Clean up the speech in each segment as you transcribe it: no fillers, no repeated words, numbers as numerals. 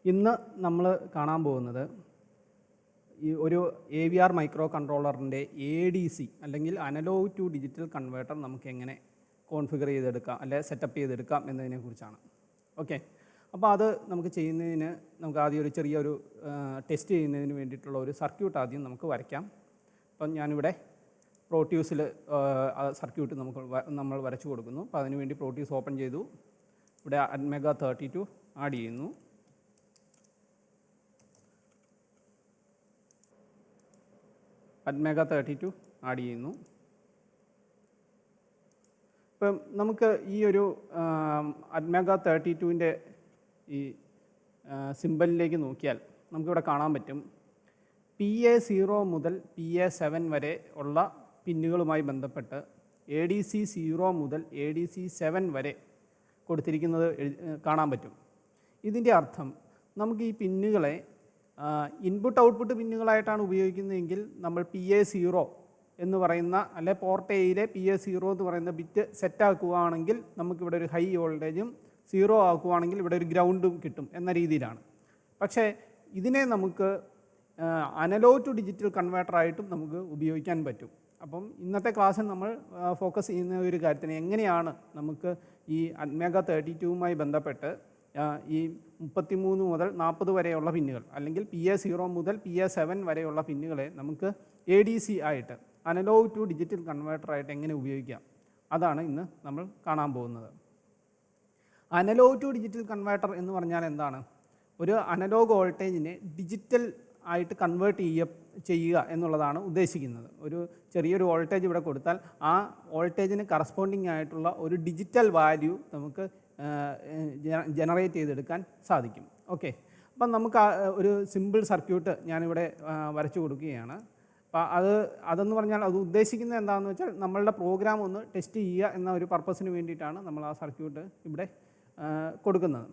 ഇന്ന് നമ്മൾ കാണാൻ പോകുന്നത് ഈ ഒരു AVR മൈക്രോ കൺട്രോളറിൻ്റെ ADC അല്ലെങ്കിൽ അനലോഗ് ടു ഡിജിറ്റൽ കൺവേർട്ടർ നമുക്ക് എങ്ങനെ കോൺഫിഗർ ചെയ്തെടുക്കാം അല്ലെങ്കിൽ സെറ്റപ്പ് ചെയ്തെടുക്കാം എന്നതിനെക്കുറിച്ചാണ്. ഓക്കെ, അപ്പോൾ അത് നമുക്ക് ചെയ്യുന്നതിന് നമുക്ക് ആദ്യം ഒരു ചെറിയൊരു ടെസ്റ്റ് ചെയ്യുന്നതിന് വേണ്ടിയിട്ടുള്ള ഒരു സർക്യൂട്ട് ആദ്യം നമുക്ക് വരയ്ക്കാം. അപ്പം ഞാനിവിടെ പ്രോട്യൂസിൽ സർക്യൂട്ട് നമ്മൾ വരച്ചു കൊടുക്കുന്നു. അപ്പോൾ അതിനുവേണ്ടി പ്രോട്യൂസ് ഓപ്പൺ ചെയ്തു. ഇവിടെ ATmega32 ആഡ് ചെയ്യുന്നു. ATmega32 ആഡ് ചെയ്യുന്നു. ഇപ്പം നമുക്ക് ഈ ഒരു ATmega32ൻ്റെ ഈ സിമ്പലിലേക്ക് നോക്കിയാൽ നമുക്കിവിടെ കാണാൻ പറ്റും PA0 മുതൽ PA7 വരെ ഉള്ള പിന്നുകളുമായി ബന്ധപ്പെട്ട് ADC0 മുതൽ ADC7 വരെ കൊടുത്തിരിക്കുന്നത് കാണാൻ പറ്റും. ഇതിൻ്റെ അർത്ഥം നമുക്ക് ഈ പിന്നുകളെ ഇൻപുട്ട് ഔട്ട്പുട്ട് പിന്നുകളായിട്ടാണ് ഉപയോഗിക്കുന്നതെങ്കിൽ നമ്മൾ PA0 എന്ന് പറയുന്ന അല്ലെ പോർട്ട് എയിലെ PA0 എന്ന് പറയുന്ന ബിറ്റ് സെറ്റാക്കുകയാണെങ്കിൽ നമുക്കിവിടെ ഒരു ഹൈ വോൾട്ടേജും 0 ആക്കുകയാണെങ്കിൽ ഇവിടെ ഒരു ഗ്രൗണ്ടും കിട്ടും എന്ന രീതിയിലാണ്. പക്ഷേ ഇതിനെ നമുക്ക് അനലോഗ് ടു ഡിജിറ്റൽ കൺവേർട്ടറായിട്ടും നമുക്ക് ഉപയോഗിക്കാൻ പറ്റും. അപ്പം ഇന്നത്തെ ക്ലാസ്സിൽ നമ്മൾ ഫോക്കസ് ചെയ്യുന്ന ഒരു കാര്യത്തിന് എങ്ങനെയാണ് നമുക്ക് ഈ ATmega32മായി ബന്ധപ്പെട്ട് ഈ 33 മുതൽ 40 വരെയുള്ള പിന്നുകൾ അല്ലെങ്കിൽ PA0 മുതൽ PA7 വരെയുള്ള പിന്നുകളെ നമുക്ക് ADC ആയിട്ട് അനലോഗ് ടു ഡിജിറ്റൽ കൺവേർട്ടറായിട്ട് എങ്ങനെ ഉപയോഗിക്കാം, അതാണ് ഇന്ന് നമ്മൾ കാണാൻ പോകുന്നത്. അനലോഗ് ടു ഡിജിറ്റൽ കൺവേർട്ടർ എന്ന് പറഞ്ഞാൽ എന്താണ്? ഒരു അനലോഗ് വോൾട്ടേജിനെ ഡിജിറ്റൽ ആയിട്ട് കൺവേർട്ട് ചെയ്യുക എന്നുള്ളതാണ് ഉദ്ദേശിക്കുന്നത്. ഒരു ചെറിയൊരു വോൾട്ടേജ് ഇവിടെ കൊടുത്താൽ ആ വോൾട്ടേജിന് കറസ്പോണ്ടിങ് ആയിട്ടുള്ള ഒരു ഡിജിറ്റൽ വാല്യൂ നമുക്ക് ജനറേറ്റ് ചെയ്തെടുക്കാൻ സാധിക്കും. ഓക്കെ, അപ്പം നമുക്ക് ഒരു സിമ്പിൾ സർക്യൂട്ട് ഞാനിവിടെ വരച്ചു കൊടുക്കുകയാണ്. അപ്പോൾ അതെന്ന് പറഞ്ഞാൽ അത് ഉദ്ദേശിക്കുന്നത് എന്താണെന്ന് വെച്ചാൽ നമ്മളുടെ പ്രോഗ്രാം ഒന്ന് ടെസ്റ്റ് ചെയ്യുക എന്ന ഒരു പർപ്പസിന് വേണ്ടിയിട്ടാണ് നമ്മൾ ആ സർക്യൂട്ട് ഇവിടെ കൊടുക്കുന്നത്.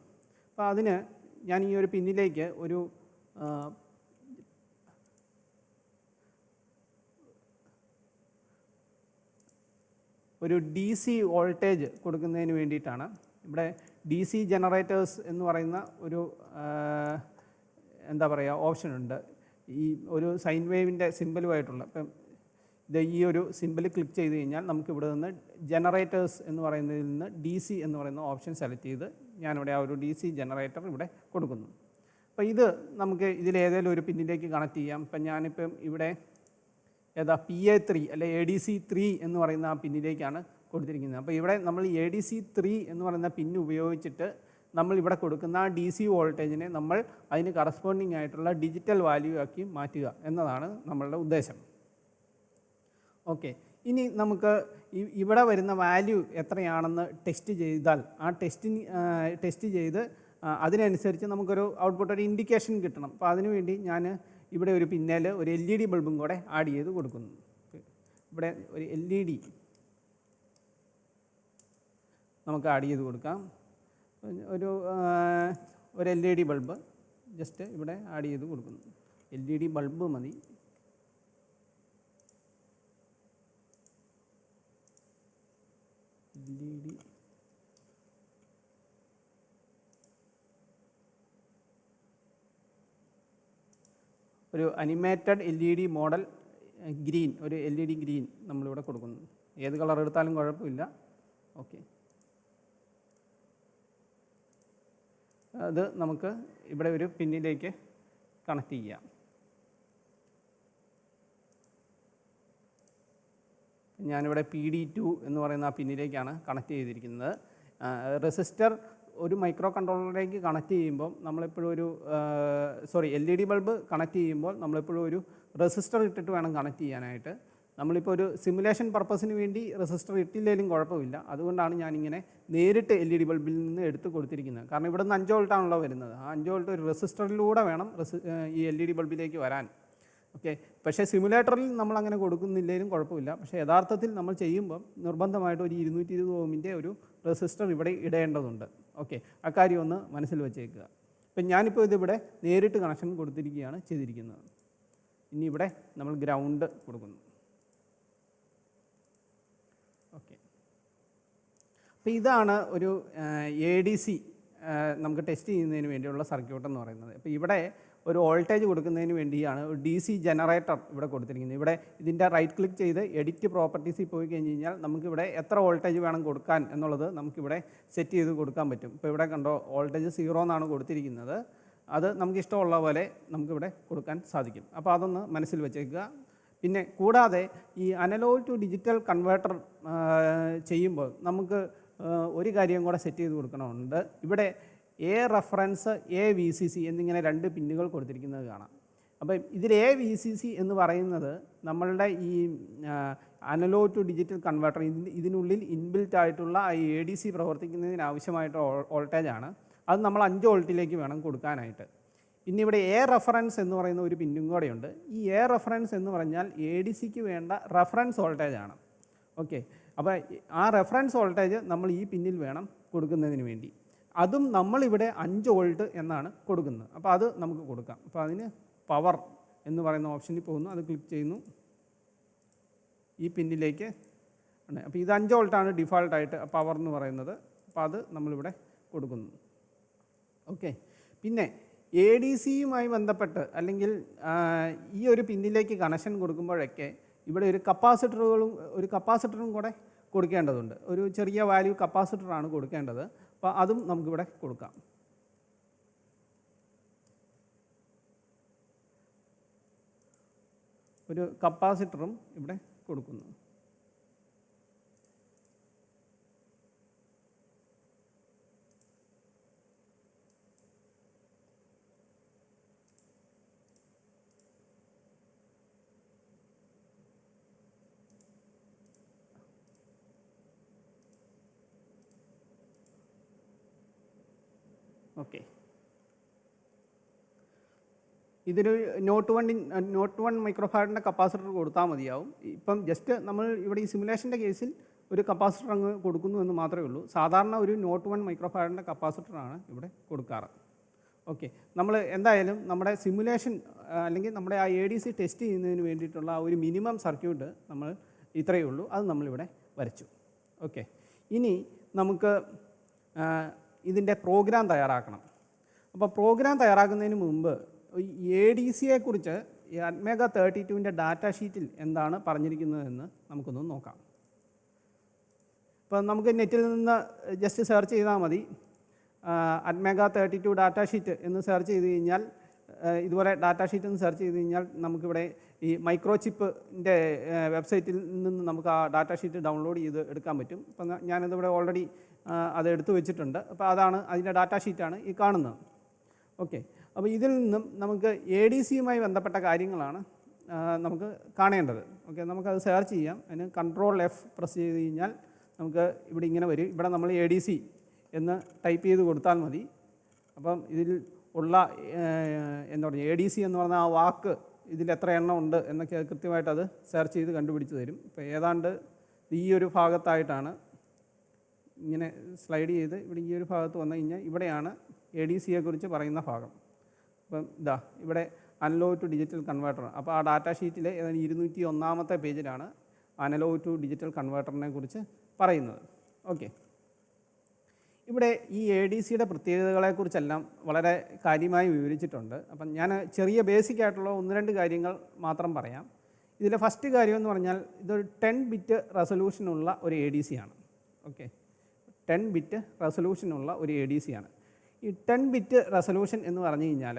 അപ്പോൾ അതിന് ഞാൻ ഈ ഒരു പിന്നിലേക്ക് ഒരു DC വോൾട്ടേജ് കൊടുക്കുന്നതിന് വേണ്ടിയിട്ടാണ്. ഇവിടെ DC ജനറേറ്റേഴ്സ് എന്ന് പറയുന്ന ഒരു എന്താ പറയുക ഓപ്ഷൻ ഉണ്ട്. ഈ ഒരു സൈൻ വേവിൻ്റെ സിമ്പലുമായിട്ടുള്ള ഇപ്പം ഈ ഒരു സിമ്പിൾ ക്ലിക്ക് ചെയ്ത് കഴിഞ്ഞാൽ നമുക്ക് ഇവിടെ നിന്ന് ജനറേറ്റേഴ്സ് എന്ന് പറയുന്നതിൽ നിന്ന് DC എന്ന് പറയുന്ന ഓപ്ഷൻ സെലക്ട് ചെയ്ത് ഞാനിവിടെ ആ ഒരു DC ജനറേറ്റർ ഇവിടെ കൊടുക്കുന്നു. അപ്പോൾ ഇത് നമുക്ക് ഇതിലേതെങ്കിലും ഒരു പിന്നിലേക്ക് കണക്ട് ചെയ്യാം. ഇപ്പം ഞാനിപ്പം ഇവിടെ PA3 അല്ലെ ADC3 എന്ന് പറയുന്ന ആ പിന്നിലേക്കാണ് കൊടുത്തിരിക്കുന്നത്. അപ്പോൾ ഇവിടെ നമ്മൾ ADC3 എന്ന് പറയുന്ന പിന്ന് ഉപയോഗിച്ചിട്ട് നമ്മൾ ഇവിടെ കൊടുക്കുന്ന ആ DC വോൾട്ടേജിനെ നമ്മൾ അതിന് കറസ്പോണ്ടിങ് ആയിട്ടുള്ള ഡിജിറ്റൽ വാല്യൂ ആക്കി മാറ്റുക എന്നതാണ് നമ്മളുടെ ഉദ്ദേശം. ഓക്കെ, ഇനി നമുക്ക് ഇവിടെ വരുന്ന വാല്യൂ എത്രയാണെന്ന് ടെസ്റ്റ് ചെയ്താൽ ആ ടെസ്റ്റ് ചെയ്ത് അതിനനുസരിച്ച് നമുക്കൊരു ഔട്ട്പുട്ട് ഒരു ഇൻഡിക്കേഷൻ കിട്ടണം. അപ്പോൾ അതിനുവേണ്ടി ഞാൻ ഇവിടെ ഒരു പിന്നിൽ ഒരു LED ബൾബും കൂടെ ആഡ് ചെയ്ത് കൊടുക്കുന്നു. ഇവിടെ ഒരു LED നമുക്ക് ആഡ് ചെയ്ത് കൊടുക്കാം. ഒരു LED ബൾബ് ജസ്റ്റ് ഇവിടെ ആഡ് ചെയ്ത് കൊടുക്കുന്നു. LED ബൾബ് മതി. LED ഒരു അനിമേറ്റഡ് LED മോഡൽ ഗ്രീൻ, ഒരു LED ഗ്രീൻ നമ്മളിവിടെ കൊടുക്കുന്നു. ഏത് കളർ എടുത്താലും കുഴപ്പമില്ല. ഓക്കെ, അത് നമുക്ക് ഇവിടെ ഒരു പിന്നിലേക്ക് കണക്ട് ചെയ്യാം. ഞാനിവിടെ PD2 എന്ന് പറയുന്ന ആ പിന്നിലേക്കാണ് കണക്ട് ചെയ്തിരിക്കുന്നത്. റെസിസ്റ്റർ ഒരു മൈക്രോ കൺട്രോളറിലേക്ക് കണക്ട് ചെയ്യുമ്പോൾ നമ്മളെപ്പോഴും LED ബൾബ് കണക്ട് ചെയ്യുമ്പോൾ നമ്മളെപ്പോഴും ഒരു റെസിസ്റ്റർ ഇട്ടിട്ട് വേണം കണക്ട് ചെയ്യാനായിട്ട്. നമ്മളിപ്പോൾ ഒരു സിമുലേഷൻ പർപ്പസിന് വേണ്ടി റെസിസ്റ്റർ ഇട്ടില്ലെങ്കിലും കുഴപ്പമില്ല. അതുകൊണ്ടാണ് ഞാനിങ്ങനെ നേരിട്ട് LED ബൾബിൽ നിന്ന് എടുത്ത് കൊടുത്തിരിക്കുന്നത്. കാരണം ഇവിടെ നിന്ന് 5 വോൾട്ടാണല്ലോ വരുന്നത്. ആ 5 വോൾട്ട് ഒരു റെസിസ്റ്ററിലൂടെ വേണം ഈ LED ബൾബിലേക്ക് വരാൻ. ഓക്കെ, പക്ഷേ സിമുലേറ്ററിൽ നമ്മൾ അങ്ങനെ കൊടുക്കുന്നില്ലെങ്കിലും കുഴപ്പമില്ല. പക്ഷേ യഥാർത്ഥത്തിൽ നമ്മൾ ചെയ്യുമ്പോൾ നിർബന്ധമായിട്ട് ഒരു 220 ഓമിൻ്റെ ഒരു റെസിസ്റ്റർ ഇവിടെ ഇടേണ്ടതുണ്ട്. ഓക്കെ, അക്കാര്യം ഒന്ന് മനസ്സിൽ വെച്ചേക്കുക. ഇപ്പം ഞാനിപ്പോൾ ഇതിവിടെ നേരിട്ട് കണക്ഷൻ കൊടുത്തിരിക്കുകയാണ് ചെയ്തിരിക്കുന്നത്. ഇനി ഇവിടെ നമ്മൾ ഗ്രൗണ്ട് കൊടുക്കുന്നു. ഓക്കെ, അപ്പോൾ ഇതാണ് ഒരു ADC നമുക്ക് ടെസ്റ്റ് ചെയ്യുന്നതിന് വേണ്ടിയുള്ള സർക്യൂട്ട് എന്ന് പറയുന്നത്. അപ്പോൾ ഇവിടെ ഒരു വോൾട്ടേജ് കൊടുക്കുന്നതിന് വേണ്ടിയാണ് ഒരു DC ജനറേറ്റർ ഇവിടെ കൊടുത്തിരിക്കുന്നത്. ഇവിടെ ഇതിൻ്റെ റൈറ്റ് ക്ലിക്ക് ചെയ്ത് എഡിറ്റ് പ്രോപ്പർട്ടീസിൽ പോയി കഴിഞ്ഞ് കഴിഞ്ഞാൽ നമുക്കിവിടെ എത്ര വോൾട്ടേജ് വേണം കൊടുക്കാൻ എന്നുള്ളത് നമുക്കിവിടെ സെറ്റ് ചെയ്ത് കൊടുക്കാൻ പറ്റും. ഇപ്പോൾ ഇവിടെ കണ്ടോ വോൾട്ടേജ് 0 എന്നാണ് കൊടുത്തിരിക്കുന്നത്. അത് നമുക്ക് ഇഷ്ടമുള്ള പോലെ നമുക്കിവിടെ കൊടുക്കാൻ സാധിക്കും. അപ്പോൾ അതൊന്ന് മനസ്സിൽ വെച്ചേക്കുക. പിന്നെ കൂടാതെ ഈ അനലോഗ് ടു ഡിജിറ്റൽ കൺവേർട്ടർ ചെയ്യുമ്പോൾ നമുക്ക് ഒരു കാര്യം കൂടെ സെറ്റ് ചെയ്ത് കൊടുക്കണമുണ്ട്. ഇവിടെ A റെഫറൻസ് AVCC എന്നിങ്ങനെ 2 പിന്നുകൾ കൊടുത്തിരിക്കുന്നത് കാണാം. അപ്പം ഇതിൽ AVCC എന്ന് പറയുന്നത് നമ്മളുടെ ഈ അനലോഗ് ടു ഡിജിറ്റൽ കൺവേർട്ടർ ഇതിനുള്ളിൽ ഇൻബിൽറ്റ് ആയിട്ടുള്ള ഈ ADC പ്രവർത്തിക്കുന്നതിന് ആവശ്യമായിട്ട് വോൾട്ടേജാണ്. അത് നമ്മൾ 5 വോൾട്ടിലേക്ക് വേണം കൊടുക്കാനായിട്ട്. പിന്നെ ഇവിടെ A റെഫറൻസ് എന്ന് പറയുന്ന ഒരു പിന്നും കൂടെയുണ്ട്. ഈ A റെഫറൻസ് എന്ന് പറഞ്ഞാൽ ADCക്ക് വേണ്ട റെഫറൻസ് വോൾട്ടേജാണ്. ഓക്കെ, അപ്പോൾ ആ റെഫറൻസ് വോൾട്ടേജ് നമ്മൾ ഈ പിന്നിൽ വേണം കൊടുക്കുന്നതിന് വേണ്ടി. അതും നമ്മളിവിടെ 5 വോൾട്ട് എന്നാണ് കൊടുക്കുന്നത്. അപ്പോൾ അത് നമുക്ക് കൊടുക്കാം. അപ്പോൾ അതിന് പവർ എന്ന് പറയുന്ന ഓപ്ഷനിൽ പോകുന്നു, അത് ക്ലിക്ക് ചെയ്യുന്നു, ഈ പിന്നിലേക്ക് ആണ്. അപ്പോൾ ഇത് 5 വോൾട്ടാണ് ഡിഫാൾട്ടായിട്ട് പവർ എന്ന് പറയുന്നത്. അപ്പോൾ അത് നമ്മളിവിടെ കൊടുക്കുന്നു. ഓക്കെ, പിന്നെ ADCയുമായി ബന്ധപ്പെട്ട് അല്ലെങ്കിൽ ഈ ഒരു പിന്നിലേക്ക് കണക്ഷൻ കൊടുക്കുമ്പോഴൊക്കെ ഇവിടെ ഒരു കപ്പാസിറ്ററും കൂടെ കൊടുക്കേണ്ടതുണ്ട്. ഒരു ചെറിയ വാല്യൂ കപ്പാസിറ്ററാണ് കൊടുക്കേണ്ടത്. അപ്പോൾ അതും നമുക്കിവിടെ കൊടുക്കാം. ഒരു കപ്പാസിറ്ററും ഇവിടെ കൊടുക്കുന്നു. ഓക്കെ, ഇതൊരു നോട്ട് 1 മൈക്രോഫാരഡിൻ്റെ കപ്പാസിറ്റർ കൊടുത്താൽ മതിയാവും. ഇപ്പം ജസ്റ്റ് നമ്മൾ ഇവിടെ ഈ സിമുലേഷൻ്റെ കേസിൽ ഒരു കപ്പാസിറ്റർ അങ്ങ് കൊടുക്കുന്നു എന്ന് മാത്രമേ ഉള്ളൂ. സാധാരണ ഒരു നോട്ട് 1 മൈക്രോഫാരഡിൻ്റെ കപ്പാസിറ്ററാണ് ഇവിടെ കൊടുക്കാറ്. ഓക്കെ, നമ്മൾ എന്തായാലും നമ്മുടെ സിമുലേഷൻ അല്ലെങ്കിൽ നമ്മുടെ ആ ADC ടെസ്റ്റ് ചെയ്യുന്നതിന് വേണ്ടിയിട്ടുള്ള ആ ഒരു മിനിമം സർക്യൂട്ട് നമ്മൾ ഇത്രയേ ഉള്ളൂ, അത് നമ്മളിവിടെ വരച്ചു. ഓക്കെ, ഇനി നമുക്ക് ഇതിൻ്റെ പ്രോഗ്രാം തയ്യാറാക്കണം. അപ്പോൾ പ്രോഗ്രാം തയ്യാറാക്കുന്നതിന് മുമ്പ് ADCയെക്കുറിച്ച് ഈ അറ്റ്മേഗ 32ൻ്റെ ഡാറ്റ ഷീറ്റിൽ എന്താണ് പറഞ്ഞിരിക്കുന്നതെന്ന് നമുക്കൊന്ന് നോക്കാം. ഇപ്പോൾ നമുക്ക് നെറ്റിൽ നിന്ന് ജസ്റ്റ് സെർച്ച് ചെയ്താൽ മതി. അറ്റ്മേഗ 32 ഡാറ്റ ഷീറ്റ് എന്ന് സെർച്ച് ചെയ്ത് കഴിഞ്ഞാൽ ഇതുപോലെ ഡാറ്റ ഷീറ്റ് എന്ന് സെർച്ച് ചെയ്ത് കഴിഞ്ഞാൽ നമുക്കിവിടെ ഈ മൈക്രോചിപ്പിൻ്റെ വെബ്സൈറ്റിൽ നിന്ന് നമുക്ക് ആ ഡാറ്റ ഷീറ്റ് ഡൗൺലോഡ് ചെയ്ത് എടുക്കാൻ പറ്റും. അപ്പം ഞാനിതിവിടെ ഓൾറെഡി അത് എടുത്തു വെച്ചിട്ടുണ്ട്. അപ്പോൾ അതാണ് അതിൻ്റെ ഡാറ്റ ഷീറ്റാണ് ഈ കാണുന്നത്. ഓക്കെ, അപ്പോൾ ഇതിൽ നിന്നും നമുക്ക് ADCയുമായി ബന്ധപ്പെട്ട കാര്യങ്ങളാണ് നമുക്ക് കാണേണ്ടത്. ഓക്കെ, നമുക്കത് സെർച്ച് ചെയ്യാം. അതിന് Ctrl+F പ്രസ് ചെയ്ത് കഴിഞ്ഞാൽ നമുക്ക് ഇവിടെ ഇങ്ങനെ വരും. ഇവിടെ നമ്മൾ ADC എന്ന് ടൈപ്പ് ചെയ്ത് കൊടുത്താൽ മതി. അപ്പം ഇതിൽ ഉള്ള എന്താ പറയുക ADC എന്ന് പറഞ്ഞ ആ വാക്ക് ഇതിൽ എത്ര എണ്ണം ഉണ്ട് എന്നൊക്കെ കൃത്യമായിട്ട് അത് സെർച്ച് ചെയ്ത് കണ്ടുപിടിച്ച് തരും. ഇപ്പോൾ ഏതാണ്ട് ഈ ഒരു ഭാഗത്തായിട്ടാണ് ഇങ്ങനെ സ്ലൈഡ് ചെയ്ത് ഇവിടെ ഈ ഒരു ഭാഗത്ത് വന്നു കഴിഞ്ഞാൽ ഇവിടെയാണ് ADCയെക്കുറിച്ച് പറയുന്ന ഭാഗം. അപ്പം ഇതാ ഇവിടെ അനലോഗ് ടു ഡിജിറ്റൽ കൺവേർട്ടർ. അപ്പോൾ ആ ഡാറ്റ ഷീറ്റിലെ 201-ാമത്തെ പേജിലാണ് അനലോഗ് ടു ഡിജിറ്റൽ കൺവേർട്ടറിനെ കുറിച്ച് പറയുന്നത്. ഓക്കെ, ഇവിടെ ഈ ADCയുടെ പ്രത്യേകതകളെക്കുറിച്ചെല്ലാം വളരെ കാര്യമായി വിവരിച്ചിട്ടുണ്ട്. അപ്പം ഞാൻ ചെറിയ ബേസിക് ആയിട്ടുള്ള 1-2 കാര്യങ്ങൾ മാത്രം പറയാം. ഇതിലെ ഫസ്റ്റ് കാര്യം എന്ന് പറഞ്ഞാൽ ഇതൊരു 10 ബിറ്റ് റെസൊല്യൂഷനുള്ള ഒരു ADC ആണ്. ഓക്കെ, 10 ബിറ്റ് റെസൊല്യൂഷനുള്ള ഒരു ADC ആണ്. ഈ 10 ബിറ്റ് റെസൊല്യൂഷൻ എന്ന് പറഞ്ഞു കഴിഞ്ഞാൽ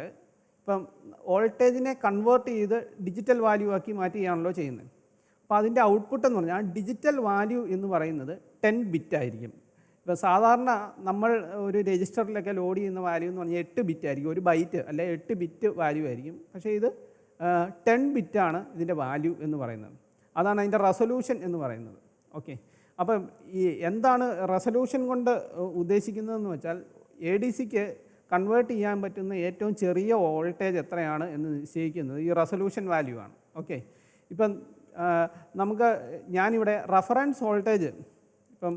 ഇപ്പം വോൾട്ടേജിനെ കൺവേർട്ട് ചെയ്ത് ഡിജിറ്റൽ വാല്യൂ ആക്കി മാറ്റുകയാണല്ലോ ചെയ്യുന്നത്. അപ്പോൾ അതിൻ്റെ ഔട്ട്പുട്ട് എന്ന് പറഞ്ഞാൽ ഡിജിറ്റൽ വാല്യൂ എന്ന് പറയുന്നത് 10 ബിറ്റ് ആയിരിക്കും. ഇപ്പോൾ സാധാരണ നമ്മൾ ഒരു രജിസ്റ്ററിലൊക്കെ ലോഡ് ചെയ്യുന്ന വാല്യൂ എന്ന് പറഞ്ഞാൽ 8 ബിറ്റ് ആയിരിക്കും, ഒരു ബൈറ്റ് അല്ലെ 8 ബിറ്റ് വാല്യൂ ആയിരിക്കും. പക്ഷേ ഇത് 10 ബിറ്റാണ് ഇതിൻ്റെ വാല്യൂ എന്ന് പറയുന്നത്. അതാണ് അതിൻ്റെ റെസൊല്യൂഷൻ എന്ന് പറയുന്നത്. ഓക്കെ, അപ്പം ഈ എന്താണ് റെസൊല്യൂഷൻ കൊണ്ട് ഉദ്ദേശിക്കുന്നതെന്ന് വെച്ചാൽ ADCക്ക് കൺവേർട്ട് ചെയ്യാൻ പറ്റുന്ന ഏറ്റവും ചെറിയ വോൾട്ടേജ് എത്രയാണ് എന്ന് നിശ്ചയിക്കുന്നത് ഈ റെസൊല്യൂഷൻ വാല്യൂ ആണ്. ഓക്കെ, ഇപ്പം നമുക്ക് ഞാനിവിടെ റെഫറൻസ് വോൾട്ടേജ് ഇപ്പം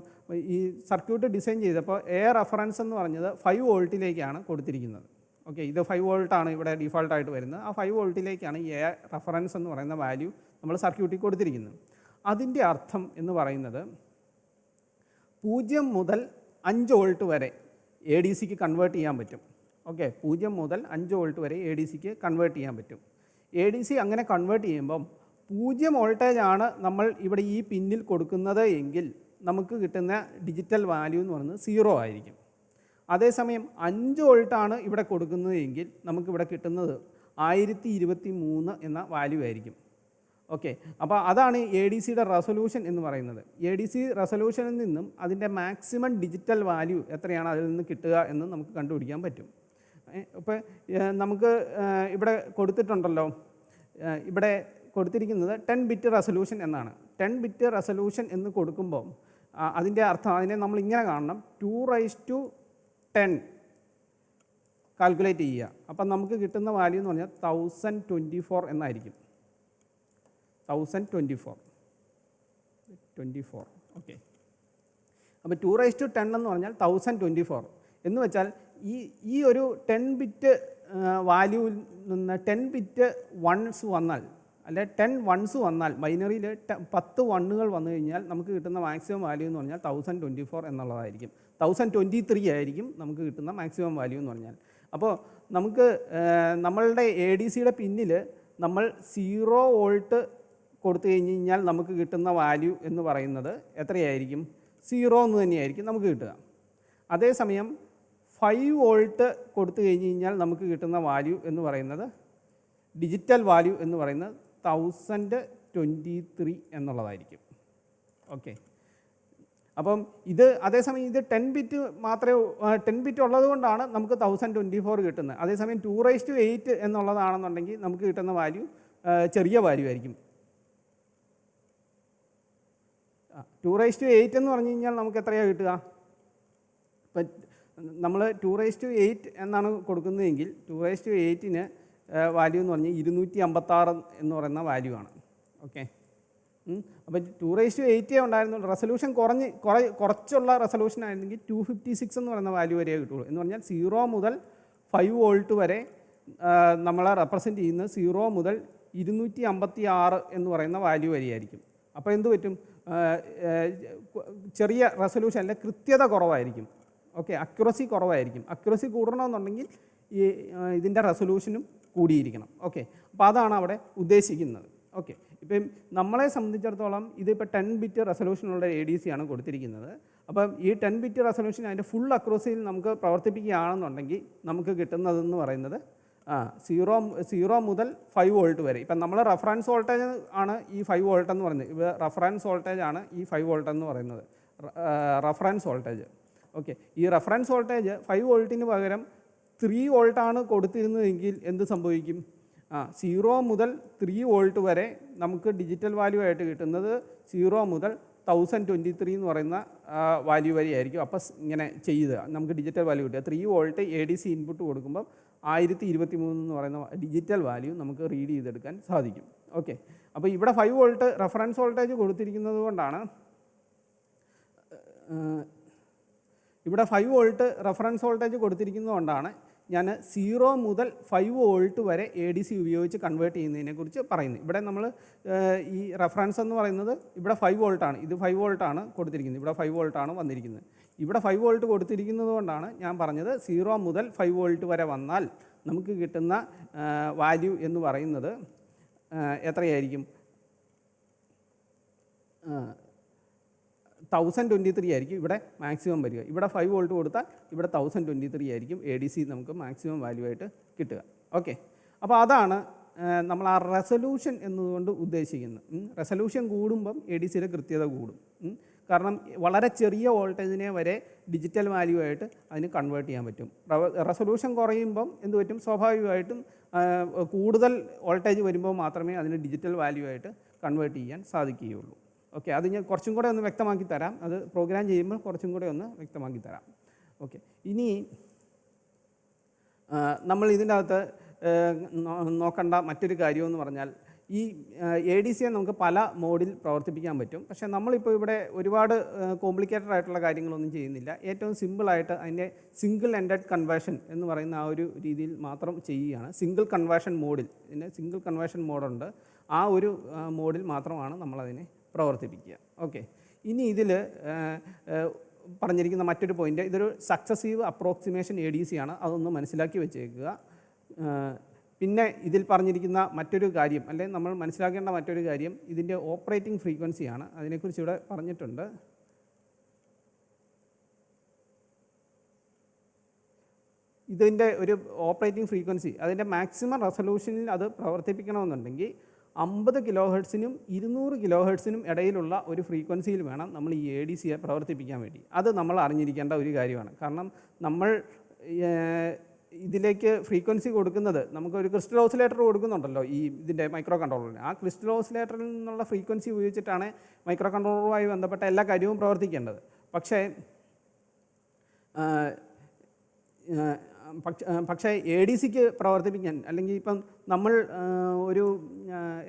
ഈ സർക്യൂട്ട് ഡിസൈൻ ചെയ്തപ്പോൾ A റെഫറൻസ് എന്ന് പറഞ്ഞത് 5 വോൾട്ടിലേക്കാണ് കൊടുത്തിരിക്കുന്നത്. ഓക്കെ, ഇത് 5 വോൾട്ടാണ് ഇവിടെ ഡിഫോൾട്ടായിട്ട് വരുന്നത്. ആ 5 വോൾട്ടിലേക്കാണ് ഈ A റെഫറൻസ് എന്ന് പറയുന്ന വാല്യൂ നമ്മൾ സർക്യൂട്ടിൽ കൊടുത്തിരിക്കുന്നത്. അതിൻ്റെ അർത്ഥം എന്ന് പറയുന്നത് 0 മുതൽ 5 വോൾട്ട് വരെ എ ഡി സിക്ക് കൺവേർട്ട് ചെയ്യാൻ പറ്റും. ഓക്കെ, 0 മുതൽ 5 വോൾട്ട് വരെ എ ഡി സിക്ക് കൺവേർട്ട് ചെയ്യാൻ പറ്റും. എ ഡി സി അങ്ങനെ കൺവേർട്ട് ചെയ്യുമ്പം 0 വോൾട്ടേജാണ് നമ്മൾ ഇവിടെ ഈ പിന്നിൽ കൊടുക്കുന്നത് എങ്കിൽ നമുക്ക് കിട്ടുന്ന ഡിജിറ്റൽ വാല്യൂ എന്ന് പറയുന്നത് 0 ആയിരിക്കും. അതേസമയം 5 വോൾട്ടാണ് ഇവിടെ കൊടുക്കുന്നത് എങ്കിൽ നമുക്കിവിടെ കിട്ടുന്നത് 1023 എന്ന വാല്യൂ ആയിരിക്കും. ഓക്കെ, അപ്പോൾ അതാണ് എ ഡി സിയുടെ റെസൊല്യൂഷൻ എന്ന് പറയുന്നത്. എ ഡി സി റെസൊല്യൂഷനിൽ നിന്നും അതിൻ്റെ മാക്സിമം ഡിജിറ്റൽ വാല്യൂ എത്രയാണ് അതിൽ നിന്ന് കിട്ടുക എന്ന് നമുക്ക് കണ്ടുപിടിക്കാൻ പറ്റും. ഇപ്പോൾ നമുക്ക് ഇവിടെ കൊടുത്തിട്ടുണ്ടല്ലോ, ഇവിടെ കൊടുത്തിരിക്കുന്നത് 10 ബിറ്റ് റെസൊല്യൂഷൻ എന്നാണ്. 10 ബിറ്റ് റെസൊല്യൂഷൻ എന്ന് കൊടുക്കുമ്പോൾ അതിൻ്റെ അർത്ഥം അതിനെ നമ്മൾ ഇങ്ങനെ കാണണം, 2⁻10 കാൽക്കുലേറ്റ് ചെയ്യുക. അപ്പം നമുക്ക് കിട്ടുന്ന വാല്യൂ എന്ന് പറഞ്ഞാൽ 1024 എന്നായിരിക്കും. 1024. ഓക്കെ, അപ്പോൾ 2⁻10 എന്ന് പറഞ്ഞാൽ 1024 എന്ന് വെച്ചാൽ ഈ ഒരു 10 ബിറ്റ് വാല്യൂവിൽ നിന്ന് 10 ബിറ്റ് വൺസ് വന്നാൽ, അല്ലെ 10 വൺസ് വന്നാൽ, ബൈനറിയിൽ 10 വണ്ണുകൾ വന്നു കഴിഞ്ഞാൽ നമുക്ക് കിട്ടുന്ന മാക്സിമം വാല്യൂ എന്ന് പറഞ്ഞാൽ 1024 എന്നുള്ളതായിരിക്കും. 1023 ആയിരിക്കും നമുക്ക് കിട്ടുന്ന മാക്സിമം വാല്യൂ എന്ന് പറഞ്ഞാൽ. അപ്പോൾ നമുക്ക് നമ്മളുടെ എ ഡി സിയുടെ പിന്നിൽ നമ്മൾ 0 വോൾട്ട് കൊടുത്തു കഴിഞ്ഞ് കഴിഞ്ഞാൽ നമുക്ക് കിട്ടുന്ന വാല്യൂ എന്ന് പറയുന്നത് എത്രയായിരിക്കും? 0 എന്ന് തന്നെയായിരിക്കും നമുക്ക് കിട്ടുക. അതേസമയം 5 വോൾട്ട് കൊടുത്തു കഴിഞ്ഞ് കഴിഞ്ഞാൽ നമുക്ക് കിട്ടുന്ന വാല്യൂ എന്ന് പറയുന്നത്, ഡിജിറ്റൽ വാല്യൂ എന്ന് പറയുന്നത് 1023 എന്നുള്ളതായിരിക്കും. ഓക്കെ, അപ്പം ഇത് അതേസമയം ഇത് 10 ബിറ്റ് മാത്രമേ 10 ബിറ്റ് ഉള്ളത് കൊണ്ടാണ് നമുക്ക് 1024 കിട്ടുന്നത്. അതേസമയം 2⁻8 എന്നുള്ളതാണെന്നുണ്ടെങ്കിൽ നമുക്ക് കിട്ടുന്ന വാല്യൂ ചെറിയ വാല്യൂ ആയിരിക്കും. 2⁻8 എന്ന് പറഞ്ഞു കഴിഞ്ഞാൽ നമുക്ക് എത്രയാണ് കിട്ടുക? ഇപ്പം നമ്മൾ 2⁻8 എന്നാണ് കൊടുക്കുന്നതെങ്കിൽ 2⁻8ന് വാല്യൂ എന്ന് പറഞ്ഞാൽ 256 എന്ന് പറയുന്ന വാല്യൂ ആണ്. ഓക്കെ, അപ്പോൾ 2⁻8 ഉണ്ടായിരുന്നുള്ളൂ. റെസൊല്യൂഷൻ കുറച്ചുള്ള റെസൊല്യൂഷൻ ആയിരുന്നെങ്കിൽ 256 എന്ന് പറയുന്ന വാല്യൂ വരെ കിട്ടുള്ളൂ. എന്ന് പറഞ്ഞാൽ 0 മുതൽ 5 വോൾട്ട് വരെ നമ്മളെ റെപ്രസെൻറ്റ് ചെയ്യുന്നത് 0 മുതൽ 256 എന്ന് പറയുന്ന വാല്യൂ വരെയായിരിക്കും. അപ്പോൾ എന്ത് പറ്റും? ചെറിയ റെസൊല്യൂഷൻ അല്ല, കൃത്യത കുറവായിരിക്കും. ഓക്കെ, അക്യുറസി കുറവായിരിക്കും. അക്യുറസി കൂടണമെന്നുണ്ടെങ്കിൽ ഈ ഇതിൻ്റെ റെസൊല്യൂഷനും കൂടിയിരിക്കണം. ഓക്കെ, അപ്പോൾ അതാണ് അവിടെ ഉദ്ദേശിക്കുന്നത്. ഓക്കെ, ഇപ്പം നമ്മളെ സംബന്ധിച്ചിടത്തോളം ഇതിപ്പോൾ 10 ബിറ്റ് റെസൊല്യൂഷനുള്ള എ ഡി സി ആണ് കൊടുത്തിരിക്കുന്നത്. അപ്പം ഈ 10 ബിറ്റ് റെസൊല്യൂഷൻ അതിൻ്റെ ഫുൾ അക്യുറസിയിൽ നമുക്ക് പ്രവർത്തിപ്പിക്കുകയാണെന്നുണ്ടെങ്കിൽ നമുക്ക് കിട്ടുന്നതെന്ന് പറയുന്നത് 0 മുതൽ 5 വോൾട്ട് വരെ. ഇപ്പം നമ്മൾ റെഫറൻസ് വോൾട്ടേജ് ആണ് ഈ 5 വോൾട്ട് എന്ന് പറയുന്നത്. റെഫറൻസ് വോൾട്ടേജ് ആണ് ഈ 5 വോൾട്ട് എന്ന് പറയുന്നത്, റെഫറൻസ് വോൾട്ടേജ്. ഓക്കെ, ഈ റെഫറൻസ് വോൾട്ടേജ് 5 വോൾട്ടിന് പകരം 3 വോൾട്ടാണ് കൊടുത്തിരുന്നതെങ്കിൽ എന്ത് സംഭവിക്കും? 0 മുതൽ 3 വോൾട്ട് വരെ നമുക്ക് ഡിജിറ്റൽ വാല്യൂ ആയിട്ട് കിട്ടുന്നത് 0 മുതൽ 1023 എന്ന് പറയുന്ന വാല്യൂ വരെ ആയിരിക്കും. അപ്പോൾ ഇങ്ങനെ ചെയ്യുക നമുക്ക് ഡിജിറ്റൽ വാല്യൂ കിട്ടുക. 3 volt A D C input കൊടുക്കുമ്പോൾ 1023 എന്ന് പറയുന്ന ഡിജിറ്റൽ വാല്യൂ നമുക്ക് റീഡ് ചെയ്തെടുക്കാൻ സാധിക്കും. ഓക്കെ, അപ്പോൾ ഇവിടെ 5 വോൾട്ട് റെഫറൻസ് വോൾട്ടേജ് കൊടുത്തിരിക്കുന്നത് കൊണ്ടാണ്, ഇവിടെ 5 വോൾട്ട് റെഫറൻസ് വോൾട്ടേജ് കൊടുത്തിരിക്കുന്നതുകൊണ്ടാണ് ഞാൻ 0 മുതൽ 5 വോൾട്ട് വരെ എ ഡി സി ഉപയോഗിച്ച് കൺവേർട്ട് ചെയ്യുന്നതിനെക്കുറിച്ച് പറയുന്നത്. ഇവിടെ നമ്മൾ ഈ റെഫറൻസ് എന്ന് പറയുന്നത് ഇവിടെ 5 വോൾട്ടാണ്, ഇത് 5 വോൾട്ടാണ് കൊടുത്തിരിക്കുന്നത്, ഇവിടെ 5 വോൾട്ടാണ് വന്നിരിക്കുന്നത്. ഇവിടെ 5 വോൾട്ട് കൊടുത്തിരിക്കുന്നത് കൊണ്ടാണ് ഞാൻ പറഞ്ഞത് 0 മുതൽ 5 വോൾട്ട് വരെ വന്നാൽ നമുക്ക് കിട്ടുന്ന വാല്യൂ എന്ന് പറയുന്നത് എത്രയായിരിക്കും? 1023 ആയിരിക്കും ഇവിടെ മാക്സിമം വരിക. ഇവിടെ 5 വോൾട്ട് കൊടുത്താൽ ഇവിടെ 1023 ആയിരിക്കും എ ഡി സി നമുക്ക് മാക്സിമം വാല്യൂ ആയിട്ട് കിട്ടുക. ഓക്കെ, അപ്പോൾ അതാണ് നമ്മൾ ആ റെസൊല്യൂഷൻ എന്നതുകൊണ്ട് ഉദ്ദേശിക്കുന്നത്. റെസൊല്യൂഷൻ കൂടുമ്പം എ ഡി സിയുടെ കൃത്യത കൂടും. കാരണം വളരെ ചെറിയ വോൾട്ടേജിനെ വരെ ഡിജിറ്റൽ വാല്യൂ ആയിട്ട് അതിന് കൺവേർട്ട് ചെയ്യാൻ പറ്റും. റെസൊല്യൂഷൻ കുറയുമ്പം എന്ത് പറ്റും? സ്വാഭാവികമായിട്ടും കൂടുതൽ വോൾട്ടേജ് വരുമ്പോൾ മാത്രമേ അതിന് ഡിജിറ്റൽ വാല്യൂ ആയിട്ട് കൺവേർട്ട് ചെയ്യാൻ സാധിക്കുകയുള്ളൂ. ഓക്കെ, അത് ഞാൻ കുറച്ചും കൂടെ ഒന്ന് വ്യക്തമാക്കി തരാം. അത് പ്രോഗ്രാം ചെയ്യുമ്പോൾ കുറച്ചും കൂടെ ഒന്ന് വ്യക്തമാക്കി തരാം. ഓക്കെ, ഇനി നമ്മൾ ഇതിൻ്റെ അകത്ത് നോക്കേണ്ട മറ്റൊരു കാര്യമെന്ന് പറഞ്ഞാൽ ഈ എ ഡി സിയെ നമുക്ക് പല മോഡിൽ പ്രവർത്തിപ്പിക്കാൻ പറ്റും. പക്ഷേ നമ്മളിപ്പോൾ ഇവിടെ ഒരുപാട് കോംപ്ലിക്കേറ്റഡ് ആയിട്ടുള്ള കാര്യങ്ങളൊന്നും ചെയ്യുന്നില്ല. ഏറ്റവും സിമ്പിളായിട്ട് അതിൻ്റെ സിംഗിൾ എൻഡഡ് കൺവേർഷൻ എന്ന് പറയുന്ന ആ ഒരു രീതിയിൽ മാത്രം ചെയ്യുകയാണ്. സിംഗിൾ കൺവേർഷൻ മോഡിൽ, ഇതിൻ്റെ സിംഗിൾ കൺവേർഷൻ മോഡുണ്ട്, ആ ഒരു മോഡിൽ മാത്രമാണ് നമ്മളതിനെ പ്രവർത്തിപ്പിക്കുക. ഓക്കെ, ഇനി ഇതിൽ പറഞ്ഞിരിക്കുന്ന മറ്റൊരു പോയിൻ്റ്, ഇതൊരു സക്സസീവ് അപ്രോക്സിമേഷൻ ADC ആണ്, അതൊന്ന് മനസ്സിലാക്കി വെച്ചേക്കുക. പിന്നെ ഇതിൽ പറഞ്ഞിരിക്കുന്ന മറ്റൊരു കാര്യം, അല്ലെങ്കിൽ നമ്മൾ മനസ്സിലാക്കേണ്ട മറ്റൊരു കാര്യം ഇതിൻ്റെ ഓപ്പറേറ്റിംഗ് ഫ്രീക്വൻസിയാണ്. അതിനെക്കുറിച്ച് ഇവിടെ പറഞ്ഞിട്ടുണ്ട്. ഇതിൻ്റെ ഒരു ഓപ്പറേറ്റിംഗ് ഫ്രീക്വൻസി, അതിൻ്റെ മാക്സിമം റെസൊല്യൂഷനിൽ അത് പ്രവർത്തിപ്പിക്കണമെന്നുണ്ടെങ്കിൽ 50 കിലോഹെർട്സിനും 200 കിലോഹെർട്സിനും ഇടയിലുള്ള ഒരു ഫ്രീക്വൻസിയിൽ വേണം നമ്മൾ ഈ ADC പ്രവർത്തിപ്പിക്കാൻ വേണ്ടി. അത് നമ്മൾ അറിഞ്ഞിരിക്കേണ്ട ഒരു കാര്യമാണ്. കാരണം നമ്മൾ ഇതിലേക്ക് ഫ്രീക്വൻസി കൊടുക്കുന്നത്, നമുക്കൊരു ക്രിസ്റ്റൽ ഓസിലേറ്റർ കൊടുക്കുന്നുണ്ടല്ലോ ഈ ഇതിൻ്റെ മൈക്രോ കൺട്രോളറിന്. ആ ക്രിസ്റ്റൽ ഓസിലേറ്ററിൽ നിന്നുള്ള ഫ്രീക്വൻസി ഉപയോഗിച്ചിട്ടാണ് മൈക്രോ കൺട്രോളറുമായി ബന്ധപ്പെട്ട എല്ലാ കാര്യവും പ്രവർത്തിക്കേണ്ടത്. പക്ഷേ ADCക്ക് പ്രവർത്തിപ്പിക്കാൻ, അല്ലെങ്കിൽ ഇപ്പം നമ്മൾ ഒരു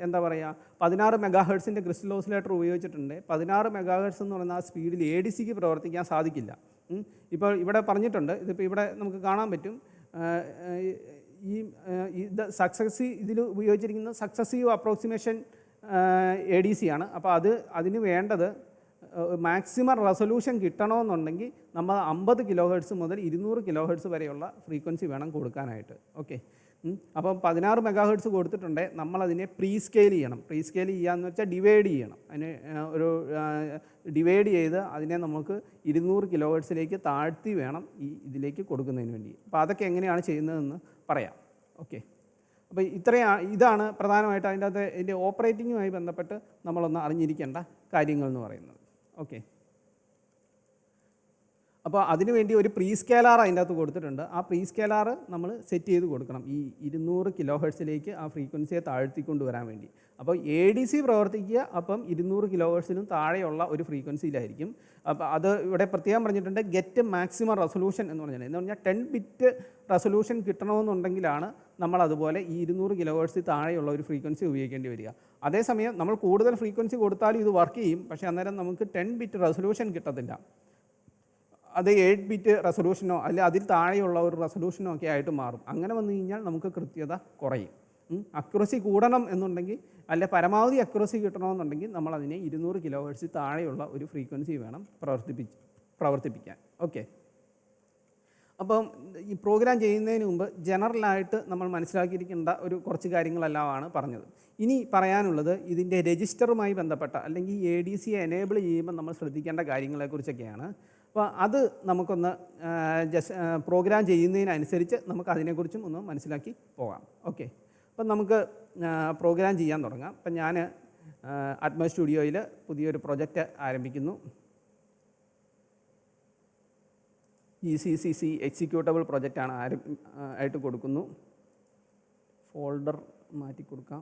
എന്താ പറയുക 16 മെഗാഹെർട്സിൻ്റെ ക്രിസ്റ്റൽ ഓസിലേറ്റർ ഉപയോഗിച്ചിട്ടുണ്ട്. 16 മെഗാഹെർട്സ് എന്ന് പറയുന്ന ആ സ്പീഡിൽ ADCക്ക് പ്രവർത്തിക്കാൻ സാധിക്കില്ല. ഇപ്പോൾ ഇവിടെ പറഞ്ഞിട്ടുണ്ട്, ഇതിപ്പോൾ ഇവിടെ നമുക്ക് കാണാൻ പറ്റും, ഇതിൽ ഉപയോഗിച്ചിരിക്കുന്ന സക്സസീവ് അപ്രോക്സിമേഷൻ ADC ആണ്. അപ്പോൾ അതിന് വേണ്ടത് മാക്സിമം റെസൊല്യൂഷൻ കിട്ടണമെന്നുണ്ടെങ്കിൽ നമ്മൾ 50 കിലോഹെർട്സ് മുതൽ 200 കിലോഹെർട്സ് വരെയുള്ള ഫ്രീക്വൻസി വേണം കൊടുക്കാനായിട്ട്. ഓക്കെ, അപ്പം 16 മെഗാഹെർട്സ് കൊടുത്തിട്ടുണ്ട്, നമ്മളതിനെ പ്രീ സ്കെയിൽ ചെയ്യണം. പ്രീ സ്കെയിൽ ചെയ്യാന്ന് വെച്ചാൽ ഡിവൈഡ് ചെയ്യണം. അതിന് ഒരു ഡിവൈഡ് ചെയ്ത് അതിനെ നമുക്ക് 200 കിലോഹെർട്സിലേക്ക് താഴ്ത്തി വേണം ഇതിലേക്ക് കൊടുക്കുന്നതിന് വേണ്ടി. അപ്പോൾ അതൊക്കെ എങ്ങനെയാണ് ചെയ്യുന്നതെന്ന് പറയാം. ഓക്കെ, അപ്പോൾ ഇതാണ് പ്രധാനമായിട്ട് ഇതിൻ്റെ ഓപ്പറേറ്റിങ്ങുമായി ബന്ധപ്പെട്ട് നമ്മളൊന്ന് അറിഞ്ഞിരിക്കേണ്ട കാര്യങ്ങൾ എന്ന് പറയുന്നത്. ഓക്കെ, അപ്പോൾ അതിനുവേണ്ടി ഒരു പ്രീ സ്കെയിലാർ അതിൻ്റെ അകത്ത് കൊടുത്തിട്ടുണ്ട്. ആ പ്രീ സ്കെയിലാർ നമ്മൾ സെറ്റ് ചെയ്ത് കൊടുക്കണം ഈ 200 കിലോഹെർട്സിലേക്ക് ആ ഫ്രീക്വൻസിയെ താഴ്ത്തിക്കൊണ്ട് വരാൻ വേണ്ടി. അപ്പോൾ ADC പ്രവർത്തിക്കുക അപ്പം 200 കിലോഹെർട്സിനും താഴെയുള്ള ഒരു ഫ്രീക്വൻസിയിലായിരിക്കും. അപ്പോൾ അത് ഇവിടെ പ്രത്യേകം പറഞ്ഞിട്ടുണ്ട്, ഗെറ്റ് മാക്സിമം റെസൊല്യൂഷൻ എന്ന് പറഞ്ഞാൽ 10 ബിറ്റ് റെസൊല്യൂഷൻ കിട്ടണമെന്നുണ്ടെങ്കിലാണ് നമ്മൾ അതുപോലെ ഈ 200 കിലോഹെർട്സിൽ താഴെയുള്ള ഒരു ഫ്രീക്വൻസി ഉപയോഗിക്കേണ്ടി വരിക. അതേസമയം നമ്മൾ കൂടുതൽ ഫ്രീക്വൻസി കൊടുത്താലും ഇത് വർക്ക് ചെയ്യും, പക്ഷേ അന്നേരം നമുക്ക് 10 ബിറ്റ് റെസൊല്യൂഷൻ കിട്ടത്തില്ല. അത് 8 ബിറ്റ് റെസൊല്യൂഷനോ അല്ലെങ്കിൽ അതിൽ താഴെയുള്ള ഒരു റെസൊല്യൂഷനോ ഒക്കെ ആയിട്ട് മാറും. അങ്ങനെ വന്നു കഴിഞ്ഞാൽ നമുക്ക് കൃത്യത കുറയും. അക്യുറസി കൂടണം എന്നുണ്ടെങ്കിൽ, അല്ലെ പരമാവധി അക്യുറസി കിട്ടണമെന്നുണ്ടെങ്കിൽ നമ്മൾ അതിനെ 200 കിലോഹെർട്സിൽ താഴെയുള്ള ഒരു ഫ്രീക്വൻസി വേണം പ്രവർത്തിപ്പിക്കാൻ. ഓക്കെ, അപ്പം ഈ പ്രോഗ്രാം ചെയ്യുന്നതിന് മുമ്പ് ജനറലായിട്ട് നമ്മൾ മനസ്സിലാക്കിയിരിക്കേണ്ട കുറച്ച് കാര്യങ്ങളെല്ലാമാണ് പറഞ്ഞത്. ഇനി പറയാനുള്ളത് ഇതിൻ്റെ രജിസ്റ്ററുമായി ബന്ധപ്പെട്ട, അല്ലെങ്കിൽ ADC എനേബിൾ ചെയ്യുമ്പോൾ നമ്മൾ ശ്രദ്ധിക്കേണ്ട കാര്യങ്ങളെക്കുറിച്ചൊക്കെയാണ്. അപ്പോൾ അത് നമുക്കൊന്ന് പ്രോഗ്രാം ചെയ്യുന്നതിനനുസരിച്ച് നമുക്ക് അതിനെക്കുറിച്ചും ഒന്ന് മനസ്സിലാക്കി പോകാം. ഓക്കെ, അപ്പം നമുക്ക് പ്രോഗ്രാം ചെയ്യാൻ തുടങ്ങാം. അപ്പം ഞാൻ അറ്റ്മോ സ്റ്റുഡിയോയിൽ പുതിയൊരു പ്രൊജക്റ്റ് ആരംഭിക്കുന്നു. GCC എക്സിക്യൂട്ടബിൾ പ്രൊജക്റ്റാണ് ആയിട്ട് കൊടുക്കുന്നു. ഫോൾഡർ മാറ്റി കൊടുക്കാം.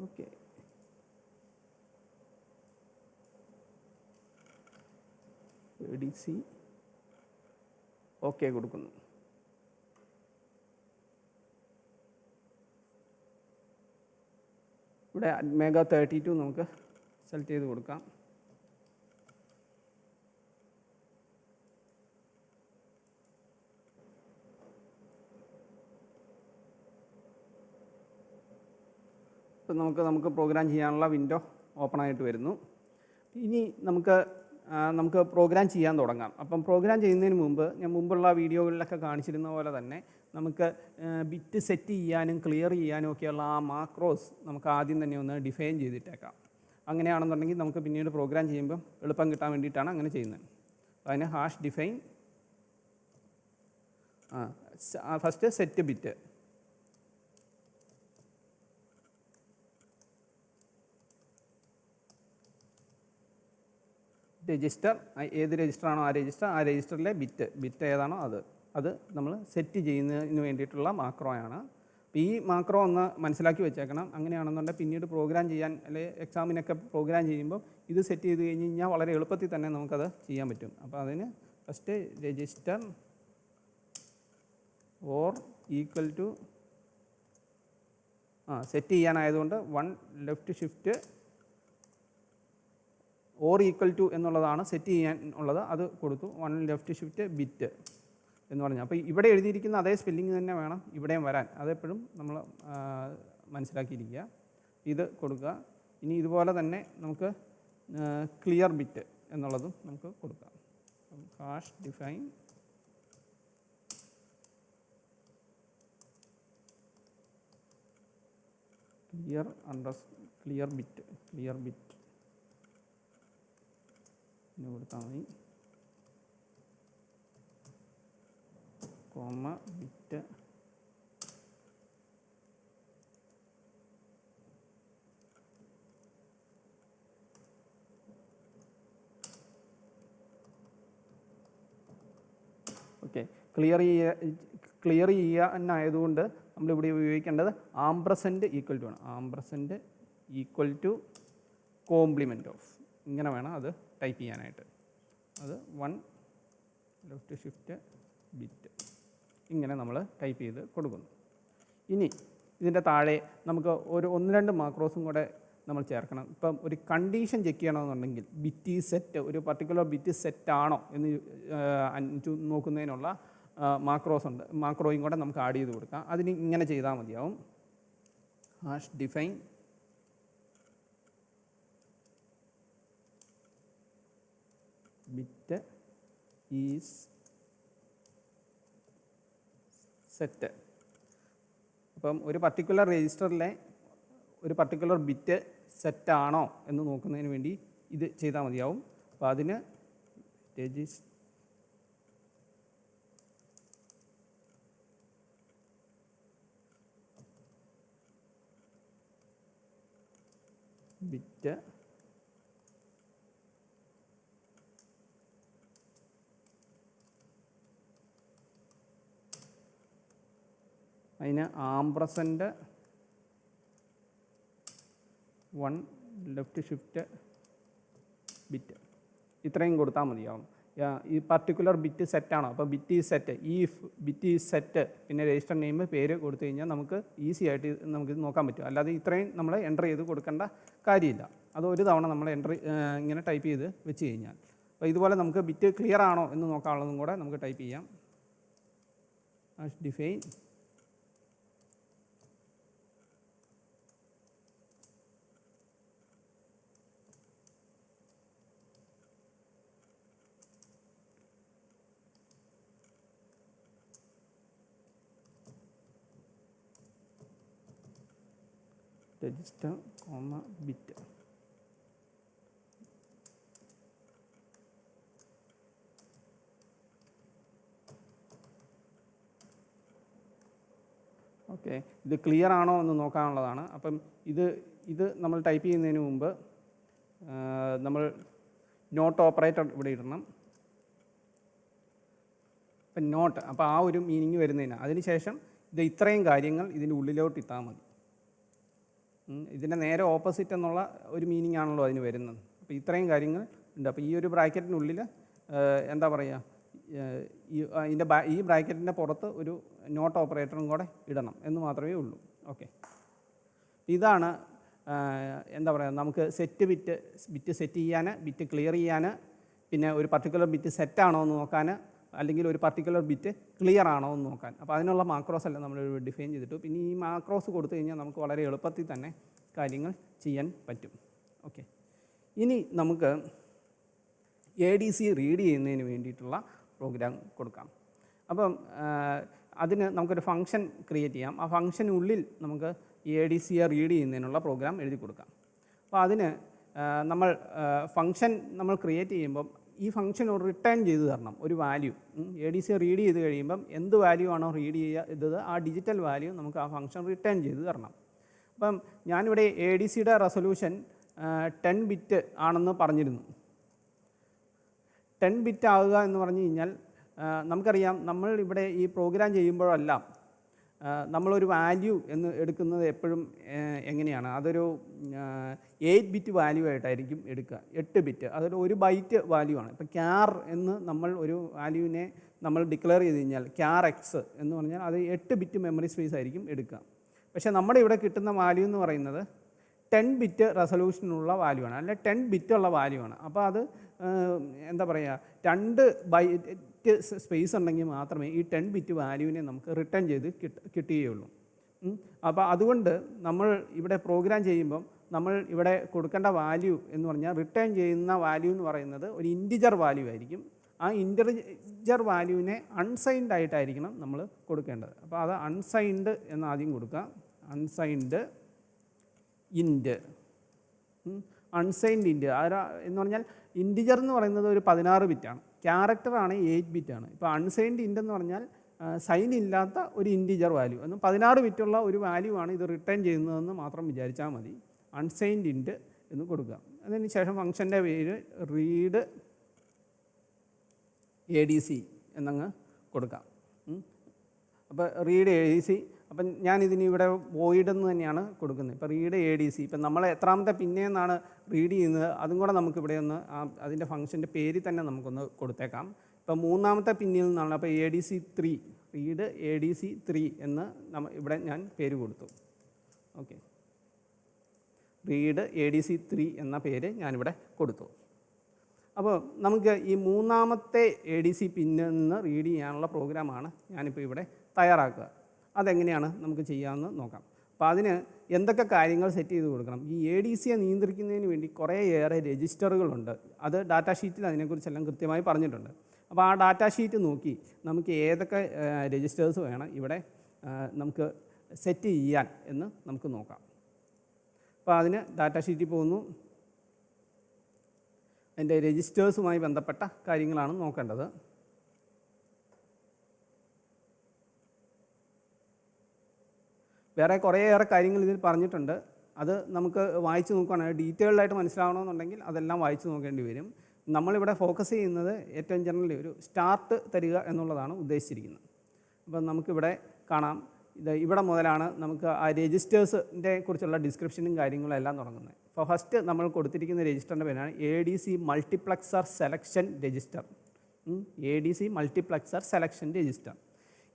ഓക്കെ, ADC ഓക്കെ കൊടുക്കുന്നു. ഇവിടെ Atmega 32 നമുക്ക് സെലക്ട് ചെയ്ത് കൊടുക്കാം. ഇപ്പം നമുക്ക് പ്രോഗ്രാം ചെയ്യാനുള്ള വിൻഡോ ഓപ്പൺ ആയിട്ട് വരുന്നു. ഇനി നമുക്ക് പ്രോഗ്രാം ചെയ്യാൻ തുടങ്ങാം. അപ്പം പ്രോഗ്രാം ചെയ്യുന്നതിന് മുമ്പ് ഞാൻ മുമ്പുള്ള വീഡിയോകളിലൊക്കെ കാണിച്ചിരുന്ന പോലെ തന്നെ നമുക്ക് ബിറ്റ് സെറ്റ് ചെയ്യാനും ക്ലിയർ ചെയ്യാനും ഒക്കെയുള്ള ആ മാക്രോസ് നമുക്ക് ആദ്യം തന്നെ ഒന്ന് ഡിഫൈൻ ചെയ്തിട്ടേക്കാം. അങ്ങനെയാണെന്നുണ്ടെങ്കിൽ നമുക്ക് പിന്നീട് പ്രോഗ്രാം ചെയ്യുമ്പോൾ എളുപ്പം കിട്ടാൻ വേണ്ടിയിട്ടാണ് അങ്ങനെ ചെയ്യുന്നത്. അതിന് hash define first set bit, register, ഏത് രജിസ്റ്ററാണോ ആ രജിസ്റ്ററിലെ ബിറ്റ് ഏതാണോ അത് നമ്മൾ സെറ്റ് ചെയ്യുന്നതിന് വേണ്ടിയിട്ടുള്ള മാക്രോയാണ്. അപ്പോൾ ഈ മാക്രോ ഒന്ന് മനസ്സിലാക്കി വെച്ചേക്കണം. അങ്ങനെയാണെന്നുണ്ടെങ്കിൽ പിന്നീട് പ്രോഗ്രാം ചെയ്യാൻ, അല്ലെങ്കിൽ എക്സാമിനൊക്കെ പ്രോഗ്രാം ചെയ്യുമ്പോൾ ഇത് സെറ്റ് ചെയ്ത് കഴിഞ്ഞ് കഴിഞ്ഞാൽ വളരെ എളുപ്പത്തിൽ തന്നെ നമുക്കത് ചെയ്യാൻ പറ്റും. അപ്പോൾ അതിന് first register or equal to set ചെയ്യാനായതുകൊണ്ട് 1 left shift or equal to എന്നുള്ളതാണ് സെറ്റ് ചെയ്യാൻ ഉള്ളത്. അത് കൊടുത്തു. 1 ലെഫ്റ്റ് ഷിഫ്റ്റ് ബിറ്റ് എന്ന് പറഞ്ഞു. അപ്പോൾ ഇവിടെ എഴുതിയിരിക്കുന്ന അതേ സ്പെല്ലിങ് തന്നെ വേണം ഇവിടെയും വരാൻ. അതെപ്പോഴും നമ്മൾ മനസ്സിലാക്കിയിരിക്കുക. ഇത് കൊടുക്കുക. ഇനി ഇതുപോലെ തന്നെ നമുക്ക് ക്ലിയർ ബിറ്റ് എന്നുള്ളതും നമുക്ക് കൊടുക്കാം. ഹാഷ് ഡിഫൈൻ ക്ലിയർ ബിറ്റ് എന്ന് കൊടുത്താൽ മതി. Comma bit okay. ക്ലിയർ ചെയ്യാനായതുകൊണ്ട് നമ്മളിവിടെ ഉപയോഗിക്കേണ്ടത് ആംപ്രസൻറ്റ് ഈക്വൽ ടു ആണ്. ആംപ്രസൻറ്റ് ഈക്വൽ ടു കോംപ്ലിമെൻറ്റ് ഓഫ്, ഇങ്ങനെ വേണം അത് ടൈപ്പ് ചെയ്യാനായിട്ട്. അത് 1 ലെഫ്റ്റ് ഷിഫ്റ്റ് ബിറ്റ് ഇങ്ങനെ നമ്മൾ ടൈപ്പ് ചെയ്ത് കൊടുക്കുന്നു. ഇനി ഇതിൻ്റെ താഴെ നമുക്ക് ഒരു 1-2 മാക്രോസും കൂടെ നമ്മൾ ചേർക്കണം. ഇപ്പം ഒരു കണ്ടീഷൻ ചെക്ക് ചെയ്യണമെന്നുണ്ടെങ്കിൽ ബിറ്റ് സെറ്റ്, ഒരു പർട്ടിക്കുലർ ബിറ്റ് സെറ്റ് ആണോ എന്ന് നോക്കുന്നതിനുള്ള മാക്രോസ് ഉണ്ട്. മാക്രോയും കൂടെ നമുക്ക് ആഡ് ചെയ്ത് കൊടുക്കാം. അതിന് ഇങ്ങനെ ചെയ്താൽ മതിയാവും. Hash define bit is set. അപ്പം ഒരു പർട്ടിക്കുലർ രജിസ്റ്ററിലെ ഒരു പർട്ടിക്കുലർ ബിറ്റ് സെറ്റാണോ എന്ന് നോക്കുന്നതിന് വേണ്ടി ഇത് ചെയ്താൽ മതിയാവും. അപ്പോൾ അതിന് ബിറ്റ് അതിന് ആംപ്രസൻറ്റ് 1 ലെഫ്റ്റ് ഷിഫ്റ്റ് ബിറ്റ് ഇത്രയും കൊടുത്താൽ മതിയാവും. ഈ പർട്ടിക്കുലർ ബിറ്റ് സെറ്റാണോ, അപ്പോൾ ബിറ്റ് ഈസ് സെറ്റ്, ഈ ബിറ്റ് ഈസ് സെറ്റ്, പിന്നെ രജിസ്റ്റർ നെയിം പേര് കൊടുത്തു കഴിഞ്ഞാൽ നമുക്ക് ഈസി ആയിട്ട് നമുക്കിത് നോക്കാൻ പറ്റും. അല്ലാതെ ഇത്രയും നമ്മൾ എൻ്റർ ചെയ്ത് കൊടുക്കേണ്ട കാര്യമില്ല. അത് ഒരു തവണ നമ്മൾ ഇങ്ങനെ ടൈപ്പ് ചെയ്ത് വെച്ച് കഴിഞ്ഞാൽ. അപ്പോൾ ഇതുപോലെ നമുക്ക് ബിറ്റ് ക്ലിയർ ആണോ എന്ന് നോക്കാനുള്ളതും കൂടെ നമുക്ക് ടൈപ്പ് ചെയ്യാം. Define register comma bit. Okay, ഇത് ക്ലിയർ ആണോ എന്ന് നോക്കാനുള്ളതാണ്. അപ്പം ഇത് നമ്മൾ ടൈപ്പ് ചെയ്യുന്നതിന് മുമ്പ് നമ്മൾ നോട്ട് ഓപ്പറേറ്റർ ഇവിടെ ഇടണം. അപ്പം നോട്ട്, അപ്പോൾ ആ ഒരു മീനിങ് വരുന്നതിന് അതിനുശേഷം ഇത് ഇത്രയും കാര്യങ്ങൾ ഇതിൻ്റെ ഉള്ളിലോട്ട് ഇട്ടാൽ മതി. ഇതിൻ്റെ നേരെ ഓപ്പോസിറ്റ് എന്നുള്ള ഒരു മീനിങ് ആണല്ലോ അതിന് വരുന്നത്. അപ്പോൾ ഇത്രയും കാര്യങ്ങൾ ഉണ്ട്. അപ്പോൾ ഈ ഒരു ബ്രാക്കറ്റിനുള്ളിൽ എന്താ പറയുക, ഈ ബ്രാക്കറ്റിൻ്റെ പുറത്ത് ഒരു നോട്ട് ഓപ്പറേറ്ററും കൂടെ ഇടണം എന്ന് മാത്രമേ ഉള്ളൂ. ഓക്കെ, ഇതാണ് എന്താ പറയുക, നമുക്ക് ബിറ്റ് സെറ്റ് ചെയ്യാൻ, ബിറ്റ് ക്ലിയർ ചെയ്യാൻ, പിന്നെ ഒരു പർട്ടിക്കുലർ ബിറ്റ് സെറ്റാണോ എന്ന് നോക്കാൻ, അല്ലെങ്കിൽ ഒരു പർട്ടിക്കുലർ ബിറ്റ് ക്ലിയർ ആണോ എന്ന് നോക്കാൻ. അപ്പോൾ അതിനുള്ള മാക്രോസ് എല്ലാം നമ്മൾ ഡിഫൈൻ ചെയ്തിട്ടു. പിന്നെ ഈ മാക്രോസ് കൊടുത്തു കഴിഞ്ഞാൽ നമുക്ക് വളരെ എളുപ്പത്തിൽ തന്നെ കാര്യങ്ങൾ ചെയ്യാൻ പറ്റും. ഓക്കെ, ഇനി നമുക്ക് ADC റീഡ് ചെയ്യുന്നതിന് വേണ്ടിയിട്ടുള്ള പ്രോഗ്രാം കൊടുക്കാം. അപ്പം അതിന് നമുക്കൊരു ഫംഗ്ഷൻ ക്രിയേറ്റ് ചെയ്യാം. ആ ഫംഗ്ഷനുള്ളിൽ നമുക്ക് ADCയെ റീഡ് ചെയ്യുന്നതിനുള്ള പ്രോഗ്രാം എഴുതി കൊടുക്കാം. അപ്പോൾ അതിന് നമ്മൾ ഫംഗ്ഷൻ നമ്മൾ ക്രിയേറ്റ് ചെയ്യുമ്പം ഈ ഫംഗ്ഷൻ റിട്ടേൺ ചെയ്ത് തരണം ഒരു വാല്യൂ. ADC റീഡ് ചെയ്ത് കഴിയുമ്പം എന്ത് വാല്യൂ ആണോ റീഡ് ചെയ്തത് ആ ഡിജിറ്റൽ വാല്യൂ നമുക്ക് ആ ഫംഗ്ഷൻ റിട്ടേൺ ചെയ്ത് തരണം. അപ്പം ഞാനിവിടെ ADCയുടെ റെസൊല്യൂഷൻ 10 ബിറ്റ് ആണെന്ന് പറഞ്ഞിരുന്നു. 10 ബിറ്റ് ആവുക എന്ന് പറഞ്ഞു കഴിഞ്ഞാൽ നമുക്കറിയാം, നമ്മൾ ഇവിടെ ഈ പ്രോഗ്രാം ചെയ്യുമ്പോഴെല്ലാം നമ്മളൊരു വാല്യൂ എന്ന് എടുക്കുന്നത് എപ്പോഴും എങ്ങനെയാണ്, അതൊരു 8 ബിറ്റ് വാല്യൂ ആയിട്ടായിരിക്കും എടുക്കുക. 8 ബിറ്റ് അതൊരു 1 ബൈറ്റ് വാല്യൂ ആണ്. ഇപ്പോൾ ക്യാർ എന്ന് നമ്മൾ ഒരു വാല്യൂവിനെ നമ്മൾ ഡിക്ലെയർ ചെയ്ത് കഴിഞ്ഞാൽ ക്യാർ എക്സ് എന്ന് പറഞ്ഞാൽ അത് 8 ബിറ്റ് മെമ്മറി സ്പേസ് ആയിരിക്കും എടുക്കുക. പക്ഷേ നമ്മുടെ ഇവിടെ കിട്ടുന്ന വാല്യൂ എന്ന് പറയുന്നത് 10 ബിറ്റ് റെസൊല്യൂഷനുള്ള വാല്യൂ ആണ്, അല്ലെ 10 ബിറ്റുള്ള വാല്യൂ ആണ്. അപ്പോൾ അത് എന്താ പറയുക, 2 ബൈറ്റ് സ്പേസ് ഉണ്ടെങ്കിൽ മാത്രമേ ഈ 10 ബിറ്റ് വാല്യൂവിനെ നമുക്ക് റിട്ടേൺ ചെയ്ത് കിട്ടുകയുള്ളൂ. അപ്പോൾ അതുകൊണ്ട് നമ്മൾ ഇവിടെ പ്രോഗ്രാം ചെയ്യുമ്പം നമ്മൾ ഇവിടെ കൊടുക്കേണ്ട വാല്യൂ എന്ന് പറഞ്ഞാൽ റിട്ടേൺ ചെയ്യുന്ന വാല്യൂ എന്ന് പറയുന്നത് ഒരു ഇൻറ്റിജർ വാല്യൂ ആയിരിക്കും. ആ ഇൻറ്റിജർ വാല്യൂവിനെ അൺസൈൻഡ് ആയിട്ടായിരിക്കണം നമ്മൾ കൊടുക്കേണ്ടത്. അപ്പോൾ അത് അൺസൈൻഡ് എന്ന് ആദ്യം കൊടുക്കുക. അൺസൈൻഡ് ഇൻറ്റ്, അൺസൈൻഡ് ഇൻറ്റ് എന്ന് പറഞ്ഞാൽ ഇൻറ്റിജർ എന്ന് പറയുന്നത് ഒരു 16 ബിറ്റാണ്, ക്യാരക്ടറാണ് 8 ബിറ്റാണ്. ഇപ്പോൾ അൺസൈൻഡ് ഇൻറ്റ് എന്ന് പറഞ്ഞാൽ സൈൻ ഇല്ലാത്ത ഒരു ഇൻറ്റിജർ വാല്യൂ എന്ന് 16 ബിറ്റുള്ള ഒരു വാല്യൂ ആണ് ഇത് റിട്ടേൺ ചെയ്യുന്നതെന്ന് മാത്രം വിചാരിച്ചാൽ മതി. അൺസൈൻഡ് ഇൻറ്റ് എന്ന് കൊടുക്കുക. അതിന് ശേഷം ഫംഗ്ഷൻ്റെ പേര് റീഡ് ADC എന്നങ്ങ് കൊടുക്കാം. അപ്പോൾ റീഡ് ADC, അപ്പം ഞാനിതിന് ഇവിടെ വോയിഡ് എന്ന് തന്നെയാണ് കൊടുക്കുന്നത്. ഇപ്പോൾ റീഡ് ADC, ഇപ്പം നമ്മൾ എത്രാമത്തെ പിന്നെന്നാണ് റീഡ് ചെയ്യുന്നത് അതും കൂടെ നമുക്കിവിടെ ഒന്ന് അതിൻ്റെ ഫംഗ്ഷൻ്റെ പേര് തന്നെ നമുക്കൊന്ന് കൊടുത്തേക്കാം. ഇപ്പോൾ മൂന്നാമത്തെ പിന്നിൽ നിന്നാണ്, അപ്പോൾ ADC3 റീഡ് ADC3 എന്ന് ഇവിടെ ഞാൻ പേര് കൊടുത്തു. ഓക്കെ, റീഡ് ADC3 എന്ന പേര് ഞാനിവിടെ കൊടുത്തു. അപ്പോൾ നമുക്ക് ഈ മൂന്നാമത്തെ ADC പിന്നിൽ നിന്ന് റീഡ് ചെയ്യാനുള്ള പ്രോഗ്രാമാണ് ഞാനിപ്പോൾ ഇവിടെ തയ്യാറാക്കുക. അതെങ്ങനെയാണ് നമുക്ക് ചെയ്യാമെന്ന് നോക്കാം. അപ്പോൾ അതിന് എന്തൊക്കെ കാര്യങ്ങൾ സെറ്റ് ചെയ്ത് കൊടുക്കണം? ഈ ADCയെ നിയന്ത്രിക്കുന്നതിന് വേണ്ടി കുറേയേറെ രജിസ്റ്ററുകളുണ്ട്. അത് ഡാറ്റാ ഷീറ്റിൽ അതിനെക്കുറിച്ചെല്ലാം കൃത്യമായി പറഞ്ഞിട്ടുണ്ട്. അപ്പോൾ ആ ഡാറ്റാ ഷീറ്റ് നോക്കി നമുക്ക് ഏതൊക്കെ രജിസ്റ്റേഴ്സ് വേണം ഇവിടെ നമുക്ക് സെറ്റ് ചെയ്യാൻ എന്ന് നമുക്ക് നോക്കാം. അപ്പോൾ അതിന് ഡാറ്റാ ഷീറ്റിൽ പോകുന്നു. അതിൻ്റെ രജിസ്റ്റേഴ്സുമായി ബന്ധപ്പെട്ട കാര്യങ്ങളാണ് നോക്കേണ്ടത്. വേറെ കുറേയേറെ കാര്യങ്ങൾ ഇതിൽ പറഞ്ഞിട്ടുണ്ട്. അത് നമുക്ക് വായിച്ച് നോക്കുകയാണെങ്കിൽ ഡീറ്റെയിൽഡായിട്ട് മനസ്സിലാവണമെന്നുണ്ടെങ്കിൽ അതെല്ലാം വായിച്ച് നോക്കേണ്ടി വരും. നമ്മളിവിടെ ഫോക്കസ് ചെയ്യുന്നത് ഏറ്റവും ജനറലി ഒരു സ്റ്റാർട്ട് തരിക എന്നുള്ളതാണ് ഉദ്ദേശിച്ചിരിക്കുന്നത്. അപ്പം നമുക്കിവിടെ കാണാം, ഇവിടെ മുതലാണ് നമുക്ക് ആ രജിസ്റ്റേഴ്സിൻ്റെ കുറിച്ചുള്ള ഡിസ്ക്രിപ്ഷനും കാര്യങ്ങളും എല്ലാം തുടങ്ങുന്നത്. അപ്പോൾ ഫസ്റ്റ് നമ്മൾ കൊടുത്തിരിക്കുന്ന രജിസ്റ്ററിൻ്റെ പേരാണ് ADC multiplexer selection register. ADC multiplexer selection register.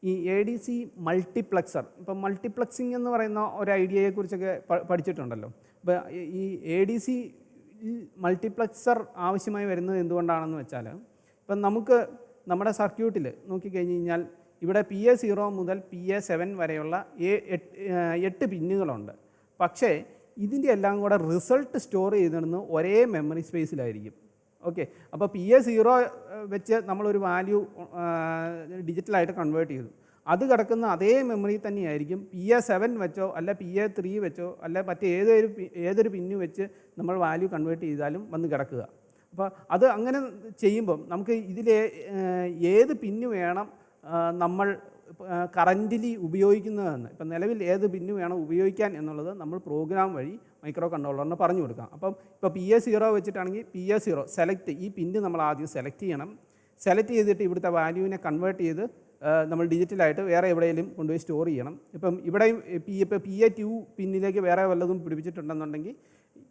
ഈ ADC മൾട്ടിപ്ലക്സർ, ഇപ്പം മൾട്ടിപ്ലക്സിംഗ് എന്ന് പറയുന്ന ഒരു ഐഡിയയെക്കുറിച്ചൊക്കെ പഠിച്ചിട്ടുണ്ടല്ലോ. അപ്പോൾ ഈ ADC മൾട്ടിപ്ലക്സർ ആവശ്യമായി വരുന്നത് എന്തുകൊണ്ടാണെന്ന് വെച്ചാൽ, ഇപ്പം നമുക്ക് നമ്മുടെ സർക്യൂട്ടിൽ നോക്കിക്കഴിഞ്ഞ് കഴിഞ്ഞാൽ ഇവിടെ PA0 മുതൽ PA7 വരെയുള്ള 8 പിന്നുകളുണ്ട്. പക്ഷേ ഇതിൻ്റെ എല്ലാം കൂടെ റിസൾട്ട് സ്റ്റോർ ചെയ്തിടുന്നത് ഒരേ മെമ്മറി സ്പേസിലായിരിക്കും. ഓക്കെ, അപ്പോൾ PA0 വെച്ച് നമ്മളൊരു വാല്യൂ ഡിജിറ്റലായിട്ട് കൺവേർട്ട് ചെയ്തു. അത് കിടക്കുന്ന അതേ മെമ്മറി തന്നെയായിരിക്കും PA7 വെച്ചോ അല്ല PA3 വെച്ചോ അല്ല ഏതൊരു പിന്നു വെച്ച് നമ്മൾ വാല്യൂ കൺവേർട്ട് ചെയ്താലും വന്ന് കിടക്കുക. അപ്പോൾ അത് അങ്ങനെ ചെയ്യുമ്പം നമുക്ക് ഇതിൽ ഏത് പിന്നു വേണം നമ്മൾ കറൻ്റിലി ഉപയോഗിക്കുന്നതെന്ന്, ഇപ്പം നിലവിൽ ഏത് പിന്നു വേണം ഉപയോഗിക്കാൻ എന്നുള്ളത് നമ്മൾ പ്രോഗ്രാം വഴി മൈക്രോ കൺട്രോളറിന് പറഞ്ഞു കൊടുക്കാം. അപ്പം ഇപ്പോൾ PA0 വെച്ചിട്ടാണെങ്കിൽ PA0 സെലക്ട്, ഈ പിന്ന് നമ്മൾ ആദ്യം സെലക്ട് ചെയ്യണം. സെലക്ട് ചെയ്തിട്ട് ഇവിടുത്തെ വാല്യൂവിനെ കൺവേർട്ട് ചെയ്ത് നമ്മൾ ഡിജിറ്റലായിട്ട് വേറെ എവിടെയെങ്കിലും കൊണ്ടുപോയി സ്റ്റോർ ചെയ്യണം. ഇപ്പം ഇവിടെയും PA2 പിന്നിലേക്ക് വേറെ വല്ലതും പിടിപ്പിച്ചിട്ടുണ്ടെന്നുണ്ടെങ്കിൽ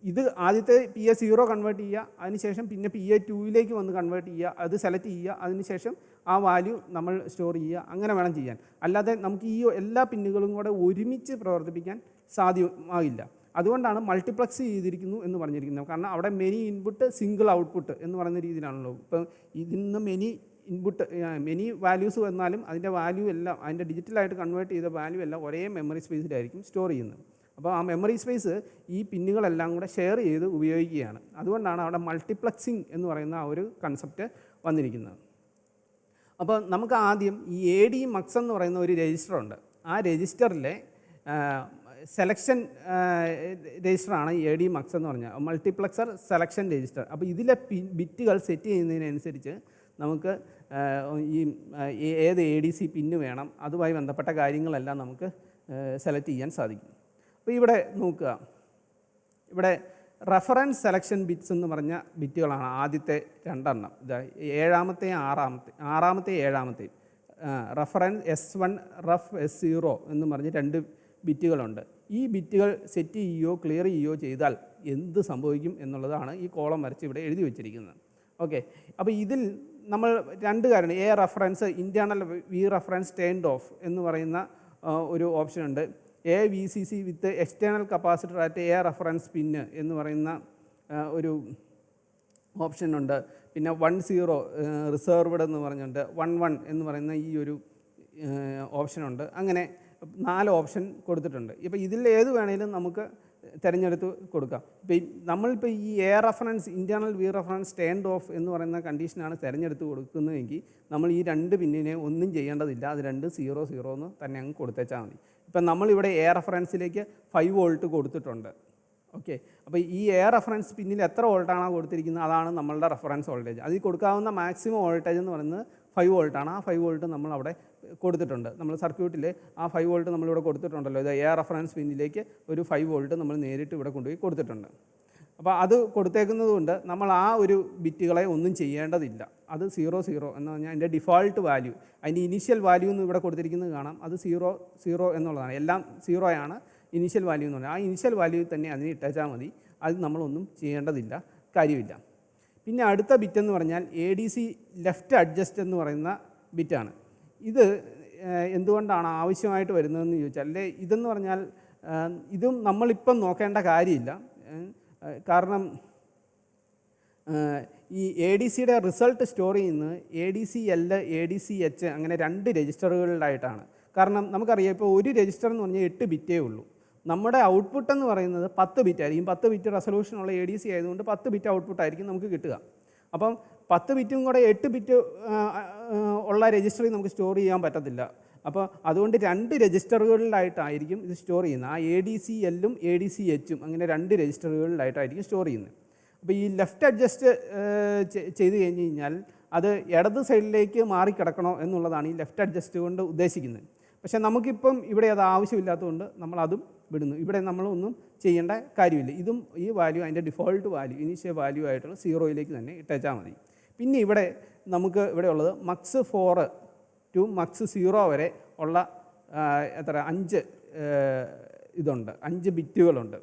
ഇത് ആദ്യത്തെ PA0 കൺവേർട്ട് ചെയ്യുക, അതിനുശേഷം പിന്നെ PA2ലേക്ക് വന്ന് കൺവേർട്ട് ചെയ്യുക, അത് സെലക്ട് ചെയ്യുക, അതിനുശേഷം ആ വാല്യൂ നമ്മൾ സ്റ്റോർ ചെയ്യുക. അങ്ങനെ വേണം ചെയ്യാൻ. അല്ലാതെ നമുക്ക് ഈ എല്ലാ പിന്നുകളും കൂടെ ഒരുമിച്ച് പ്രവർത്തിപ്പിക്കാൻ സാധ്യമാകില്ല. അതുകൊണ്ടാണ് മൾട്ടിപ്ലക്സ് ചെയ്തിരിക്കുന്നു എന്ന് പറഞ്ഞിരിക്കുന്നത്. കാരണം അവിടെ മെനി ഇൻപുട്ട് സിംഗിൾ ഔട്ട്പുട്ട് എന്ന് പറയുന്ന രീതിയിലാണല്ലോ. ഇപ്പം ഇതിന്ന് മെനി വാല്യൂസ് വന്നാലും അതിൻ്റെ വാല്യൂ എല്ലാം, അതിൻ്റെ ഡിജിറ്റലായിട്ട് കൺവേർട്ട് ചെയ്ത വാല്യൂ എല്ലാം ഒരേ മെമ്മറി സ്പേസിലായിരിക്കും സ്റ്റോർ ചെയ്യുന്നത്. അപ്പോൾ ആ മെമ്മറി സ്പേസ് ഈ പിന്നുകളെല്ലാം കൂടെ ഷെയർ ചെയ്ത് ഉപയോഗിക്കുകയാണ്. അതുകൊണ്ടാണ് അവിടെ മൾട്ടിപ്ലക്സിങ് എന്ന് പറയുന്ന ആ ഒരു കൺസെപ്റ്റ് വന്നിരിക്കുന്നത്. അപ്പോൾ നമുക്ക് ആദ്യം ഈ ADMux എന്ന് പറയുന്ന ഒരു രജിസ്റ്ററുണ്ട്. ആ രജിസ്റ്ററിലെ സെലക്ഷൻ രജിസ്റ്ററാണ് ADMux എന്ന് പറഞ്ഞാൽ മൾട്ടിപ്ലക്സർ സെലക്ഷൻ രജിസ്റ്റർ. അപ്പോൾ ഇതിലെ ബിറ്റുകൾ സെറ്റ് ചെയ്യുന്നതിനനുസരിച്ച് നമുക്ക് ഈ ഏത് ADC പിന്ന് വേണം അതുമായി ബന്ധപ്പെട്ട കാര്യങ്ങളെല്ലാം നമുക്ക് സെലക്ട് ചെയ്യാൻ സാധിക്കും. അപ്പോൾ ഇവിടെ നോക്കുക, ഇവിടെ റെഫറൻസ് സെലക്ഷൻ ബിറ്റ്സ് എന്ന് പറഞ്ഞ ബിറ്റുകളാണ് ആദ്യത്തെ 2 എണ്ണം. ഇത് 7ാമത്തെയും 6ാമത്തെയും റെഫറൻസ് S1 റഫ് S0 എന്ന് പറഞ്ഞ് 2 ബിറ്റുകളുണ്ട്. ഈ ബിറ്റുകൾ സെറ്റ് ചെയ്യുകയോ ക്ലിയർ ചെയ്യുകയോ ചെയ്താൽ എന്ത് സംഭവിക്കും എന്നുള്ളതാണ് ഈ കോളം വരച്ച് ഇവിടെ എഴുതി വെച്ചിരിക്കുന്നത്. ഓക്കെ, അപ്പോൾ ഇതിൽ നമ്മൾ 2 കാര്യം, A reference internal V reference turned off എന്ന് പറയുന്ന ഒരു ഓപ്ഷൻ ഉണ്ട്. AVCC with external capacitor at A reference pin എന്ന് പറയുന്ന ഒരു ഓപ്ഷനുണ്ട്. പിന്നെ 10 റിസർവ്ഡ് എന്ന് പറഞ്ഞിട്ടുണ്ട്. 11 എന്ന് പറയുന്ന ഈ ഒരു ഓപ്ഷനുണ്ട്. അങ്ങനെ 4 ഓപ്ഷൻ കൊടുത്തിട്ടുണ്ട്. ഇപ്പോൾ ഇതിൽ ഏത് വേണമെങ്കിലും നമുക്ക് തിരഞ്ഞെടുത്ത് കൊടുക്കാം. ഇപ്പം നമ്മളിപ്പോൾ ഈ a reference internal V reference turned off എന്ന് പറയുന്ന കണ്ടീഷനാണ് തിരഞ്ഞെടുത്ത് കൊടുക്കുന്നതെങ്കിൽ നമ്മൾ ഈ 2 പിന്നിനെ ഒന്നും ചെയ്യേണ്ടതില്ല, അത് 2 0 0 എന്ന് തന്നെ അങ്ങ് കൊടുത്തേച്ചാൽ മതി. ഇപ്പം നമ്മളിവിടെ എ റെഫറൻസിലേക്ക് 5 വോൾട്ട് കൊടുത്തിട്ടുണ്ട്. ഓക്കെ, അപ്പോൾ ഈ എ റെഫറൻസ് പിന്നിൽ എത്ര വോൾട്ടാണോ കൊടുത്തിരിക്കുന്നത് അതാണ് നമ്മളുടെ റെഫറൻസ് വോൾട്ടേജ്. അതിൽ കൊടുക്കാവുന്ന മാക്സിമം വോൾട്ടേജ് എന്ന് പറയുന്നത് 5 വോൾട്ടാണ്. ആ 5 വോൾട്ട് നമ്മളവിടെ കൊടുത്തിട്ടുണ്ട്. നമ്മൾ സർക്യൂട്ടിൽ ആ 5 വോൾട്ട് നമ്മളിവിടെ കൊടുത്തിട്ടുണ്ടല്ലോ. ഇത് എ റെഫറൻസ് പിന്നിലേക്ക് ഒരു 5 വോൾട്ട് നമ്മൾ നേരിട്ട് ഇവിടെ കൊണ്ടുപോയി കൊടുത്തിട്ടുണ്ട്. അപ്പോൾ അത് കൊടുത്തേക്കുന്നത് കൊണ്ട് നമ്മൾ ആ ഒരു ബിറ്റുകളെ ഒന്നും ചെയ്യേണ്ടതില്ല. അത് 0 0 എന്ന് പറഞ്ഞാൽ അതിൻ്റെ ഡിഫോൾട്ട് വാല്യൂ, അതിൻ്റെ ഇനീഷ്യൽ വാല്യൂ എന്ന് ഇവിടെ കൊടുത്തിരിക്കുന്നത് കാണാം. അത് 0 0 എന്നുള്ളതാണ്. എല്ലാം 0 ആണ് ഇനീഷ്യൽ വാല്യൂ എന്ന് പറഞ്ഞാൽ. ആ ഇനീഷ്യൽ വാല്യൂ തന്നെ അതിന് ഇട്ടേച്ചാൽ മതി. അത് നമ്മളൊന്നും ചെയ്യേണ്ടതില്ല, കാര്യമില്ല. പിന്നെ അടുത്ത ബിറ്റ് എന്ന് പറഞ്ഞാൽ ADC ലെഫ്റ്റ് അഡ്ജസ്റ്റ് എന്ന് പറയുന്ന ബിറ്റാണ്. ഇത് എന്തുകൊണ്ടാണ് ആവശ്യമായിട്ട് വരുന്നതെന്ന് ചോദിച്ചാൽ, അല്ലേ ഇതെന്ന് പറഞ്ഞാൽ ഇതും നമ്മളിപ്പം നോക്കേണ്ട കാര്യമില്ല. കാരണം ഈ ADCയുടെ റിസൾട്ട് സ്റ്റോർ ചെയ്യുന്നത് ADCL ADCH അങ്ങനെ 2 രജിസ്റ്ററുകളിലായിട്ടാണ്. കാരണം നമുക്കറിയാം ഇപ്പോൾ ഒരു രജിസ്റ്റർ എന്ന് പറഞ്ഞാൽ 8 ബിറ്റേ ഉള്ളൂ. നമ്മുടെ ഔട്ട്പുട്ട് എന്ന് പറയുന്നത് 10 ബിറ്റ് ആയിരിക്കും. 10 ബിറ്റ് റെസൊല്യൂഷനുള്ള ADC ആയതുകൊണ്ട് 10 ബിറ്റ് ഔട്ട്പുട്ടായിരിക്കും നമുക്ക് കിട്ടുക. അപ്പം 10 ബിറ്റും കൂടെ 8 ബിറ്റ് ഉള്ള രജിസ്റ്ററിൽ നമുക്ക് സ്റ്റോർ ചെയ്യാൻ പറ്റത്തില്ല. അപ്പോൾ അതുകൊണ്ട് 2 രജിസ്റ്ററുകളിലായിട്ടായിരിക്കും ഇത് സ്റ്റോർ ചെയ്യുന്നത്. ആ ADCLഉം ADCHഉം അങ്ങനെ 2 രജിസ്റ്ററുകളിലായിട്ടായിരിക്കും സ്റ്റോർ ചെയ്യുന്നത്. അപ്പോൾ ഈ ലെഫ്റ്റ് അഡ്ജസ്റ്റ് ചെയ്ത് കഴിഞ്ഞ് കഴിഞ്ഞാൽ അത് ഇടത് സൈഡിലേക്ക് മാറിക്കിടക്കണോ എന്നുള്ളതാണ് ഈ ലെഫ്റ്റ് അഡ്ജസ്റ്റ് കൊണ്ട് ഉദ്ദേശിക്കുന്നത്. പക്ഷേ നമുക്കിപ്പം ഇവിടെ അത് ആവശ്യമില്ലാത്തതുകൊണ്ട് നമ്മളതും വിടുന്നു. ഇവിടെ നമ്മളൊന്നും ചെയ്യേണ്ട കാര്യമില്ല. ഇതും ഈ വാല്യൂ അതിൻ്റെ ഡിഫോൾട്ട് വാല്യൂ ഇനീഷ്യൽ വാല്യൂ ആയിട്ടുള്ള 0യിലേക്ക് തന്നെ ഇട്ടേച്ചാൽ മതി. പിന്നെ ഇവിടെ നമുക്ക് ഇവിടെ ഉള്ളത് മക്സ് 4 ടു മക്സ് 0 വരെ ഉള്ള 5 ഇതുണ്ട്, 5 ബിറ്റുകളുണ്ട്.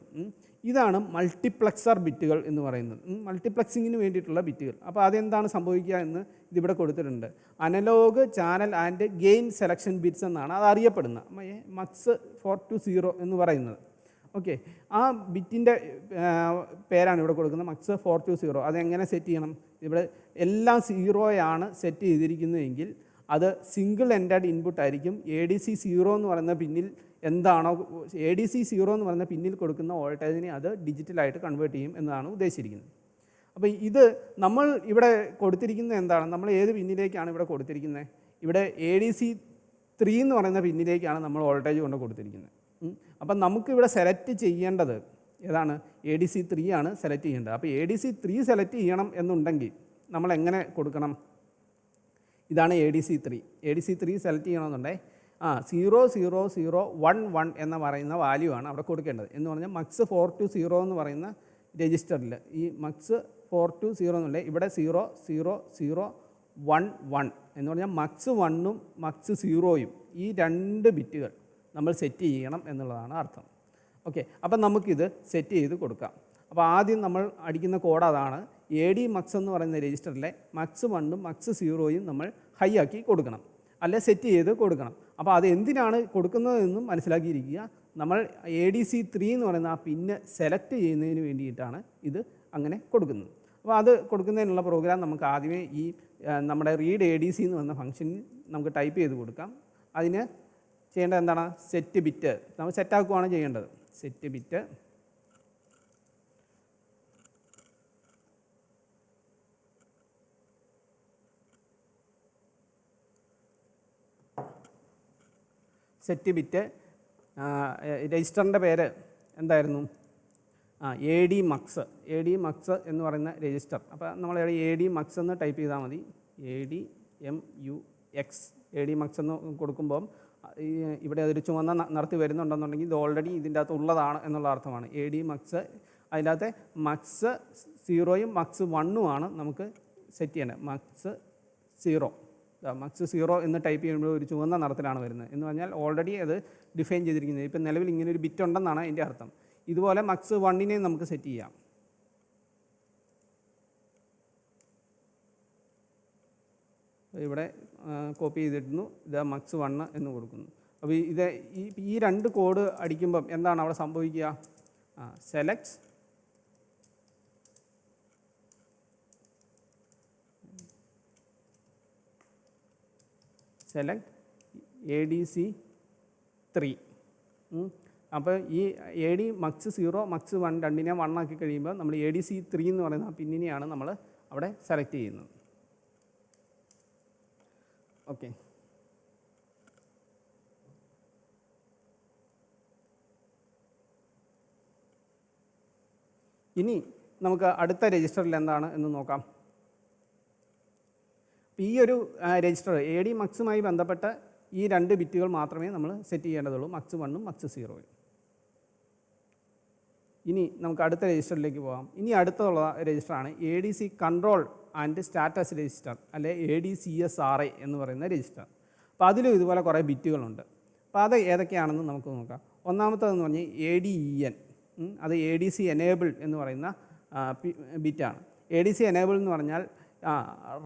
ഇതാണ് മൾട്ടിപ്ലക്സർ ബിറ്റുകൾ എന്ന് പറയുന്നത്. മൾട്ടിപ്ലക്സിങ്ങിന് വേണ്ടിയിട്ടുള്ള ബിറ്റുകൾ. അപ്പോൾ അതെന്താണ് സംഭവിക്കുക എന്ന് ഇതിവിടെ കൊടുത്തിട്ടുണ്ട്. Analog channel and gain selection bits എന്നാണ് അത് അറിയപ്പെടുന്നത്, മക്സ് 4 to 0 എന്ന് പറയുന്നത്. ഓക്കെ, ആ ബിറ്റിൻ്റെ പേരാണ് ഇവിടെ കൊടുക്കുന്നത്, മക്സ് 4 to 0. അതെങ്ങനെ സെറ്റ് ചെയ്യണം? ഇവിടെ എല്ലാം 0 സെറ്റ് ചെയ്തിരിക്കുന്നതെങ്കിൽ അത് സിംഗിൾ എൻഡഡ് ഇൻപുട്ട് ആയിരിക്കും. ADC 0 എന്ന് പറയുന്ന പിന്നിൽ എന്താണോ ADC 0 എന്ന് പറയുന്ന പിന്നിൽ കൊടുക്കുന്ന വോൾട്ടേജിനെ അത് ഡിജിറ്റലായിട്ട് കൺവേർട്ട് ചെയ്യും എന്നതാണ് ഉദ്ദേശിച്ചിരിക്കുന്നത്. അപ്പോൾ ഇത് നമ്മൾ ഇവിടെ കൊടുത്തിരിക്കുന്നത് എന്താണ്? നമ്മൾ ഏത് പിന്നിലേക്കാണ് ഇവിടെ കൊടുത്തിരിക്കുന്നത്? ഇവിടെ ADC 3 എന്ന് പറയുന്ന പിന്നിലേക്കാണ് നമ്മൾ വോൾട്ടേജ് കൊണ്ട് കൊടുത്തിരിക്കുന്നത്. അപ്പം നമുക്കിവിടെ സെലക്ട് ചെയ്യേണ്ടത് ഏതാണ്? ADC 3 ആണ് സെലക്ട് ചെയ്യേണ്ടത്. അപ്പോൾ ADC 3 സെലക്ട് ചെയ്യണം എന്നുണ്ടെങ്കിൽ നമ്മൾ എങ്ങനെ കൊടുക്കണം? ഇതാണ് ADC 3. ADC 3 സെലക്ട് ചെയ്യണമെന്നുണ്ടെങ്കിൽ 0 0 0 1 1 എന്ന് പറയുന്ന വാല്യൂ ആണ് അവിടെ കൊടുക്കേണ്ടത്. എന്ന് പറഞ്ഞാൽ മക്സ് 4 to 0 എന്ന് പറയുന്ന രജിസ്റ്ററിൽ ഈ മക്സ് 4 to 0 എന്നുള്ള ഇവിടെ 0 0 0 1 1 എന്ന് പറഞ്ഞാൽ മക്സ് 1ഉം മക്സ് 0യും ഈ 2 ബിറ്റുകൾ നമ്മൾ സെറ്റ് ചെയ്യണം എന്നുള്ളതാണ് അർത്ഥം. ഓക്കെ, അപ്പം നമുക്കിത് സെറ്റ് ചെയ്ത് കൊടുക്കാം. അപ്പോൾ ആദ്യം നമ്മൾ അടിക്കുന്ന കോഡ് അതാണ്. AD മക്സ് എന്ന് പറയുന്ന രജിസ്റ്ററിലെ മക്സ് 1ഉം മക്സ് 0യും നമ്മൾ ഹൈ ആക്കി കൊടുക്കണം, അല്ലെ സെറ്റ് ചെയ്ത് കൊടുക്കണം. അപ്പോൾ അത് എന്തിനാണ് കൊടുക്കുന്നതെന്നും മനസ്സിലാക്കിയിരിക്കുക. നമ്മൾ ADC 3 എന്ന് പറയുന്ന ആ പിന്ന് സെലക്ട് ചെയ്യുന്നതിന് വേണ്ടിയിട്ടാണ് ഇത് അങ്ങനെ കൊടുക്കുന്നത്. അപ്പോൾ അത് കൊടുക്കുന്നതിനുള്ള പ്രോഗ്രാം നമുക്ക് ആദ്യമേ ഈ നമ്മുടെ റീഡ് ADC എന്ന് പറയുന്ന ഫംഗ്ഷനിൽ നമുക്ക് ടൈപ്പ് ചെയ്ത് കൊടുക്കാം. അതിന് ചെയ്യേണ്ടത് എന്താണ്? സെറ്റ് ബിറ്റ് നമ്മൾ സെറ്റാക്കുകയാണ് ചെയ്യേണ്ടത്. സെറ്റ് ബിറ്റ് സെറ്റ് ബിറ്റ് രജിസ്റ്ററിൻ്റെ പേര് എന്തായിരുന്നു? AD mugs. AD മക്സ് എന്ന് പറയുന്ന രജിസ്റ്റർ. അപ്പോൾ നമ്മൾ AD മക്സ് എന്ന് ടൈപ്പ് ചെയ്താൽ മതി. ADMUX AD മക്സ് എന്ന് കൊടുക്കുമ്പം ഇവിടെ അതൊരു ചുവന്ന നിറത്തി വരുന്നുണ്ടെന്നുണ്ടെങ്കിൽ ഇത് ഓൾറെഡി ഇതിൻ്റെ അകത്ത് ഉള്ളതാണ് എന്നുള്ള അർത്ഥമാണ്. AD mugs. അതിനകത്ത് മക്സ് 0യും മക്സ് 1ഉമാണ് നമുക്ക് സെറ്റ് ചെയ്യേണ്ടത്. മക്സ് 0 മക്സ് 0 എന്ന് ടൈപ്പ് ചെയ്യുമ്പോൾ ഒരു ചുവന്ന നിറത്തിലാണ് വരുന്നത്. എന്ന് പറഞ്ഞാൽ ഓൾറെഡി അത് ഡിഫൈൻ ചെയ്തിരിക്കുന്നത്. ഇപ്പം നിലവിൽ ഇങ്ങനെ ഒരു ബിറ്റ് ഉണ്ടെന്നാണ് അതിൻ്റെ അർത്ഥം. ഇതുപോലെ മക്സ് 1നെ നമുക്ക് സെറ്റ് ചെയ്യാം. ഇവിടെ കോപ്പി ചെയ്തിരുന്നു, ഇത് മക്സ് 1 എന്ന് കൊടുക്കുന്നു. അപ്പോൾ ഇത് ഈ 2 കോഡ് അടിക്കുമ്പം എന്താണ് അവിടെ സംഭവിക്കുക? Select ADC 3. അപ്പോൾ ഈ എ ഡി മക്സ് 0 മക്സ് 1 രണ്ടിനെ 1 ആക്കി കഴിയുമ്പോൾ നമ്മൾ ADC3 എന്ന് പറയുന്ന ആ പിന്നിനെയാണ് നമ്മൾ അവിടെ സെലക്ട് ചെയ്യുന്നത്. ഓക്കെ, ഇനി നമുക്ക് അടുത്ത രജിസ്റ്ററിൽ എന്താണ് എന്ന് നോക്കാം. ഈ ഒരു രജിസ്റ്റർ AD മക്സുമായി ബന്ധപ്പെട്ട ഈ 2 ബിറ്റുകൾ മാത്രമേ നമ്മൾ സെറ്റ് ചെയ്യേണ്ടതുള്ളൂ, മക്സ് 1ഉം മക്സ് 0ഉം. ഇനി നമുക്ക് അടുത്ത രജിസ്റ്ററിലേക്ക് പോകാം. ഇനി അടുത്തുള്ള രജിസ്റ്ററാണ് ADC control and status register, അല്ലെ ADCSRA എന്ന് പറയുന്ന രജിസ്റ്റർ. അപ്പോൾ അതിലും ഇതുപോലെ കുറേ ബിറ്റുകളുണ്ട്. അപ്പോൾ അത് ഏതൊക്കെയാണെന്ന് നമുക്ക് നോക്കാം. ഒന്നാമത്തേതെന്ന് പറഞ്ഞാൽ ADEN, അത് ADC എനേബിൾഡ് എന്ന് പറയുന്ന ബിറ്റാണ്. ADC എനേബിൾ എന്ന് പറഞ്ഞാൽ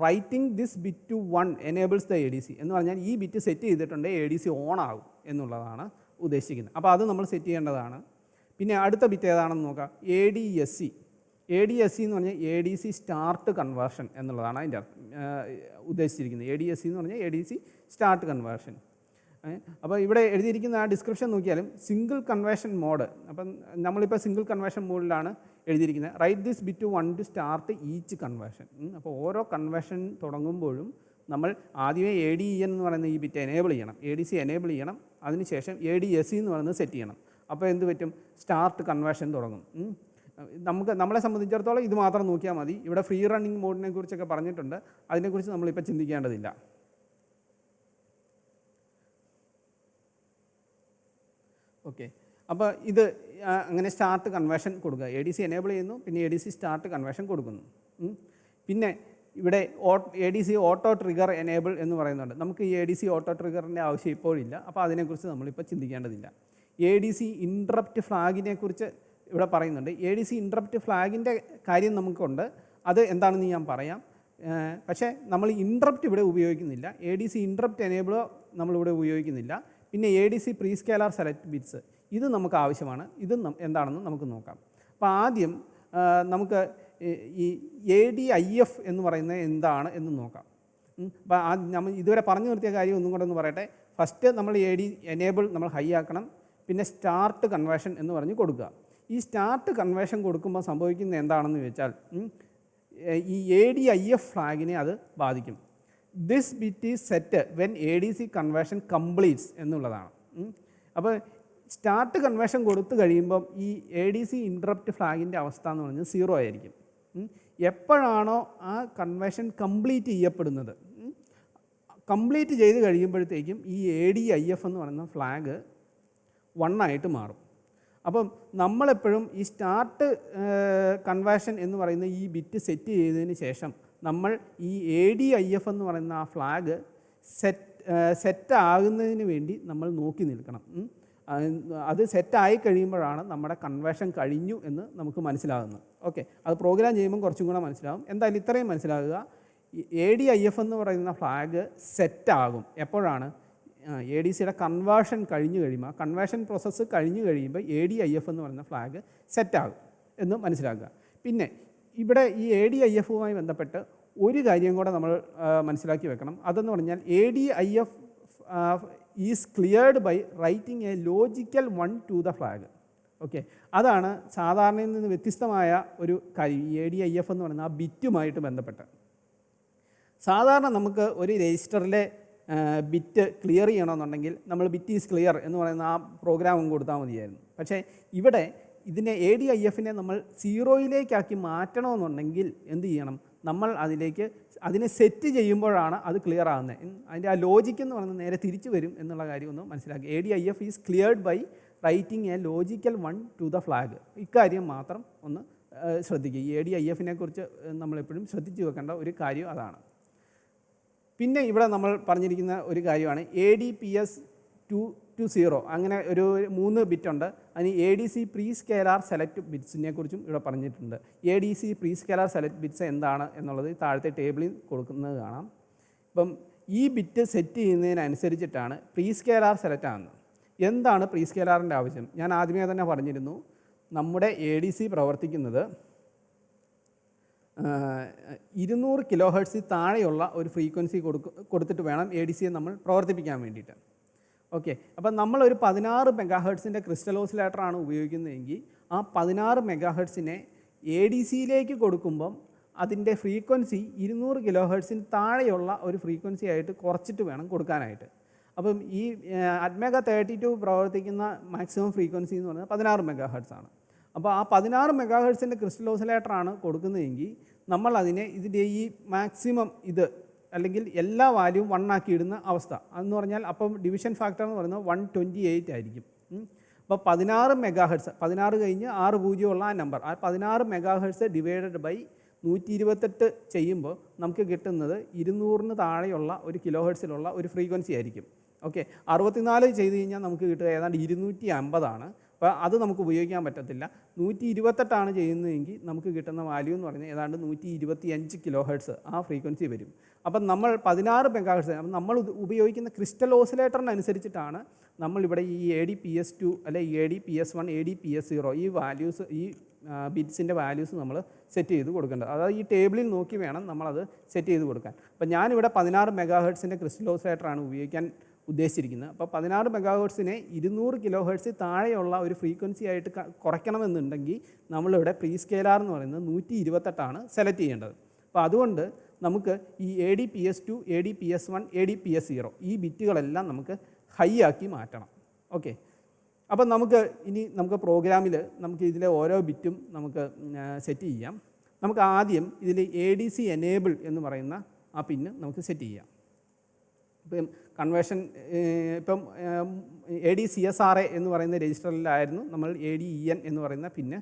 writing this bit to 1 enables the ADC എന്ന് പറഞ്ഞാൽ ഈ ബിറ്റ് സെറ്റ് ചെയ്തിട്ടുണ്ടെങ്കിൽ ADC ഓൺ ആകും എന്നുള്ളതാണ് ഉദ്ദേശിക്കുന്നത്. അപ്പോൾ അത് നമ്മൾ സെറ്റ് ചെയ്യേണ്ടതാണ്. പിന്നെ അടുത്ത ബിറ്റ് ഏതാണെന്ന് നോക്കാം. ADSC എന്ന് പറഞ്ഞാൽ ADC സ്റ്റാർട്ട് കൺവേർഷൻ എന്നുള്ളതാണ് അതിൻ്റെ ഉദ്ദേശിച്ചിരിക്കുന്നത്. ADSC എന്ന് പറഞ്ഞാൽ ADC സ്റ്റാർട്ട് കൺവേർഷൻ. അപ്പോൾ ഇവിടെ എഴുതിയിരിക്കുന്ന ആ ഡിസ്ക്രിപ്ഷൻ നോക്കിയാലും സിംഗിൾ കൺവേർഷൻ മോഡ്, അപ്പം നമ്മളിപ്പോൾ സിംഗിൾ കൺവേർഷൻ മോഡിലാണ് എഴുതിയിരിക്കുന്നത്. Write this bit 1 to start each conversion. അപ്പോൾ ഓരോ കൺവേർഷൻ തുടങ്ങുമ്പോഴും നമ്മൾ ആദ്യമേ ADEN എന്ന് പറയുന്ന ഈ ബിറ്റ് എനേബിൾ ചെയ്യണം, ADC എനേബിൾ ചെയ്യണം, അതിനുശേഷം ADSC എന്ന് പറയുന്നത് സെറ്റ് ചെയ്യണം. അപ്പോൾ എന്ത് പറ്റും, സ്റ്റാർട്ട് കൺവേർഷൻ തുടങ്ങും. നമ്മളെ സംബന്ധിച്ചിടത്തോളം ഇത് മാത്രം നോക്കിയാൽ മതി. ഇവിടെ ഫ്രീ റണ്ണിങ് മോഡിനെ കുറിച്ചൊക്കെ പറഞ്ഞിട്ടുണ്ട്, അതിനെക്കുറിച്ച് നമ്മളിപ്പോൾ ചിന്തിക്കേണ്ടതില്ല. ഓക്കെ, അപ്പോൾ ഇത് അങ്ങനെ സ്റ്റാർട്ട് കൺവേർഷൻ കൊടുക്കുക. ADC എനേബിൾ ചെയ്യുന്നു, പിന്നെ ADC സ്റ്റാർട്ട് കൺവേർഷൻ കൊടുക്കുന്നു. പിന്നെ ഇവിടെ ADC ഓട്ടോ ട്രിഗർ എനേബിൾ എന്ന് പറയുന്നുണ്ട്. നമുക്ക് ഈ ADC ഓട്ടോ ട്രിഗറിൻ്റെ ആവശ്യം ഇപ്പോഴില്ല, അപ്പോൾ അതിനെക്കുറിച്ച് നമ്മളിപ്പോൾ ചിന്തിക്കേണ്ടതില്ല. ADC ഇൻട്രപ്റ്റ് ഫ്ലാഗിനെ കുറിച്ച് ഇവിടെ പറയുന്നുണ്ട്. ADC ഇൻട്രപ്റ്റ് ഫ്ലാഗിൻ്റെ കാര്യം നമുക്കുണ്ട്, അത് എന്താണെന്ന് ഞാൻ പറയാം. പക്ഷേ നമ്മൾ ഇൻട്രപ്റ്റ് ഇവിടെ ഉപയോഗിക്കുന്നില്ല. ADC ഇൻട്രപ്റ്റ് എനേബിളോ നമ്മളിവിടെ ഉപയോഗിക്കുന്നില്ല. പിന്നെ ADC prescaler select bits, ഇത് നമുക്ക് ആവശ്യമാണ്. ഇത് എന്താണെന്ന് നമുക്ക് നോക്കാം. അപ്പോൾ ആദ്യം നമുക്ക് ഈ ADIF എന്ന് പറയുന്നത് എന്താണ് എന്ന് നോക്കാം. അപ്പോൾ നമ്മൾ ഇതുവരെ പറഞ്ഞു നിർത്തിയ കാര്യം ഒന്നും കൂടെ ഒന്ന് പറയട്ടെ. ഫസ്റ്റ് നമ്മൾ AD എനേബിൾ നമ്മൾ ഹൈ ആക്കണം, പിന്നെ സ്റ്റാർട്ട് കൺവേർഷൻ എന്ന് പറഞ്ഞ് കൊടുക്കുക. ഈ സ്റ്റാർട്ട് കൺവേർഷൻ കൊടുക്കുമ്പോൾ സംഭവിക്കുന്നത് എന്താണെന്ന് ചോദിച്ചാൽ ഈ ADIF ഫ്ലാഗിനെ അത് ബാധിക്കും. This bit is set when ADC conversion completes എന്നുള്ളതാണ്. അപ്പോൾ സ്റ്റാർട്ട് കൺവേർഷൻ കൊടുത്തു കഴിയുമ്പം ഈ ADC ഇൻട്രപ്റ്റ് ഫ്ലാഗിൻ്റെ അവസ്ഥ എന്ന് പറഞ്ഞാൽ 0 ആയിരിക്കും. എപ്പോഴാണോ ആ കൺവേർഷൻ കംപ്ലീറ്റ് ചെയ്യപ്പെടുന്നത്, കംപ്ലീറ്റ് ചെയ്ത് കഴിയുമ്പോഴത്തേക്കും ഈ ADIF എന്ന് പറയുന്ന ഫ്ലാഗ് 1 ആയിട്ട് മാറും. അപ്പം നമ്മളെപ്പോഴും ഈ സ്റ്റാർട്ട് കൺവേർഷൻ എന്ന് പറയുന്ന ഈ ബിറ്റ് സെറ്റ് ചെയ്തതിന് ശേഷം നമ്മൾ ഈ ADIF എന്ന് പറയുന്ന ആ ഫ്ലാഗ് സെറ്റ് ആകുന്നതിന് വേണ്ടി നമ്മൾ നോക്കി നിൽക്കണം. അത് സെറ്റായി കഴിയുമ്പോഴാണ് നമ്മുടെ കൺവേർഷൻ കഴിഞ്ഞു എന്ന് നമുക്ക് മനസ്സിലാകുന്നത്. ഓക്കെ, അത് പ്രോഗ്രാം ചെയ്യുമ്പോൾ കുറച്ചും കൂടെ മനസ്സിലാകും. എന്തായാലും ഇത്രയും മനസ്സിലാകുക, ADIF എന്ന് പറയുന്ന ഫ്ലാഗ് സെറ്റാകും എപ്പോഴാണ് ADCയുടെ കൺവേർഷൻ കഴിഞ്ഞ് കഴിയുമ്പോൾ, കൺവേർഷൻ പ്രോസസ്സ് കഴിഞ്ഞ് കഴിയുമ്പോൾ ADIF എന്ന് പറയുന്ന ഫ്ലാഗ് സെറ്റാകും എന്ന് മനസ്സിലാക്കുക. പിന്നെ ഇവിടെ ഈ ADIFുമായി ബന്ധപ്പെട്ട് ഒരു കാര്യം കൂടെ നമ്മൾ മനസ്സിലാക്കി വെക്കണം. അതെന്ന് പറഞ്ഞാൽ ADIF is cleared by writing a logical 1 to the flag. Okay, അതാണ് സാധാരണയിൽ നിന്ന് വ്യത്യസ്തമായ ഒരു കാര്യം. ഈ ADIF എന്ന് പറയുന്ന ആ ബിറ്റുമായിട്ട് ബന്ധപ്പെട്ട് സാധാരണ നമുക്ക് ഒരു രജിസ്റ്ററിലെ ബിറ്റ് ക്ലിയർ ചെയ്യണമെന്നുണ്ടെങ്കിൽ നമ്മൾ ബിറ്റ് ഈസ് ക്ലിയർ എന്ന് പറയുന്ന ആ പ്രോഗ്രാമും കൊടുത്താൽ മതിയായിരുന്നു. പക്ഷേ ഇവിടെ ഇതിനെ ADIFനെ നമ്മൾ 0യിലേക്കാക്കി മാറ്റണമെന്നുണ്ടെങ്കിൽ എന്ത് ചെയ്യണം, നമ്മൾ അതിനെ സെറ്റ് ചെയ്യുമ്പോഴാണ് അത് ക്ലിയർ ആകുന്നത്. അതിൻ്റെ ആ ലോജിക്ക് എന്ന് പറയുന്നത് നേരെ തിരിച്ചു വരും എന്നുള്ള കാര്യം ഒന്ന് മനസ്സിലാക്കി. ADIF is cleared by writing a logical 1 to the flag. ഇക്കാര്യം മാത്രം ഒന്ന് ശ്രദ്ധിക്കുക. ഈ ADIFനെ കുറിച്ച് നമ്മളെപ്പോഴും ശ്രദ്ധിച്ചു വെക്കേണ്ട ഒരു കാര്യം അതാണ്. പിന്നെ ഇവിടെ നമ്മൾ പറഞ്ഞിരിക്കുന്ന ഒരു കാര്യമാണ് ADPS 220. അങ്ങനെ ഒരു 3 ബിറ്റുണ്ട്. അതിന് ADC പ്രീ സ്കേലാർ സെലക്ട് ബിറ്റ്സിനെ കുറിച്ചും ഇവിടെ പറഞ്ഞിട്ടുണ്ട്. ADC prescaler select bits എന്താണ് എന്നുള്ളത് താഴത്തെ ടേബിളിൽ കൊടുക്കുന്നത് കാണാം. ഇപ്പം ഈ ബിറ്റ് സെറ്റ് ചെയ്യുന്നതിനനുസരിച്ചിട്ടാണ് പ്രീ സ്കേലാർ സെലക്ട് ആകുന്നത്. എന്താണ് പ്രീ സ്കേലാറിൻ്റെ ആവശ്യം? ഞാൻ ആദ്യമേ തന്നെ പറഞ്ഞിരുന്നു, നമ്മുടെ ADC പ്രവർത്തിക്കുന്നത് 200 kHz താഴെയുള്ള ഒരു ഫ്രീക്വൻസി കൊടുത്തിട്ട് വേണം ADCയെ നമ്മൾ പ്രവർത്തിപ്പിക്കാൻ വേണ്ടിയിട്ട്. ഓക്കെ, അപ്പം നമ്മളൊരു 16 മെഗാ ഹെർട്സിൻ്റെ ക്രിസ്റ്റൽ ഓസിലേറ്ററാണ് ഉപയോഗിക്കുന്നതെങ്കിൽ ആ 16 മെഗാ ഹെർട്സിനെ എ ഡി സിയിലേക്ക് കൊടുക്കുമ്പം അതിൻ്റെ ഫ്രീക്വൻസി 200 കിലോ ഹെർട്സിന് താഴെയുള്ള ഒരു ഫ്രീക്വൻസി ആയിട്ട് കുറച്ചിട്ട് വേണം കൊടുക്കാനായിട്ട്. അപ്പം ഈ അറ്റ്മേഗ 32 പ്രവർത്തിക്കുന്ന മാക്സിമം ഫ്രീക്വൻസി എന്ന് പറയുന്നത് 16 മെഗാ ഹെർട്സ് ആണ്. അപ്പോൾ ആ 16 മെഗാ ഹെർട്സിൻ്റെ ക്രിസ്റ്റൽ ഓസിലേറ്ററാണ് കൊടുക്കുന്നതെങ്കിൽ നമ്മൾ അതിനെ ഇതിൻ്റെ ഈ മാക്സിമം ഇത് അല്ലെങ്കിൽ എല്ലാ വാല്യൂവും 1 ആക്കി ഇടുന്ന അവസ്ഥ അതെന്ന് പറഞ്ഞാൽ അപ്പം ഡിവിഷൻ ഫാക്ടർ എന്ന് പറയുന്നത് 128 ആയിരിക്കും. അപ്പോൾ 16 മെഗാ ഹെർട്സ്, 16 കഴിഞ്ഞ് 6 പൂജ്യമുള്ള ആ നമ്പർ, ആ 16 മെഗാ ഹെർട്സ് ഡിവൈഡഡ് ബൈ 128 ചെയ്യുമ്പോൾ നമുക്ക് കിട്ടുന്നത് 200-ന് താഴെയുള്ള ഒരു കിലോ ഹെർട്സിലുള്ള ഒരു ഫ്രീക്വൻസി ആയിരിക്കും. ഓക്കെ, 64 ചെയ്ത് കഴിഞ്ഞാൽ നമുക്ക് കിട്ടുക ഏതാണ്ട് 250 അപ്പോൾ അത് നമുക്ക് ഉപയോഗിക്കാൻ പറ്റത്തില്ല. 128 ചെയ്യുന്നതെങ്കിൽ നമുക്ക് കിട്ടുന്ന വാല്യൂ എന്ന് പറയുന്നത് ഏതാണ്ട് 125 കിലോ ഹെർട്സ് ആ ഫ്രീക്വൻസി വരും. അപ്പം നമ്മൾ 16 മെഗാ ഹെർട്സ്, അപ്പം നമ്മൾ ഉപയോഗിക്കുന്ന ക്രിസ്റ്റൽ ഓസിലേറ്ററിനനുസരിച്ചിട്ടാണ് നമ്മളിവിടെ ഈ ADPS2 അല്ലെ ADPS1 ADPS0 ഈ വാല്യൂസ്, ഈ ബിറ്റ്സിൻ്റെ വാല്യൂസ് നമ്മൾ സെറ്റ് ചെയ്ത് കൊടുക്കേണ്ടത്. അതായത് ഈ ടേബിളിൽ നോക്കി വേണം നമ്മളത് സെറ്റ് ചെയ്ത് കൊടുക്കാൻ. അപ്പം ഞാനിവിടെ 16 മെഗാ ഹെർട്സിൻ്റെ ക്രിസ്റ്റൽ ഓസിലേറ്ററാണ് ഉപയോഗിക്കാൻ ഉദ്ദേശിച്ചിരിക്കുന്നത്. അപ്പോൾ 16 മെഗാ ഹെർട്സിനെ 200 കിലോ ഹെർട്സ് താഴെയുള്ള ഒരു ഫ്രീക്വൻസി ആയിട്ട് കുറയ്ക്കണമെന്നുണ്ടെങ്കിൽ നമ്മളിവിടെ പ്രീ സ്കെയിലാർ എന്ന് പറയുന്നത് 128 സെലക്ട് ചെയ്യേണ്ടത്. അപ്പോൾ അതുകൊണ്ട് നമുക്ക് ഈ ADPS2 ADPS1 ADPS0 ഈ ബിറ്റുകളെല്ലാം നമുക്ക് ഹൈ ആക്കി മാറ്റണം. ഓക്കെ, അപ്പം നമുക്ക് പ്രോഗ്രാമിൽ നമുക്ക് ഇതിലെ ഓരോ ബിറ്റും നമുക്ക് സെറ്റ് ചെയ്യാം. നമുക്ക് ആദ്യം ഇതിൽ ADC എനേബിൾ എന്ന് പറയുന്ന ആ പിന്ന് നമുക്ക് സെറ്റ് ചെയ്യാം. ഇപ്പം കൺവേർഷൻ ഇപ്പം ADCSRA എന്ന് പറയുന്ന രജിസ്റ്ററിലായിരുന്നു നമ്മൾ ADEN എന്ന് പറയുന്ന പിന്നെ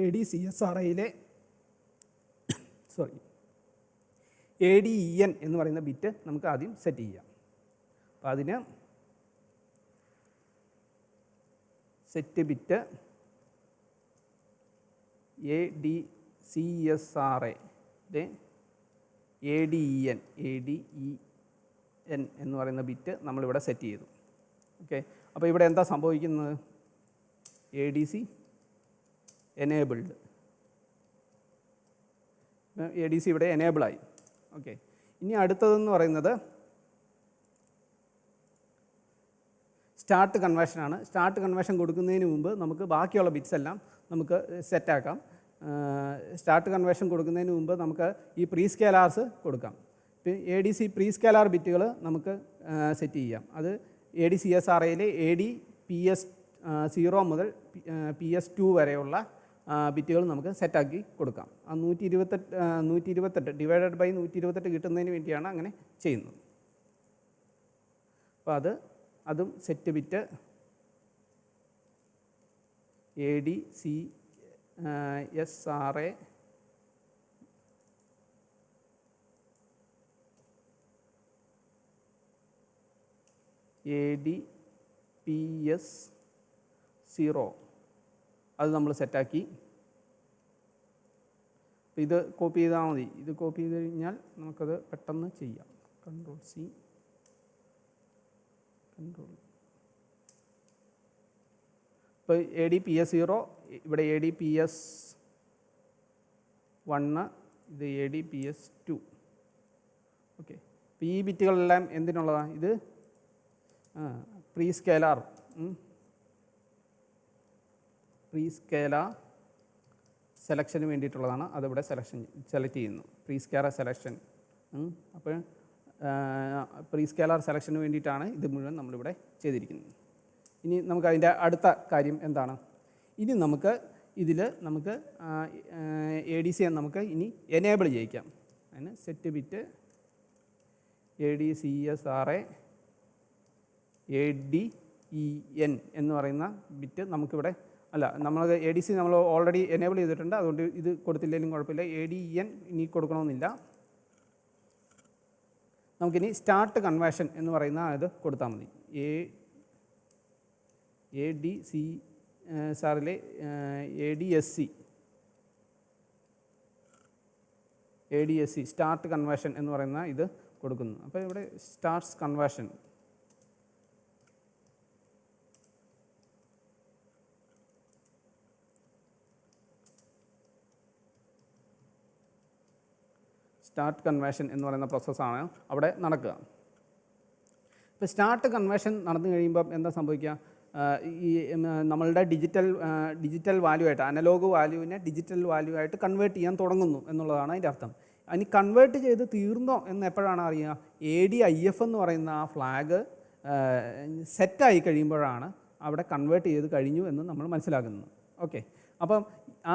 ADCSRAയിലെ ADEN എന്ന് പറയുന്ന ബിറ്റ് നമുക്ക് ആദ്യം സെറ്റ് ചെയ്യാം. അപ്പോൾ അതിന് സെറ്റ് ബിറ്റ് ADCSRA ADEN എന്ന് പറയുന്ന ബിറ്റ് നമ്മളിവിടെ സെറ്റ് ചെയ്തു. ഓക്കെ, അപ്പോൾ ഇവിടെ എന്താ സംഭവിക്കുന്നത്? ADC എനേബിൾഡ്, ADC ഇവിടെ എനേബിളായി. ഓക്കെ, ഇനി അടുത്തതെന്ന് പറയുന്നത് സ്റ്റാർട്ട് കൺവേർഷനാണ്. സ്റ്റാർട്ട് കൺവേർഷൻ കൊടുക്കുന്നതിന് മുമ്പ് നമുക്ക് ബാക്കിയുള്ള ബിറ്റ്സ് എല്ലാം നമുക്ക് സെറ്റാക്കാം. സ്റ്റാർട്ട് കൺവേർഷൻ കൊടുക്കുന്നതിന് മുമ്പ് നമുക്ക് ഈ പ്രീ സ്കെയിലാർസ് കൊടുക്കാം. ADC പ്രീ സ്കെയിലാർ ബിറ്റുകൾ നമുക്ക് സെറ്റ് ചെയ്യാം. അത് ADCSRAയിലെ ADPS0 മുതൽ PS2 വരെയുള്ള ബിറ്റുകൾ നമുക്ക് സെറ്റാക്കി കൊടുക്കാം. ആ 128 ഡിവൈഡഡ് ബൈ 128 കിട്ടുന്നതിന് വേണ്ടിയാണ് അങ്ങനെ ചെയ്യുന്നത്. അപ്പോൾ അതും സെറ്റ് ബിറ്റ് ADCSRA ADPS0 അത് നമ്മൾ സെറ്റാക്കി. ഇത് കോപ്പി ചെയ്താൽ മതി. ഇത് കോപ്പി ചെയ്ത് കഴിഞ്ഞാൽ നമുക്കത് പെട്ടെന്ന് ചെയ്യാം. Ctrl+C ഇപ്പോൾ ADPS0 ഇവിടെ ADPS1 ഇത് ADPS2. ഓക്കെ, അപ്പോൾ ഈ ബിറ്റുകളെല്ലാം എന്തിനുള്ളതാണ്? ഇത് പ്രീ സ്കെയിലാർ സെലക്ഷന് വേണ്ടിയിട്ടുള്ളതാണ്. അതിവിടെ സെലക്ട് ചെയ്യുന്നു, പ്രീ സ്കെയിലാർ സെലക്ഷൻ. അപ്പോൾ പ്രീ സ്കെയിലാർ സെലക്ഷന് വേണ്ടിയിട്ടാണ് ഇത് മുഴുവൻ നമ്മളിവിടെ ചെയ്തിരിക്കുന്നത്. ഇനി നമുക്ക് അതിൻ്റെ അടുത്ത കാര്യം എന്താണ്? ഇനി നമുക്ക് ADC നമുക്ക് ഇനി എനേബിൾ ചെയ്യിക്കാം. അതിന് സെറ്റ് ബിറ്റ് ADCSRA ADEN എന്ന് പറയുന്ന ബിറ്റ് നമുക്കിവിടെ നമ്മൾ ADC നമ്മൾ ഓൾറെഡി എനേബിൾ ചെയ്തിട്ടുണ്ട്. അതുകൊണ്ട് ഇത് കൊടുത്തില്ലെങ്കിലും കുഴപ്പമില്ല. ADEN ഇനി കൊടുക്കണമെന്നില്ല. നമുക്കിനി സ്റ്റാർട്ട് കൺവേർഷൻ എന്ന് പറയുന്ന ഇത് കൊടുത്താൽ മതി. ADCSRAയിലെ ADSC സ്റ്റാർട്ട് കൺവേർഷൻ എന്ന് പറയുന്ന ഇത് കൊടുക്കുന്നു. അപ്പോൾ ഇവിടെ സ്റ്റാർട്ട്സ് കൺവേർഷൻ എന്ന് പറയുന്ന പ്രോസസ്സാണ് അവിടെ നടക്കുക. ഇപ്പോൾ സ്റ്റാർട്ട് കൺവേർഷൻ നടന്നു കഴിയുമ്പം എന്താ സംഭവിക്കുക? ഈ നമ്മളുടെ ഡിജിറ്റൽ വാല്യൂ ആയിട്ട്, അനലോഗ് വാല്യൂവിനെ ഡിജിറ്റൽ വാല്യൂ ആയിട്ട് കൺവേർട്ട് ചെയ്യാൻ തുടങ്ങുന്നു എന്നുള്ളതാണ് അതിൻ്റെ അർത്ഥം. ഇനി കൺവേർട്ട് ചെയ്ത് തീർന്നോ എന്ന് എപ്പോഴാണ് അറിയുക? ADIF എന്ന് പറയുന്ന ആ ഫ്ലാഗ് സെറ്റായി കഴിയുമ്പോഴാണ് അവിടെ കൺവേർട്ട് ചെയ്ത് കഴിഞ്ഞു എന്ന് നമ്മൾ മനസ്സിലാക്കുന്നത്. ഓക്കെ, അപ്പം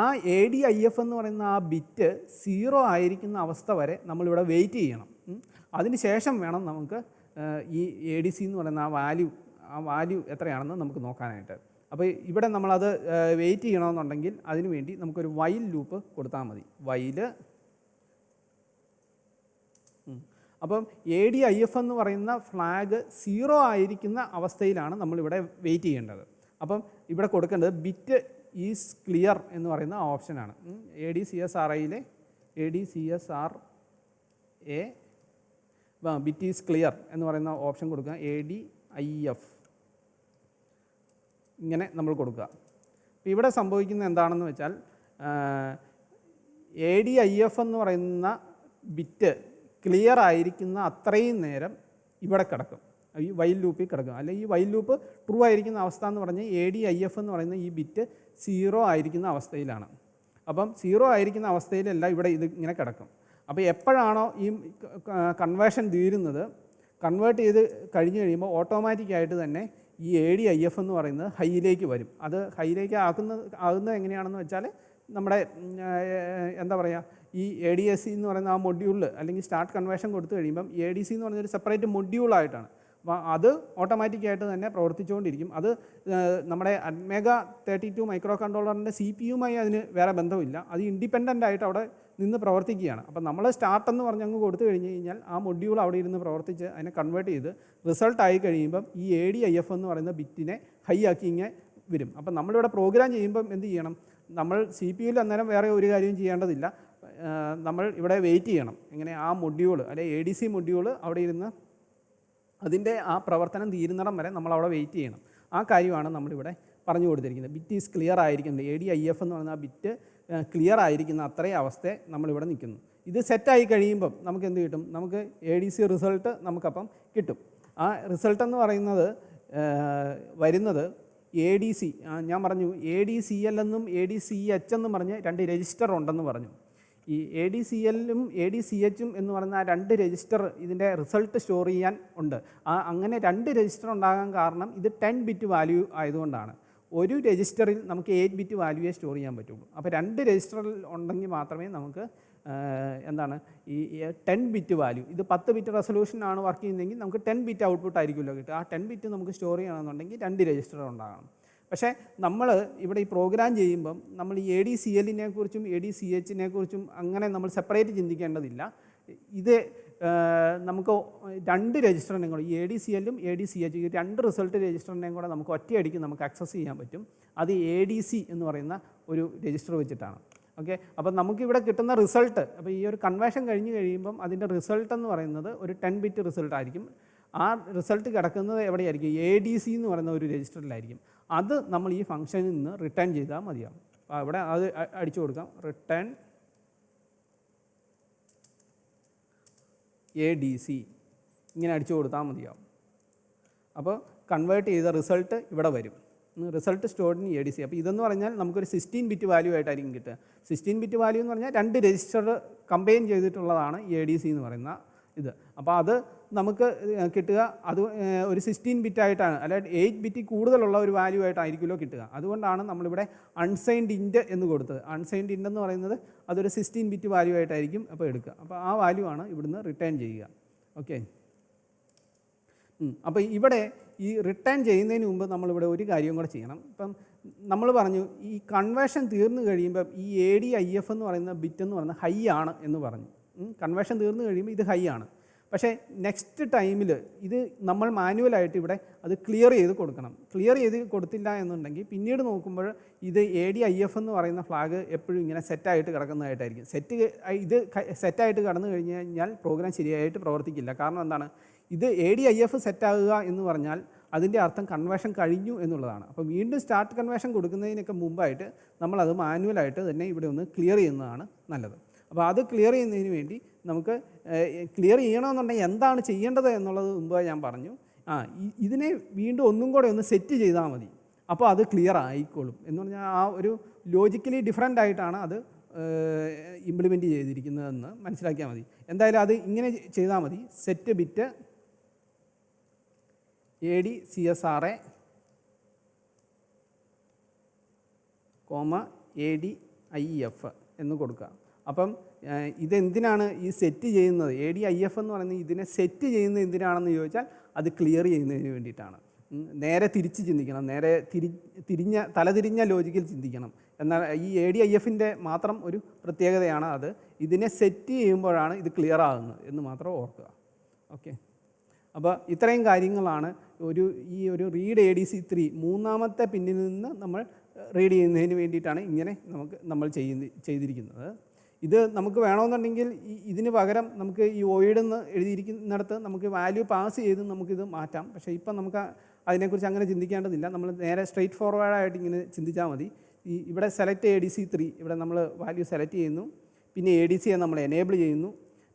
ആ ADIF എന്ന് പറയുന്ന ആ ബിറ്റ് 0 ആയിരിക്കുന്ന അവസ്ഥ വരെ നമ്മളിവിടെ വെയിറ്റ് ചെയ്യണം. അതിന് ശേഷം വേണം നമുക്ക് ഈ ADC എന്ന് പറയുന്ന ആ വാല്യൂ എത്രയാണെന്ന് നമുക്ക് നോക്കാനായിട്ട്. അപ്പോൾ ഇവിടെ നമ്മളത് വെയിറ്റ് ചെയ്യണമെന്നുണ്ടെങ്കിൽ അതിന് വേണ്ടി നമുക്കൊരു വൈൽ ലൂപ്പ് കൊടുത്താൽ മതി. വൈൽ, അപ്പം ADIF എന്ന് പറയുന്ന ഫ്ലാഗ് 0 ആയിരിക്കുന്ന അവസ്ഥയിലാണ് നമ്മളിവിടെ വെയിറ്റ് ചെയ്യേണ്ടത്. അപ്പം ഇവിടെ കൊടുക്കേണ്ടത് ബിറ്റ് ഈസ് ക്ലിയർ എന്ന് പറയുന്ന ഓപ്ഷനാണ്. ADCSRAയിലെ ബിറ്റ് ഈസ് ക്ലിയർ എന്ന് പറയുന്ന ഓപ്ഷൻ കൊടുക്കുക. ADIF ഇങ്ങനെ നമ്മൾ കൊടുക്കുക. അപ്പോൾ ഇവിടെ സംഭവിക്കുന്നത് എന്താണെന്ന് വെച്ചാൽ ADIF എന്ന് പറയുന്ന ബിറ്റ് ക്ലിയർ ആയിരിക്കുന്ന അത്രയും നേരം ഇവിടെ കിടക്കും, ഈ വൈൽ ലൂപ്പിൽ കിടക്കും. അല്ലെങ്കിൽ ഈ വൈൽ ലൂപ്പ് ട്രൂ ആയിരിക്കുന്ന അവസ്ഥ എന്ന് പറഞ്ഞാൽ ADIF എന്ന് പറയുന്ന ഈ ബിറ്റ് 0 ആയിരിക്കുന്ന അവസ്ഥയിലാണ്. അപ്പം 0 ആയിരിക്കുന്ന അവസ്ഥയിലല്ല ഇവിടെ ഇത് ഇങ്ങനെ കിടക്കും. അപ്പോൾ എപ്പോഴാണോ ഈ കൺവേർഷൻ തീരുന്നത്, കൺവേർട്ട് ചെയ്ത് കഴിഞ്ഞ് കഴിയുമ്പോൾ ഓട്ടോമാറ്റിക്കായിട്ട് തന്നെ ഈ ADIF എന്ന് പറയുന്നത് ഹൈയിലേക്ക് വരും. അത് ഹൈയിലേക്ക് ആകുന്നത് എങ്ങനെയാണെന്ന് വെച്ചാൽ നമ്മുടെ എന്താ പറയുക, ഈ ADSC എന്ന് പറയുന്ന ആ മൊഡ്യൂളിൽ അല്ലെങ്കിൽ സ്റ്റാർട്ട് കൺവേർഷൻ കൊടുത്തു കഴിയുമ്പം ADC എന്ന് പറയുന്നൊരു സെപ്പറേറ്റ് മൊഡ്യൂളായിട്ടാണ്. അപ്പോൾ അത് ഓട്ടോമാറ്റിക്കായിട്ട് തന്നെ പ്രവർത്തിച്ചുകൊണ്ടിരിക്കും. അത് നമ്മുടെ അഡ്മേഗ 32 മൈക്രോ കൺട്രോളറിൻ്റെ CPU-യുമായി അതിന് വേറെ ബന്ധമില്ല. അത് ഇൻഡിപെൻഡൻ്റ് ആയിട്ട് അവിടെ നിന്ന് പ്രവർത്തിക്കുകയാണ്. അപ്പോൾ നമ്മൾ സ്റ്റാർട്ട് എന്ന് പറഞ്ഞ് അങ്ങ് കൊടുത്തു കഴിഞ്ഞ് കഴിഞ്ഞാൽ ആ മൊഡ്യൂൾ അവിടെ ഇരുന്ന് പ്രവർത്തിച്ച് അതിനെ കൺവേർട്ട് ചെയ്ത് റിസൾട്ടായി കഴിയുമ്പം ഈ ADIF എന്ന് പറയുന്ന ബിറ്റിനെ ഹൈ ആക്കി ഇങ്ങനെ വരും. അപ്പം നമ്മളിവിടെ പ്രോഗ്രാം ചെയ്യുമ്പം എന്ത് ചെയ്യണം? നമ്മൾ CPU-യിൽ അന്നേരം വേറെ ഒരു കാര്യവും ചെയ്യേണ്ടതില്ല. നമ്മൾ ഇവിടെ വെയിറ്റ് ചെയ്യണം. എങ്ങനെ? ആ മൊഡ്യൂൾ അല്ലെങ്കിൽ ADC മൊഡ്യൂൾ അവിടെ ഇരുന്ന് അതിൻ്റെ ആ പ്രവർത്തനം തീരുന്നിടം വരെ നമ്മളവിടെ വെയിറ്റ് ചെയ്യണം. ആ കാര്യമാണ് നമ്മളിവിടെ പറഞ്ഞു കൊടുത്തിരിക്കുന്നത്. ബിറ്റ് ഈസ് ക്ലിയർ ആയിരിക്കുന്നത്, ADIF എന്ന് പറയുന്ന ആ ബിറ്റ് ക്ലിയർ ആയിരിക്കുന്ന അത്രയും അവസ്ഥയെ നമ്മളിവിടെ നിൽക്കുന്നു. ഇത് സെറ്റായി കഴിയുമ്പം നമുക്ക് എന്ത് കിട്ടും? നമുക്ക് ADC റിസൾട്ട് നമുക്കപ്പം കിട്ടും. ആ റിസൾട്ട് എന്ന് പറയുന്നത് വരുന്നത് ADC, ഞാൻ പറഞ്ഞു ADCL എന്നും ADCH എന്നും പറഞ്ഞ് 2 രജിസ്റ്റർ ഉണ്ടെന്ന് പറഞ്ഞു. ഈ ADCLും ADCHും എന്ന് പറയുന്ന 2 രജിസ്റ്റർ ഇതിൻ്റെ റിസൾട്ട് സ്റ്റോർ ചെയ്യാൻ ഉണ്ട്. അങ്ങനെ 2 രജിസ്റ്റർ ഉണ്ടാകാൻ കാരണം ഇത് 10 ബിറ്റ് വാല്യൂ ആയതുകൊണ്ടാണ്. ഒരു രജിസ്റ്ററിൽ നമുക്ക് 8 ബിറ്റ് വാല്യൂയെ സ്റ്റോർ ചെയ്യാൻ പറ്റുള്ളൂ. അപ്പോൾ 2 രജിസ്റ്ററിൽ ഉണ്ടെങ്കിൽ മാത്രമേ നമുക്ക് ഈ 10 ബിറ്റ് വാല്യൂ, ഇത് 10 ബിറ്റ് റെസൊല്യൂഷനാണ് വർക്ക് ചെയ്യുന്നതെങ്കിൽ നമുക്ക് 10 ബിറ്റ് ഔട്ട്പുട്ട് ആയിരിക്കുമല്ലോ കിട്ടുക. ആ 10 ബിറ്റ് നമുക്ക് സ്റ്റോർ ചെയ്യണമെന്നുണ്ടെങ്കിൽ 2 രജിസ്റ്റർ ഉണ്ടാകണം. പക്ഷേ നമ്മൾ ഇവിടെ ഈ പ്രോഗ്രാം ചെയ്യുമ്പം നമ്മൾ ഈ ADCLനെ കുറിച്ചും ADCHനെ കുറിച്ചും അങ്ങനെ നമ്മൾ സെപ്പറേറ്റ് ചിന്തിക്കേണ്ടതില്ല. ഇത് നമുക്ക് 2 രജിസ്റ്ററിനെയും കൂടെ, ഈ ADCLും ADCH, ഈ 2 റിസൾട്ട് രജിസ്റ്ററിനെയും കൂടെ നമുക്ക് ഒറ്റയടിക്ക് നമുക്ക് ആക്സസ് ചെയ്യാൻ പറ്റും. അത് ADC എന്ന് പറയുന്ന ഒരു രജിസ്റ്റർ വെച്ചിട്ടാണ്. ഓക്കെ, അപ്പം നമുക്കിവിടെ കിട്ടുന്ന റിസൾട്ട്, അപ്പോൾ ഈ ഒരു കൺവേർഷൻ കഴിഞ്ഞ് കഴിയുമ്പം അതിൻ്റെ റിസൾട്ട് എന്ന് പറയുന്നത് ഒരു 10 ബിറ്റ് റിസൾട്ട് ആയിരിക്കും. ആ റിസൾട്ട് കിടക്കുന്നത് എവിടെയായിരിക്കും? ADC എന്ന് പറയുന്ന ഒരു രജിസ്റ്ററിലായിരിക്കും. അത് നമ്മൾ ഈ ഫംഗ്ഷനിൽ നിന്ന് റിട്ടേൺ ചെയ്താൽ മതിയാവും. അപ്പോൾ ഇവിടെ അത് അടിച്ചു കൊടുക്കാം, റിട്ടേൺ ADC ഇങ്ങനെ അടിച്ചു കൊടുത്താൽ മതിയാവും. അപ്പോൾ കൺവേർട്ട് ചെയ്ത റിസൾട്ട് ഇവിടെ വരും. Result stored in ADC. അപ്പോൾ ഇതെന്ന് പറഞ്ഞാൽ നമുക്കൊരു 16 ബിറ്റ് വാല്യൂ ആയിട്ടായിരിക്കും കിട്ടുക. 16 ബിറ്റ് വാല്യൂ എന്ന് പറഞ്ഞാൽ 2 രജിസ്റ്റർ കമ്പൈൻ ചെയ്തിട്ടുള്ളതാണ് ഈ ADC എന്ന് പറയുന്ന ഇത്. അപ്പോൾ അത് നമുക്ക് കിട്ടുക അത് ഒരു 16 ബിറ്റ് ആയിട്ടാണ്, അല്ലാതെ 8 ബിറ്റ് കൂടുതലുള്ള ഒരു വാല്യൂ ആയിട്ടായിരിക്കുമല്ലോ കിട്ടുക. അതുകൊണ്ടാണ് നമ്മളിവിടെ അൺസൈൻഡ് ഇൻറ്റ് എന്ന് കൊടുത്തത്. അൺസൈൻഡ് ഇൻറ്റ് എന്ന് പറയുന്നത് അതൊരു 16 ബിറ്റ് വാല്യൂ ആയിട്ടായിരിക്കും അപ്പോൾ എടുക്കുക. അപ്പോൾ ആ വാല്യൂ ആണ് ഇവിടുന്ന് റിട്ടേൺ ചെയ്യുക. ഓക്കെ, അപ്പോൾ ഇവിടെ ഈ റിട്ടേൺ ചെയ്യുന്നതിന് മുമ്പ് നമ്മളിവിടെ ഒരു കാര്യം കൂടെ ചെയ്യണം. ഇപ്പം നമ്മൾ പറഞ്ഞു ഈ കൺവേർഷൻ തീർന്നു കഴിയുമ്പം ഈ ADIF എന്ന് പറയുന്ന ബിറ്റ് എന്ന് പറയുന്നത് ഹൈ ആണ് എന്ന് പറഞ്ഞു. കൺവേർഷൻ തീർന്നു കഴിയുമ്പോൾ ഇത് ഹൈ ആണ്. പക്ഷേ നെക്സ്റ്റ് ടൈമിൽ ഇത് നമ്മൾ മാനുവലായിട്ട് ഇവിടെ അത് ക്ലിയർ ചെയ്ത് കൊടുക്കണം. ക്ലിയർ ചെയ്ത് കൊടുത്തില്ല എന്നുണ്ടെങ്കിൽ പിന്നീട് നോക്കുമ്പോൾ ഇത് ADIF എന്ന് പറയുന്ന ഫ്ലാഗ് എപ്പോഴും ഇങ്ങനെ സെറ്റായിട്ട് കിടക്കുന്നതായിട്ടായിരിക്കും. ഇത് സെറ്റായിട്ട് കടന്നു കഴിഞ്ഞ് കഴിഞ്ഞാൽ പ്രോഗ്രാം ശരിയായിട്ട് പ്രവർത്തിക്കില്ല. കാരണം എന്താണ്? ഇത് ADIF സെറ്റാകുക എന്ന് പറഞ്ഞാൽ അതിൻ്റെ അർത്ഥം കൺവേർഷൻ കഴിഞ്ഞു എന്നുള്ളതാണ്. അപ്പോൾ വീണ്ടും സ്റ്റാർട്ട് കൺവേർഷൻ കൊടുക്കുന്നതിനൊക്കെ മുമ്പായിട്ട് നമ്മളത് മാനുവലായിട്ട് തന്നെ ഇവിടെ ഒന്ന് ക്ലിയർ ചെയ്യുന്നതാണ് നല്ലത്. അപ്പോൾ അത് ക്ലിയർ ചെയ്യുന്നതിന് വേണ്ടി നമുക്ക് ക്ലിയർ ചെയ്യണമെന്നുണ്ടെങ്കിൽ എന്താണ് ചെയ്യേണ്ടത് എന്നുള്ളത് മുമ്പ് ഞാൻ പറഞ്ഞു. ഇതിനെ വീണ്ടും ഒന്നും കൂടെ ഒന്ന് സെറ്റ് ചെയ്താൽ മതി, അപ്പോൾ അത് ക്ലിയർ ആയിക്കോളും എന്ന് പറഞ്ഞാൽ ആ ഒരു ലോജിക്കലി ഡിഫറൻ്റ് ആയിട്ടാണ് അത് ഇംപ്ലിമെൻറ്റ് ചെയ്തിരിക്കുന്നതെന്ന് മനസ്സിലാക്കിയാൽ മതി. എന്തായാലും അത് ഇങ്ങനെ ചെയ്താൽ മതി. സെറ്റ് ബിറ്റ് ADCSRA, ADIF എന്ന് കൊടുക്കുക. അപ്പം ഇതെന്തിനാണ് ഈ സെറ്റ് ചെയ്യുന്നത്? ADIF എന്ന് പറയുന്നത് ഇതിനെ സെറ്റ് ചെയ്യുന്നത് എന്തിനാണെന്ന് ചോദിച്ചാൽ അത് ക്ലിയർ ചെയ്യുന്നതിന് വേണ്ടിയിട്ടാണ്. നേരെ തിരിച്ച് ചിന്തിക്കണം, നേരെ തലതിരിഞ്ഞ ലോജിക്കിൽ ചിന്തിക്കണം. എന്നാൽ ഈ ADIFൻ്റെ മാത്രം ഒരു പ്രത്യേകതയാണ് അത്. ഇതിനെ സെറ്റ് ചെയ്യുമ്പോഴാണ് ഇത് ക്ലിയർ ആകുന്നത് എന്ന് മാത്രം ഓർക്കുക. ഓക്കെ, അപ്പോൾ ഇത്രയും കാര്യങ്ങളാണ് ഈ ഒരു റീഡ് ADC3 മൂന്നാമത്തെ പിന്നിൽ നിന്ന് നമ്മൾ റീഡ് ചെയ്യുന്നതിന് വേണ്ടിയിട്ടാണ് ഇങ്ങനെ നമ്മൾ ചെയ്തിരിക്കുന്നത്. ഇത് നമുക്ക് വേണമെന്നുണ്ടെങ്കിൽ ഇതിന് പകരം നമുക്ക് ഈ വോയിഡ് എന്ന് എഴുതിയിരിക്കുന്നിടത്ത് നമുക്ക് വാല്യൂ പാസ് ചെയ്ത് നമുക്കിത് മാറ്റാം. പക്ഷേ ഇപ്പം നമുക്ക് അതിനെക്കുറിച്ച് അങ്ങനെ ചിന്തിക്കേണ്ടതില്ല. നമ്മൾ നേരെ സ്ട്രെയിറ്റ് ഫോർവേഡായിട്ട് ഇങ്ങനെ ചിന്തിച്ചാൽ മതി. ഇവിടെ സെലക്ട് ADC3, ഇവിടെ നമ്മൾ വാല്യൂ സെലക്ട് ചെയ്യുന്നു, പിന്നെ ADCയെ നമ്മൾ എനേബിൾ ചെയ്യുന്നു,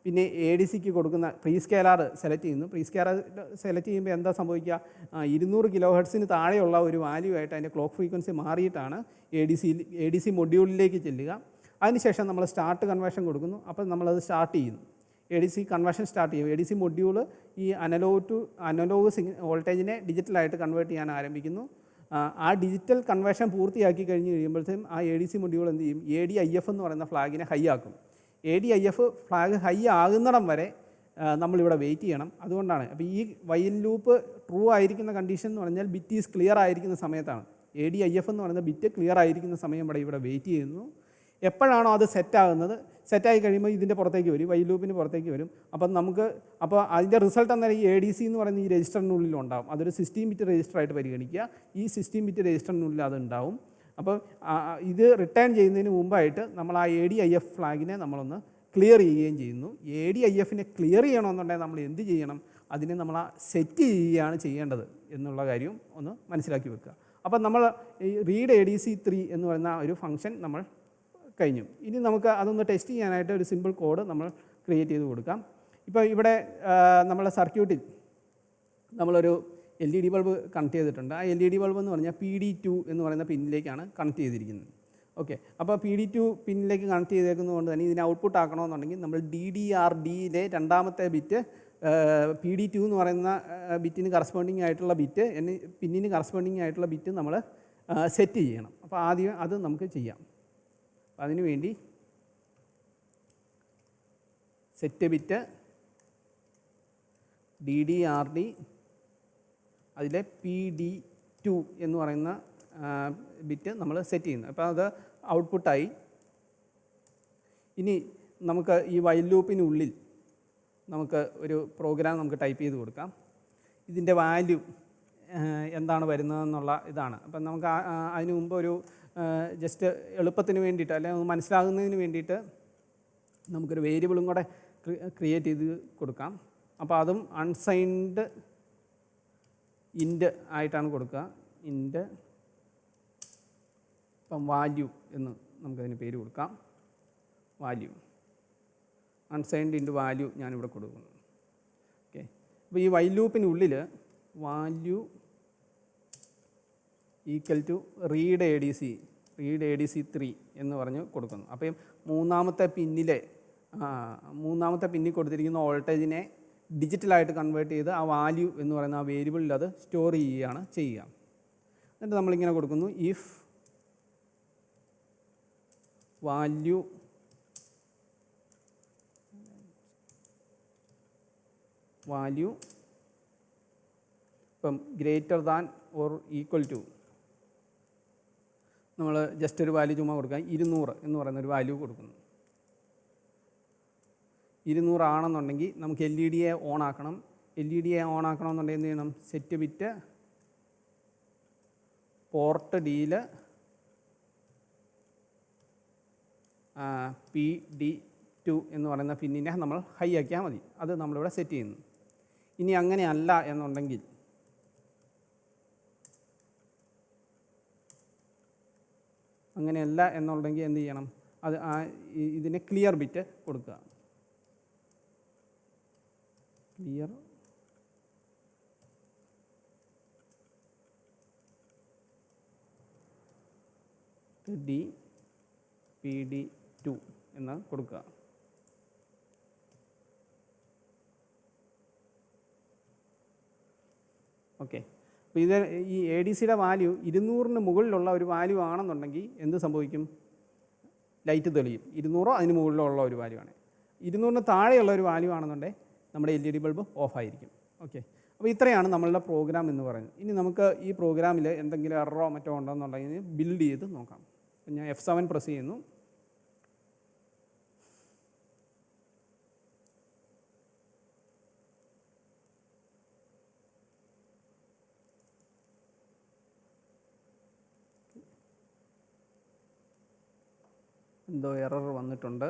പിന്നെ ADCക്ക് കൊടുക്കുന്ന പ്രീ സ്കേലാർ സെലക്ട് ചെയ്യുന്നു. പ്രീ സ്കേലാർ സെലക്ട് ചെയ്യുമ്പോൾ എന്താ സംഭവിക്കുക? 200 kHz താഴെയുള്ള ഒരു വാല്യൂ ആയിട്ട് അതിൻ്റെ ക്ലോക്ക് ഫ്രീക്വൻസി മാറിയിട്ടാണ് ADC മൊഡ്യൂളിലേക്ക് ചെല്ലുക. അതിനുശേഷം നമ്മൾ സ്റ്റാർട്ട് കൺവേർഷൻ കൊടുക്കുന്നു. അപ്പോൾ നമ്മളത് സ്റ്റാർട്ട് ചെയ്യുന്നു, ADC കൺവേർഷൻ സ്റ്റാർട്ട് ചെയ്യും. ADC മൊഡ്യൂൾ ഈ അനലോഗ് വോൾട്ടേജിനെ ഡിജിറ്റലായിട്ട് കൺവേർട്ട് ചെയ്യാൻ ആരംഭിക്കുന്നു. ആ ഡിജിറ്റൽ കൺവേർഷൻ പൂർത്തിയാക്കി കഴിഞ്ഞ് കഴിയുമ്പോഴത്തേക്കും ആ ADC മൊഡ്യൂൾ എന്ത് ചെയ്യും? ADIF എന്ന് പറയുന്ന ഫ്ലാഗിനെ ഹൈ ആക്കും. ADIF ഫ്ലാഗ് ഹൈ ആകുന്നിടം വരെ നമ്മളിവിടെ വെയിറ്റ് ചെയ്യണം. അതുകൊണ്ടാണ് അപ്പോൾ ഈ വൈൽ ലൂപ്പ് ട്രൂ ആയിരിക്കുന്ന കണ്ടീഷൻ എന്ന് പറഞ്ഞാൽ ബിറ്റ് ഈസ് ക്ലിയർ ആയിരിക്കുന്ന സമയത്താണ്. ADIF എന്ന് പറയുന്ന ബിറ്റ് ക്ലിയർ ആയിരിക്കുന്ന സമയം ഇവിടെ വെയിറ്റ് ചെയ്യുന്നു. എപ്പോഴാണോ അത് സെറ്റാകുന്നത്, സെറ്റായി കഴിയുമ്പോൾ ഇതിൻ്റെ പുറത്തേക്ക് വരും, വൈൽ ലൂപ്പിന് പുറത്തേക്ക് വരും. അപ്പോൾ അതിൻ്റെ റിസൾട്ട് അന്നേരം ഈ ADC എന്ന് പറയുന്ന ഈ രജിസ്റ്ററിനുള്ളിൽ ഉണ്ടാകും. അതൊരു 16 ബിറ്റ് രജിസ്റ്ററായിട്ട് പരിഗണിക്കുക. ഈ 16 ബിറ്റ് രജിസ്റ്ററിനുള്ളിൽ അത് ഉണ്ടാവും. അപ്പോൾ ഇത് റിട്ടേൺ ചെയ്യുന്നതിന് മുമ്പായിട്ട് നമ്മൾ ആ ADIF ഫ്ലാഗിനെ നമ്മളൊന്ന് ക്ലിയർ ചെയ്യുകയും ചെയ്യുന്നു. ADIFനെ ക്ലിയർ ചെയ്യണമെന്നുണ്ടെങ്കിൽ നമ്മൾ എന്ത് ചെയ്യണം? അതിനെ നമ്മൾ സെറ്റ് ചെയ്യുകയാണ് ചെയ്യേണ്ടത് എന്നുള്ള കാര്യം ഒന്ന് മനസ്സിലാക്കി വെക്കുക. അപ്പോൾ നമ്മൾ ഈ റീഡ് ADC3 എന്ന് പറയുന്ന ഒരു ഫംഗ്ഷൻ നമ്മൾ കഴിഞ്ഞു. ഇനി നമുക്ക് അതൊന്ന് ടെസ്റ്റ് ചെയ്യാനായിട്ട് ഒരു സിമ്പിൾ കോഡ് നമ്മൾ ക്രിയേറ്റ് ചെയ്ത് കൊടുക്കാം. ഇപ്പോൾ ഇവിടെ നമ്മളെ സർക്യൂട്ടിൽ നമ്മളൊരു LED ബൾബ് കണക്ട് ചെയ്തിട്ടുണ്ട്. ആ LED ബൾബ് എന്ന് പറഞ്ഞാൽ PD2 എന്ന് പറയുന്ന പിന്നിലേക്കാണ് കണക്ട് ചെയ്തിരിക്കുന്നത്. ഓക്കെ, അപ്പോൾ PD2 പിന്നിലേക്ക് കണക്ട് ചെയ്തേക്കുന്നതുകൊണ്ട് തന്നെ ഇതിനെ ഔട്ട്പുട്ട് ആക്കണമെന്നുണ്ടെങ്കിൽ നമ്മൾ DDRDയിലെ രണ്ടാമത്തെ ബിറ്റ് PD2 എന്ന് പറയുന്ന ബിറ്റിന് കറസ്പോണ്ടിങ് ആയിട്ടുള്ള ബിറ്റ് പിന്നിന് കറസ്പോണ്ടിങ് ആയിട്ടുള്ള ബിറ്റ് നമ്മൾ സെറ്റ് ചെയ്യണം. അപ്പോൾ ആദ്യം അത് നമുക്ക് ചെയ്യാം. അതിനുവേണ്ടി സെറ്റ് ബിറ്റ് DDRD അതിലെ PD2 എന്ന് പറയുന്ന ബിറ്റ് നമ്മൾ സെറ്റ് ചെയ്യുന്നു. അപ്പോൾ അത് ഔട്ട്പുട്ടായി. ഇനി നമുക്ക് ഈ വൈൽ ലൂപ്പിനുള്ളിൽ നമുക്ക് ഒരു പ്രോഗ്രാം നമുക്ക് ടൈപ്പ് ചെയ്ത് കൊടുക്കാം. ഇതിൻ്റെ വാല്യൂ എന്താണ് വരുന്നതെന്നുള്ള ഇതാണ്. അപ്പം നമുക്ക് അതിന് മുമ്പ് ഒരു ജസ്റ്റ് എളുപ്പത്തിന് വേണ്ടിയിട്ട് അല്ലെങ്കിൽ മനസ്സിലാകുന്നതിന് വേണ്ടിയിട്ട് നമുക്കൊരു വേരിയബിളും കൂടെ ക്രിയേറ്റ് ചെയ്ത് കൊടുക്കാം. അപ്പോൾ അതും അൺസൈൻഡ് ഇൻറ്റ് ആയിട്ടാണ് കൊടുക്കുക. ഇൻറ്റ് ഇപ്പം വാല്യൂ എന്ന് നമുക്കതിന് പേര് കൊടുക്കാം. വാല്യൂ അൺസൈൻഡ് ഇൻറ്റു വാല്യൂ ഞാനിവിടെ കൊടുക്കുന്നു. ഓക്കെ, അപ്പോൾ ഈ വൈൽ ലൂപ്പിനുള്ളിൽ value equal to read ADC3 എന്ന് പറഞ്ഞ് കൊടുക്കുന്നു. അപ്പം മൂന്നാമത്തെ പിന്നിൽ കൊടുത്തിരിക്കുന്ന വോൾട്ടേജിനെ ഡിജിറ്റലായിട്ട് കൺവേർട്ട് ചെയ്ത് ആ വാല്യൂ എന്ന് പറയുന്ന ആ വേരിയബിളിൽ അത് സ്റ്റോർ ചെയ്യുക. എന്നിട്ട് നമ്മളിങ്ങനെ കൊടുക്കുന്നു, ഇഫ് വാല്യൂ ഇപ്പം greater than or equal to നമ്മൾ ജസ്റ്റ് ഒരു വാല്യൂ ചുമ്മാ കൊടുക്കുക. 200 എന്ന് പറയുന്നൊരു വാല്യൂ കൊടുക്കുന്നു. 200 ആണെന്നുണ്ടെങ്കിൽ നമുക്ക് LED ഓൺ ആക്കണം. LED ഓൺ ആക്കണമെന്നുണ്ടെങ്കിൽ എന്ത് ചെയ്യണം? സെറ്റ് ബിറ്റ് പോർട്ട് Dയിൽ PD2 എന്ന് പറയുന്ന പിന്നിനെ നമ്മൾ ഹൈ ആക്കിയാൽ മതി. അത് നമ്മളിവിടെ സെറ്റ് ചെയ്യുന്നു. ഇനി അങ്ങനെയല്ല എന്നുണ്ടെങ്കിൽ എന്ത് ചെയ്യണം? അത് ഇതിനെ ക്ലിയർ ബിറ്റ് കൊടുക്കുക. ക്ലിയർ PD2 എന്ന് കൊടുക്കുക. ഓക്കെ, അപ്പോൾ ഇത് ഈ ADCയുടെ വാല്യൂ 200-ന് മുകളിലുള്ള ഒരു വാല്യൂ ആണെന്നുണ്ടെങ്കിൽ എന്ത് സംഭവിക്കും? ലൈറ്റ് തെളിയും. 200-ഓ അതിന് മുകളിലുള്ള ഒരു വാല്യൂ ആണ്. 200-ന് താഴെയുള്ള ഒരു വാല്യൂ ആണെന്നുണ്ടെങ്കിൽ നമ്മുടെ LED ബൾബ് ഓഫായിരിക്കും. ഓക്കെ, അപ്പോൾ ഇത്രയാണ് നമ്മളുടെ പ്രോഗ്രാം എന്ന് പറയുന്നത്. ഇനി നമുക്ക് ഈ പ്രോഗ്രാമിൽ എന്തെങ്കിലും എററോ മറ്റോ ഉണ്ടോയെന്നുള്ളതിന് ബിൽഡ് ചെയ്ത് നോക്കാം. അപ്പം ഞാൻ F7 പ്രസ് ചെയ്യുന്നു. എന്തോ എറർ വന്നിട്ടുണ്ട്.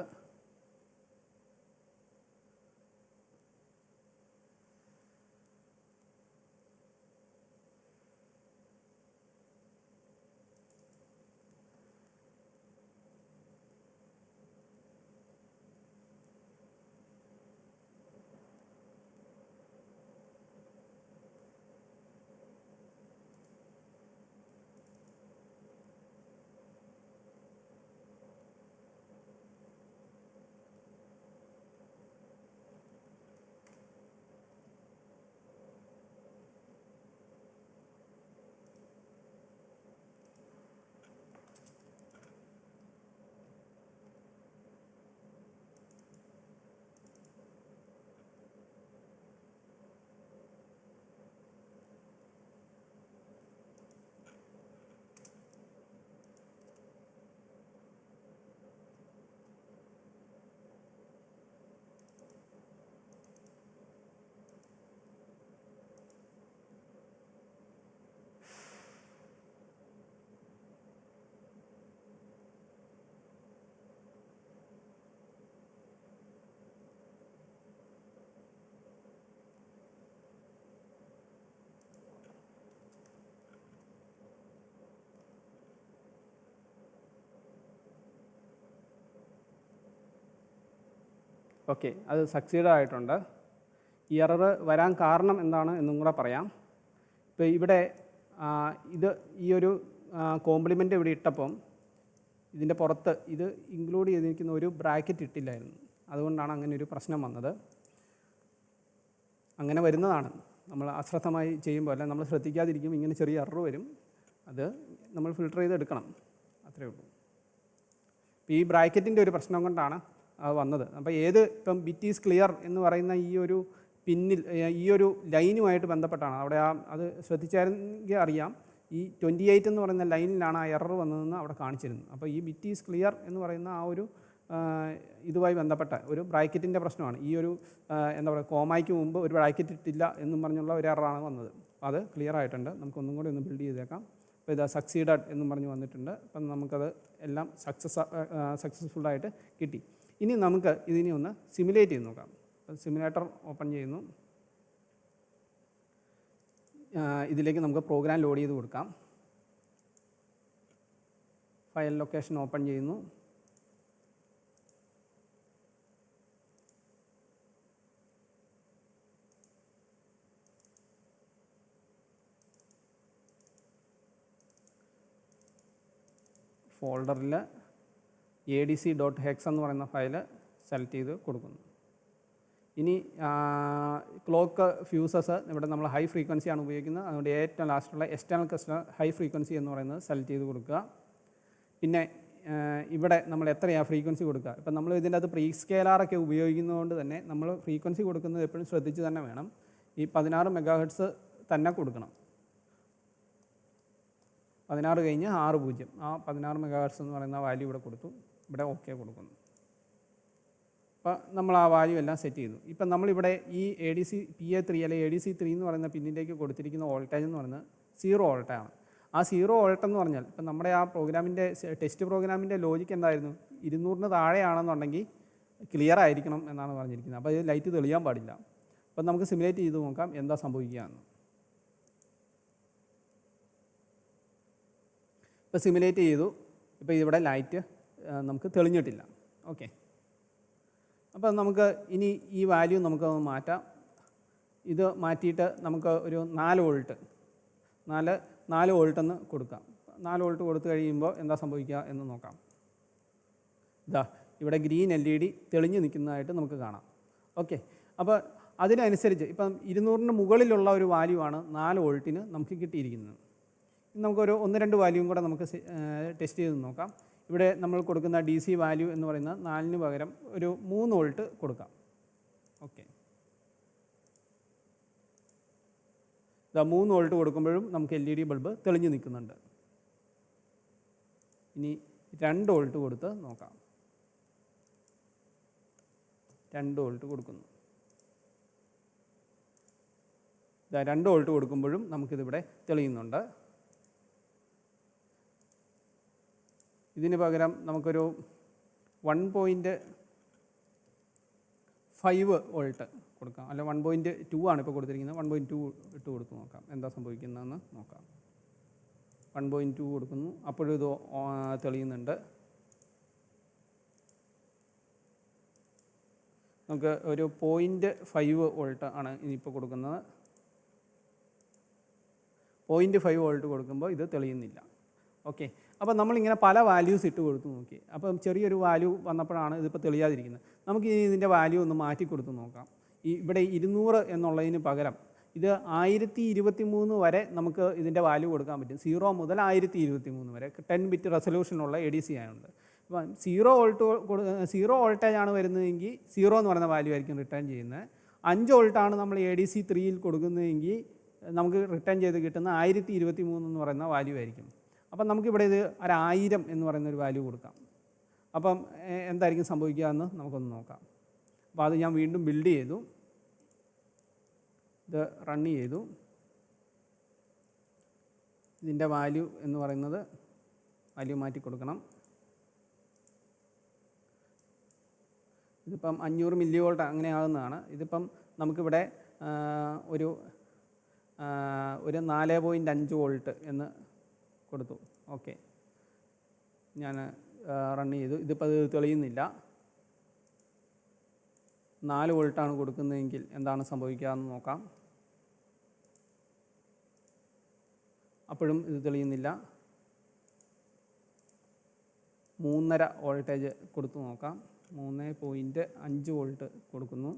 ഓക്കെ, അത് സക്സീഡ് ആയിട്ടുണ്ട്. ഈ എറർ വരാൻ കാരണം എന്താണ് എന്നും കൂടെ പറയാം. ഇപ്പോൾ ഇവിടെ ഈ ഒരു കോംപ്ലിമെൻ്റ് ഇവിടെ ഇട്ടപ്പം ഇതിൻ്റെ പുറത്ത് ഇത് ഇൻക്ലൂഡ് ചെയ്തിരിക്കുന്ന ഒരു ബ്രാക്കറ്റ് ഇട്ടില്ലായിരുന്നു. അതുകൊണ്ടാണ് അങ്ങനെ ഒരു പ്രശ്നം വന്നത്. അങ്ങനെ വരുന്നതാണ്, നമ്മൾ അശ്രദ്ധമായി ചെയ്യുമ്പോൾ അല്ല, നമ്മൾ ശ്രദ്ധിക്കാതിരിക്കും ഇങ്ങനെ ചെറിയ എറർ വരും. അത് നമ്മൾ ഫിൽട്ടർ ചെയ്തെടുക്കണം, അത്രയേ ഉള്ളൂ. ഈ ബ്രാക്കറ്റിൻ്റെ ഒരു പ്രശ്നം കൊണ്ടാണ് അത് വന്നത്. അപ്പോൾ ഇപ്പം ബിറ്റ് ഈസ് ക്ലിയർ എന്ന് പറയുന്ന ഈ ഒരു പിന്നിൽ ഈ ഒരു ലൈനുമായിട്ട് ബന്ധപ്പെട്ടാണ് അവിടെ അത് ശ്രദ്ധിച്ചായിരുന്നെങ്കിൽ അറിയാം. ഈ 28 എന്ന് പറയുന്ന ലൈനിലാണ് ആ എറർ വന്നതെന്ന് അവിടെ കാണിച്ചിരുന്നു. അപ്പോൾ ഈ ബിറ്റ് ഈസ് ക്ലിയർ എന്ന് പറയുന്ന ആ ഒരു ഇതുമായി ബന്ധപ്പെട്ട ഒരു ബ്രാക്കറ്റിൻ്റെ പ്രശ്നമാണ്. ഈ ഒരു എന്താ പറയുക, കോമയ്ക്ക് മുമ്പ് ഒരു ബ്രാക്കറ്റ് ഇട്ടില്ല എന്നും പറഞ്ഞുള്ള ഒരു എററാണ് വന്നത്. അപ്പോൾ അത് ക്ലിയർ ആയിട്ടുണ്ട്. നമുക്കൊന്നും കൂടി ഒന്ന് ബിൽഡ് ചെയ്തേക്കാം. അപ്പോൾ ഇത് സക്സീഡഡ് എന്നും പറഞ്ഞ് വന്നിട്ടുണ്ട്. അപ്പം നമുക്കത് എല്ലാം സക്സസ്ഫുള്ളായിട്ട് കിട്ടി. ഇനി നമുക്ക് ഇതിനെ ഒന്ന് സിമുലേറ്റ് ചെയ്ത് നോക്കാം. സിമുലേറ്റർ ഓപ്പൺ ചെയ്യുന്നു. ഇതിലേക്ക് നമുക്ക് പ്രോഗ്രാം ലോഡ് ചെയ്ത് കൊടുക്കാം. ഫയൽ ലൊക്കേഷൻ ഓപ്പൺ ചെയ്യുന്നു. ഫോൾഡറിൽ adc.hex എന്ന് പറയുന്ന ഫയൽ സെലക്ട് ചെയ്ത് കൊടുക്കുന്നു. ഇനി ക്ലോക്ക് ഫ്യൂസസ് ഇവിടെ നമ്മൾ ഹൈ ഫ്രീക്വൻസിയാണ് ഉപയോഗിക്കുന്നത്. അതുകൊണ്ട് ഏറ്റവും ലാസ്റ്റുള്ള എക്സ്റ്റേണൽ കസ്റ്റമർ ഹൈ ഫ്രീക്വൻസി എന്ന് പറയുന്നത് സെലക്ട് ചെയ്ത് കൊടുക്കുക. പിന്നെ ഇവിടെ നമ്മൾ എത്രയാണ് ഫ്രീക്വൻസി കൊടുക്കുക. ഇപ്പം നമ്മൾ ഇതിൻ്റെ അത് പ്രീ സ്കെയിലാറൊക്കെ ഉപയോഗിക്കുന്നതുകൊണ്ട് തന്നെ നമ്മൾ ഫ്രീക്വൻസി കൊടുക്കുന്നത് എപ്പോഴും ശ്രദ്ധിച്ച് തന്നെ വേണം. ഈ 16 MHz തന്നെ കൊടുക്കണം. 16 കഴിഞ്ഞ് 60, ആ 16 MHz എന്ന് പറയുന്ന വാല്യൂ ഇവിടെ കൊടുത്തു. ഇവിടെ ഓക്കെ കൊടുക്കുന്നു. അപ്പോൾ നമ്മൾ ആ വാല്യൂ എല്ലാം സെറ്റ് ചെയ്തു. ഇപ്പം നമ്മളിവിടെ ഈ ADC PA3 അല്ലെങ്കിൽ ADC3 എന്ന് പറയുന്ന പിന്നിലേക്ക് കൊടുത്തിരിക്കുന്ന വോൾട്ടേജ് എന്ന് പറയുന്നത് 0 വോൾട്ടാണ്. ആ 0 വോൾട്ട് എന്ന് പറഞ്ഞാൽ ഇപ്പം നമ്മുടെ ആ പ്രോഗ്രാമിൻ്റെ ടെസ്റ്റ് പ്രോഗ്രാമിൻ്റെ ലോജിക്ക് എന്തായിരുന്നു, 200-ന് താഴെയാണെന്നുണ്ടെങ്കിൽ ക്ലിയർ ആയിരിക്കണം എന്നാണ് പറഞ്ഞിരിക്കുന്നത്. അപ്പോൾ ഇത് ലൈറ്റ് തെളിയാൻ പാടില്ല. അപ്പം നമുക്ക് സിമുലേറ്റ് ചെയ്ത് നോക്കാം എന്താ സംഭവിക്കുകയെന്ന്. ഇപ്പോൾ സിമുലേറ്റ് ചെയ്തു. ഇപ്പോൾ ഇവിടെ ലൈറ്റ് നമുക്ക് തെളിഞ്ഞിട്ടില്ല. ഓക്കെ, അപ്പോൾ നമുക്ക് ഇനി ഈ വാല്യൂ നമുക്ക് മാറ്റാം. ഇത് മാറ്റിയിട്ട് നമുക്ക് ഒരു 4 വോൾട്ട് 4 വോൾട്ടെന്ന് കൊടുക്കാം. 4 വോൾട്ട് കൊടുത്തു കഴിയുമ്പോൾ എന്താ സംഭവിക്കുക എന്ന് നോക്കാം. ഇതാ ഇവിടെ ഗ്രീൻ LED തെളിഞ്ഞ് നിൽക്കുന്നതായിട്ട് നമുക്ക് കാണാം. ഓക്കെ, അപ്പോൾ അതിനനുസരിച്ച് ഇപ്പം 200-ന് മുകളിലുള്ള ഒരു വാല്യൂ ആണ് 4 വോൾട്ടിന് നമുക്ക് കിട്ടിയിരിക്കുന്നത്. നമുക്കൊരു 1-2 വാല്യൂവും കൂടെ നമുക്ക് ടെസ്റ്റ് ചെയ്ത് നോക്കാം. ഇവിടെ നമ്മൾ കൊടുക്കുന്ന DC വാല്യൂ എന്ന് പറയുന്നത് 4-ന് പകരം ഒരു 3 വോൾട്ട് കൊടുക്കാം. ഓക്കെ, ഇതാ 3 വോൾട്ട് കൊടുക്കുമ്പോഴും നമുക്ക് LED ബൾബ് തെളിഞ്ഞ് നിൽക്കുന്നുണ്ട്. ഇനി 2 വോൾട്ട് കൊടുത്ത് നോക്കാം. 2 വോൾട്ട് കൊടുക്കുന്നു. ഇതാ 2 വോൾട്ട് കൊടുക്കുമ്പോഴും നമുക്കിതിവിടെ തെളിയുന്നുണ്ട്. ഇതിന് പകരം നമുക്കൊരു 1.5 വോൾട്ട് കൊടുക്കാം. അല്ല 1.2 ആണ് ഇപ്പോൾ കൊടുത്തിരിക്കുന്നത്. 1.2 ഇട്ട് കൊടുത്ത് നോക്കാം എന്താ സംഭവിക്കുന്നതെന്ന് നോക്കാം. 1.2 കൊടുക്കുന്നു, അപ്പോഴും ഇത് തെളിയുന്നുണ്ട്. നമുക്ക് ഒരു 0.5 വോൾട്ട് ആണ് ഇനിയിപ്പോൾ കൊടുക്കുന്നത്. 0.5 വോൾട്ട് കൊടുക്കുമ്പോൾ ഇത് തെളിയുന്നില്ല. ഓക്കെ, അപ്പോൾ നമ്മളിങ്ങനെ പല വാല്യൂസ് ഇട്ട് കൊടുത്ത് നോക്കി. അപ്പം ചെറിയൊരു വാല്യൂ വന്നപ്പോഴാണ് ഇതിപ്പോൾ തെളിയാതിരിക്കുന്നത്. നമുക്ക് ഇതിൻ്റെ വാല്യൂ ഒന്ന് മാറ്റി കൊടുത്ത് നോക്കാം. ഇവിടെ 200 എന്നുള്ളതിന് പകരം ഇത് 1023 വരെ നമുക്ക് ഇതിൻ്റെ വാല്യൂ കൊടുക്കാൻ പറ്റും. 0 മുതൽ 1023 വരെ 10 ബിറ്റ് റെസൊല്യൂഷനുള്ള ADC ആയതുകൊണ്ട്. അപ്പം 0 വോൾട്ടേജ് ആണ് വരുന്നതെങ്കിൽ 0 എന്ന് പറയുന്ന വാല്യൂ ആയിരിക്കും റിട്ടേൺ ചെയ്യുന്നത്. 5 വോൾട്ടാണ് നമ്മൾ ADC 3-യിൽ കൊടുക്കുന്നതെങ്കിൽ നമുക്ക് റിട്ടേൺ ചെയ്ത് കിട്ടുന്ന 1023 എന്ന് പറയുന്ന വാല്യൂ ആയിരിക്കും. അപ്പം നമുക്കിവിടെ ഇത് 1000 എന്ന് പറയുന്നൊരു വാല്യൂ കൊടുക്കാം. അപ്പം എന്തായിരിക്കും സംഭവിക്കുക എന്ന് നമുക്കൊന്ന് നോക്കാം. അപ്പോൾ അത് ഞാൻ വീണ്ടും ബിൽഡ് ചെയ്തു, ഇത് റൺ ചെയ്തു. ഇതിൻ്റെ വാല്യൂ എന്ന് പറയുന്നത് വാല്യൂ മാറ്റി കൊടുക്കണം. ഇതിപ്പം 500 മില്ലി വോൾട്ട് അങ്ങനെ ആകുന്നതാണ്. ഇതിപ്പം നമുക്കിവിടെ ഒരു 4.5 വോൾട്ട് എന്ന് കൊടുത്തു. ഓക്കെ, ഞാൻ റൺ ചെയ്തു. ഇതിപ്പോൾ അത് തെളിയുന്നില്ല. 4 വോൾട്ടാണ് കൊടുക്കുന്നതെങ്കിൽ എന്താണ് സംഭവിക്കുക എന്ന് നോക്കാം. അപ്പോഴും ഇത് തെളിയുന്നില്ല. 3.5 വോൾട്ടേജ് കൊടുത്തു നോക്കാം. 3.5 വോൾട്ട് കൊടുക്കുന്നു,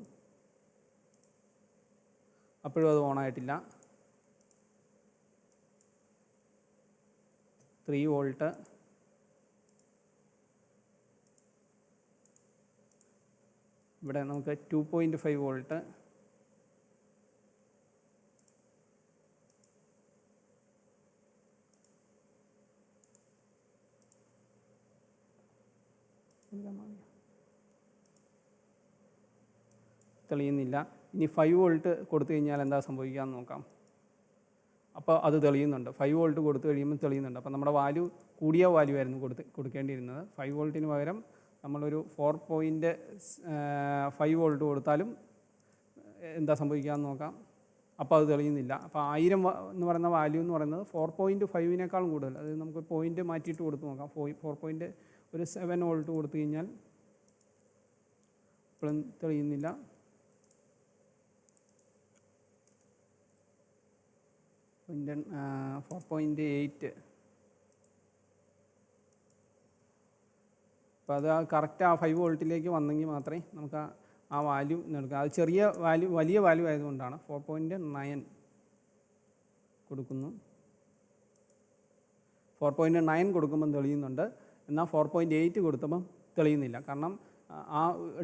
അപ്പോഴും അത് ഓണായിട്ടില്ല. 3 വോൾട്ട്, ഇവിടെ നമുക്ക് 2.5 വോൾട്ട്, തെളിയുന്നില്ല. ഇനി 5 വോൾട്ട് കൊടുത്തു കഴിഞ്ഞാൽ എന്താ സംഭവിക്കാമെന്ന് നോക്കാം. അപ്പോൾ അത് തെളിയുന്നുണ്ട്. 5 വോൾട്ട് കൊടുത്തു കഴിയുമ്പോൾ തെളിയുന്നുണ്ട്. അപ്പോൾ നമ്മുടെ വാല്യൂ കൂടിയ വാല്യൂ ആയിരുന്നു കൊടുക്കേണ്ടിയിരുന്നത്. 5 വോൾട്ടിന് പകരം നമ്മളൊരു 4.5 വോൾട്ട് കൊടുത്താലും എന്താ സംഭവിക്കാമെന്ന് നോക്കാം. അപ്പോൾ അത് തെളിയുന്നില്ല. അപ്പോൾ 1000 എന്ന് പറയുന്ന വാല്യൂ എന്ന് പറയുന്നത് 4.5-നേക്കാളും കൂടുതൽ. അത് നമുക്ക് പോയിൻ്റ് മാറ്റിയിട്ട് കൊടുത്ത് നോക്കാം. 4.7 വോൾട്ട് കൊടുത്തു കഴിഞ്ഞാൽ ഇപ്പോഴും തെളിയുന്നില്ല. 4.8. അപ്പോൾ അത് കറക്റ്റ് ആ 5 വോൾട്ടിലേക്ക് വന്നെങ്കിൽ മാത്രമേ നമുക്ക് ആ വാല്യൂ എടുക്കാം. അത് ചെറിയ വാല്യൂ വലിയ വാല്യൂ ആയതുകൊണ്ടാണ്. 4.9 കൊടുക്കുന്നു. 4.9 കൊടുക്കുമ്പം തെളിയുന്നുണ്ട്, എന്നാൽ 4.8 കൊടുത്തപ്പം തെളിയുന്നില്ല. കാരണം ആ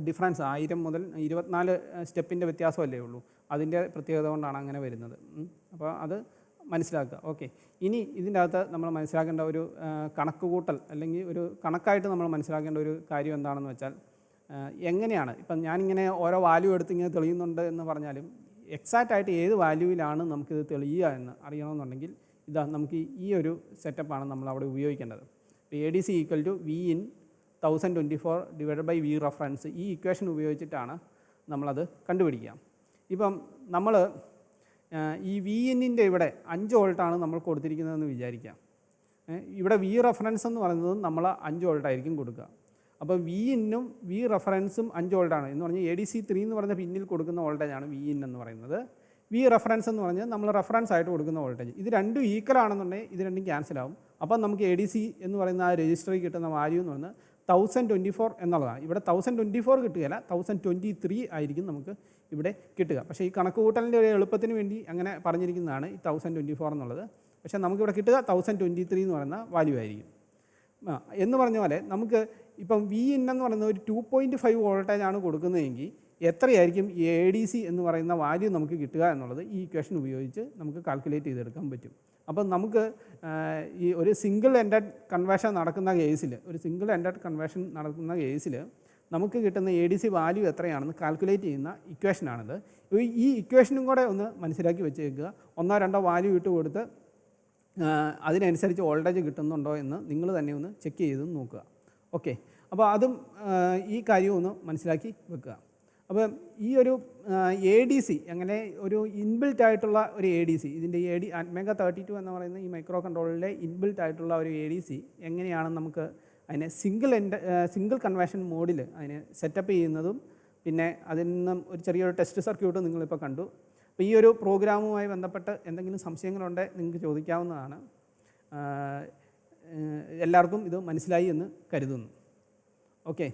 ഡിഫറൻസ് 1000 മുതൽ 24 സ്റ്റെപ്പിൻ്റെ വ്യത്യാസമല്ലേ ഉള്ളൂ. അതിൻ്റെ പ്രത്യേകത കൊണ്ടാണ് അങ്ങനെ വരുന്നത്. അപ്പോൾ അത് മനസ്സിലാക്കുക. ഓക്കെ, ഇനി ഇതിൻ്റെ അകത്ത് നമ്മൾ മനസ്സിലാക്കേണ്ട ഒരു കണക്ക് കൂട്ടൽ അല്ലെങ്കിൽ ഒരു കണക്കായിട്ട് നമ്മൾ മനസ്സിലാക്കേണ്ട ഒരു കാര്യം എന്താണെന്ന് വെച്ചാൽ, എങ്ങനെയാണ് ഇപ്പം ഞാനിങ്ങനെ ഓരോ വാല്യൂ എടുത്ത് ഇങ്ങനെ തെളിയുന്നുണ്ട് എന്ന് പറഞ്ഞാലും എക്സാക്റ്റ് ആയിട്ട് ഏത് വാല്യൂവിലാണ് നമുക്കിത് തെളിയുക എന്ന് അറിയണമെന്നുണ്ടെങ്കിൽ ഇതാ നമുക്ക് ഈ ഒരു സെറ്റപ്പാണ് നമ്മൾ അവിടെ ഉപയോഗിക്കേണ്ടത്. ഇപ്പോൾ ADC = V in 1024 / V reference, ഈ ഇക്വേഷൻ ഉപയോഗിച്ചിട്ടാണ് നമ്മളത് കണ്ടുപിടിക്കുക. ഇപ്പം നമ്മൾ ഈ VIN-ൻ്റെ ഇവിടെ 5 വോൾട്ടാണ് നമ്മൾ കൊടുത്തിരിക്കുന്നതെന്ന് വിചാരിക്കാം. ഇവിടെ V റഫറൻസ് എന്ന് പറയുന്നത് നമ്മൾ 5 വോൾട്ടായിരിക്കും കൊടുക്കുക. അപ്പോൾ VIN-ഉം V റഫറൻസും 5 വോൾട്ടാണ് എന്ന് പറഞ്ഞാൽ ADC 3 എന്ന് പറഞ്ഞ പിന്നിൽ കൊടുക്കുന്ന വോൾട്ടേജാണ് VIN എന്ന് പറയുന്നത്. V റഫറൻസ് എന്ന് പറഞ്ഞാൽ നമ്മൾ റഫറൻസ് ആയിട്ട് കൊടുക്കുന്ന വോൾട്ടേജ്. ഇത് രണ്ടും ഈക്വൽ ആണെന്നുണ്ടെങ്കിൽ ഇത് രണ്ടും ക്യാൻസൽ ആവും. അപ്പം നമുക്ക് ADC എന്ന് പറയുന്ന ആ രജിസ്റ്ററിൽ കിട്ടുന്ന വാല്യൂ എന്ന് പറയുന്നത് 1024 എന്നുള്ളതാണ്. ഇവിടെ 1024 കിട്ടുകയില്ല, 1023 ആയിരിക്കും നമുക്ക് ഇവിടെ കിട്ടുക. പക്ഷേ ഈ കണക്ക് കൂട്ടലിൻ്റെ ഒരു എളുപ്പത്തിന് വേണ്ടി അങ്ങനെ പറഞ്ഞിരിക്കുന്നതാണ് ഈ 1024 എന്നുള്ളത്. പക്ഷേ നമുക്കിവിടെ കിട്ടുക 1023 എന്ന് പറയുന്ന വാല്യൂ ആയിരിക്കും. എന്ന് പറഞ്ഞ പോലെ നമുക്ക് ഇപ്പം Vin എന്ന് പറയുന്ന ഒരു 2.5 വോൾട്ടേജാണ് കൊടുക്കുന്നതെങ്കിൽ എത്രയായിരിക്കും ഈ ADC എന്ന് പറയുന്ന വാല്യൂ നമുക്ക് കിട്ടുക എന്നുള്ളത് ഈ ഇക്വേഷൻ ഉപയോഗിച്ച് നമുക്ക് കാൽക്കുലേറ്റ് ചെയ്തെടുക്കാൻ പറ്റും. അപ്പം നമുക്ക് ഈ ഒരു സിംഗിൾ എൻഡഡ് കൺവേർഷൻ നടക്കുന്ന കേസിൽ നമുക്ക് കിട്ടുന്ന ADC വാല്യൂ എത്രയാണെന്ന് കാൽക്കുലേറ്റ് ചെയ്യുന്ന ഇക്വേഷനാണിത്. ഈ ഇക്വേഷനും കൂടെ ഒന്ന് മനസ്സിലാക്കി വെച്ചേക്കുക. 1-2 വാല്യൂ ഇട്ട് കൊടുത്ത് അതിനനുസരിച്ച് വോൾട്ടേജ് കിട്ടുന്നുണ്ടോ എന്ന് നിങ്ങൾ തന്നെ ഒന്ന് ചെക്ക് ചെയ്ത് നോക്കുക. ഓക്കെ, അപ്പോൾ അതും ഈ കാര്യവും ഒന്ന് മനസ്സിലാക്കി വെക്കുക. അപ്പോൾ ഈ ഒരു ADC അങ്ങനെ ഒരു ഇൻബിൽറ്റ് ആയിട്ടുള്ള ഒരു ADC, ഇതിൻ്റെ Atmega 32 എന്ന് പറയുന്ന ഈ മൈക്രോ കൺട്രോളറിലെ ഇൻബിൽറ്റ് ആയിട്ടുള്ള ഒരു ADC എങ്ങനെയാണ് നമുക്ക് അതിനെ സിംഗിൾ കൺവേർഷൻ മോഡിൽ അതിനെ സെറ്റപ്പ് ചെയ്യുന്നതും പിന്നെ അതിൽ നിന്നും ഒരു ചെറിയൊരു ടെസ്റ്റ് സർക്യൂട്ട് നിങ്ങളിപ്പോൾ കണ്ടു. അപ്പോൾ ഈ ഒരു പ്രോഗ്രാമുമായി ബന്ധപ്പെട്ട് എന്തെങ്കിലും സംശയങ്ങളുണ്ടെങ്കിൽ നിങ്ങൾക്ക് ചോദിക്കാവുന്നതാണ്. എല്ലാവർക്കും ഇത് മനസ്സിലായി എന്ന് കരുതുന്നു. ഓക്കെ.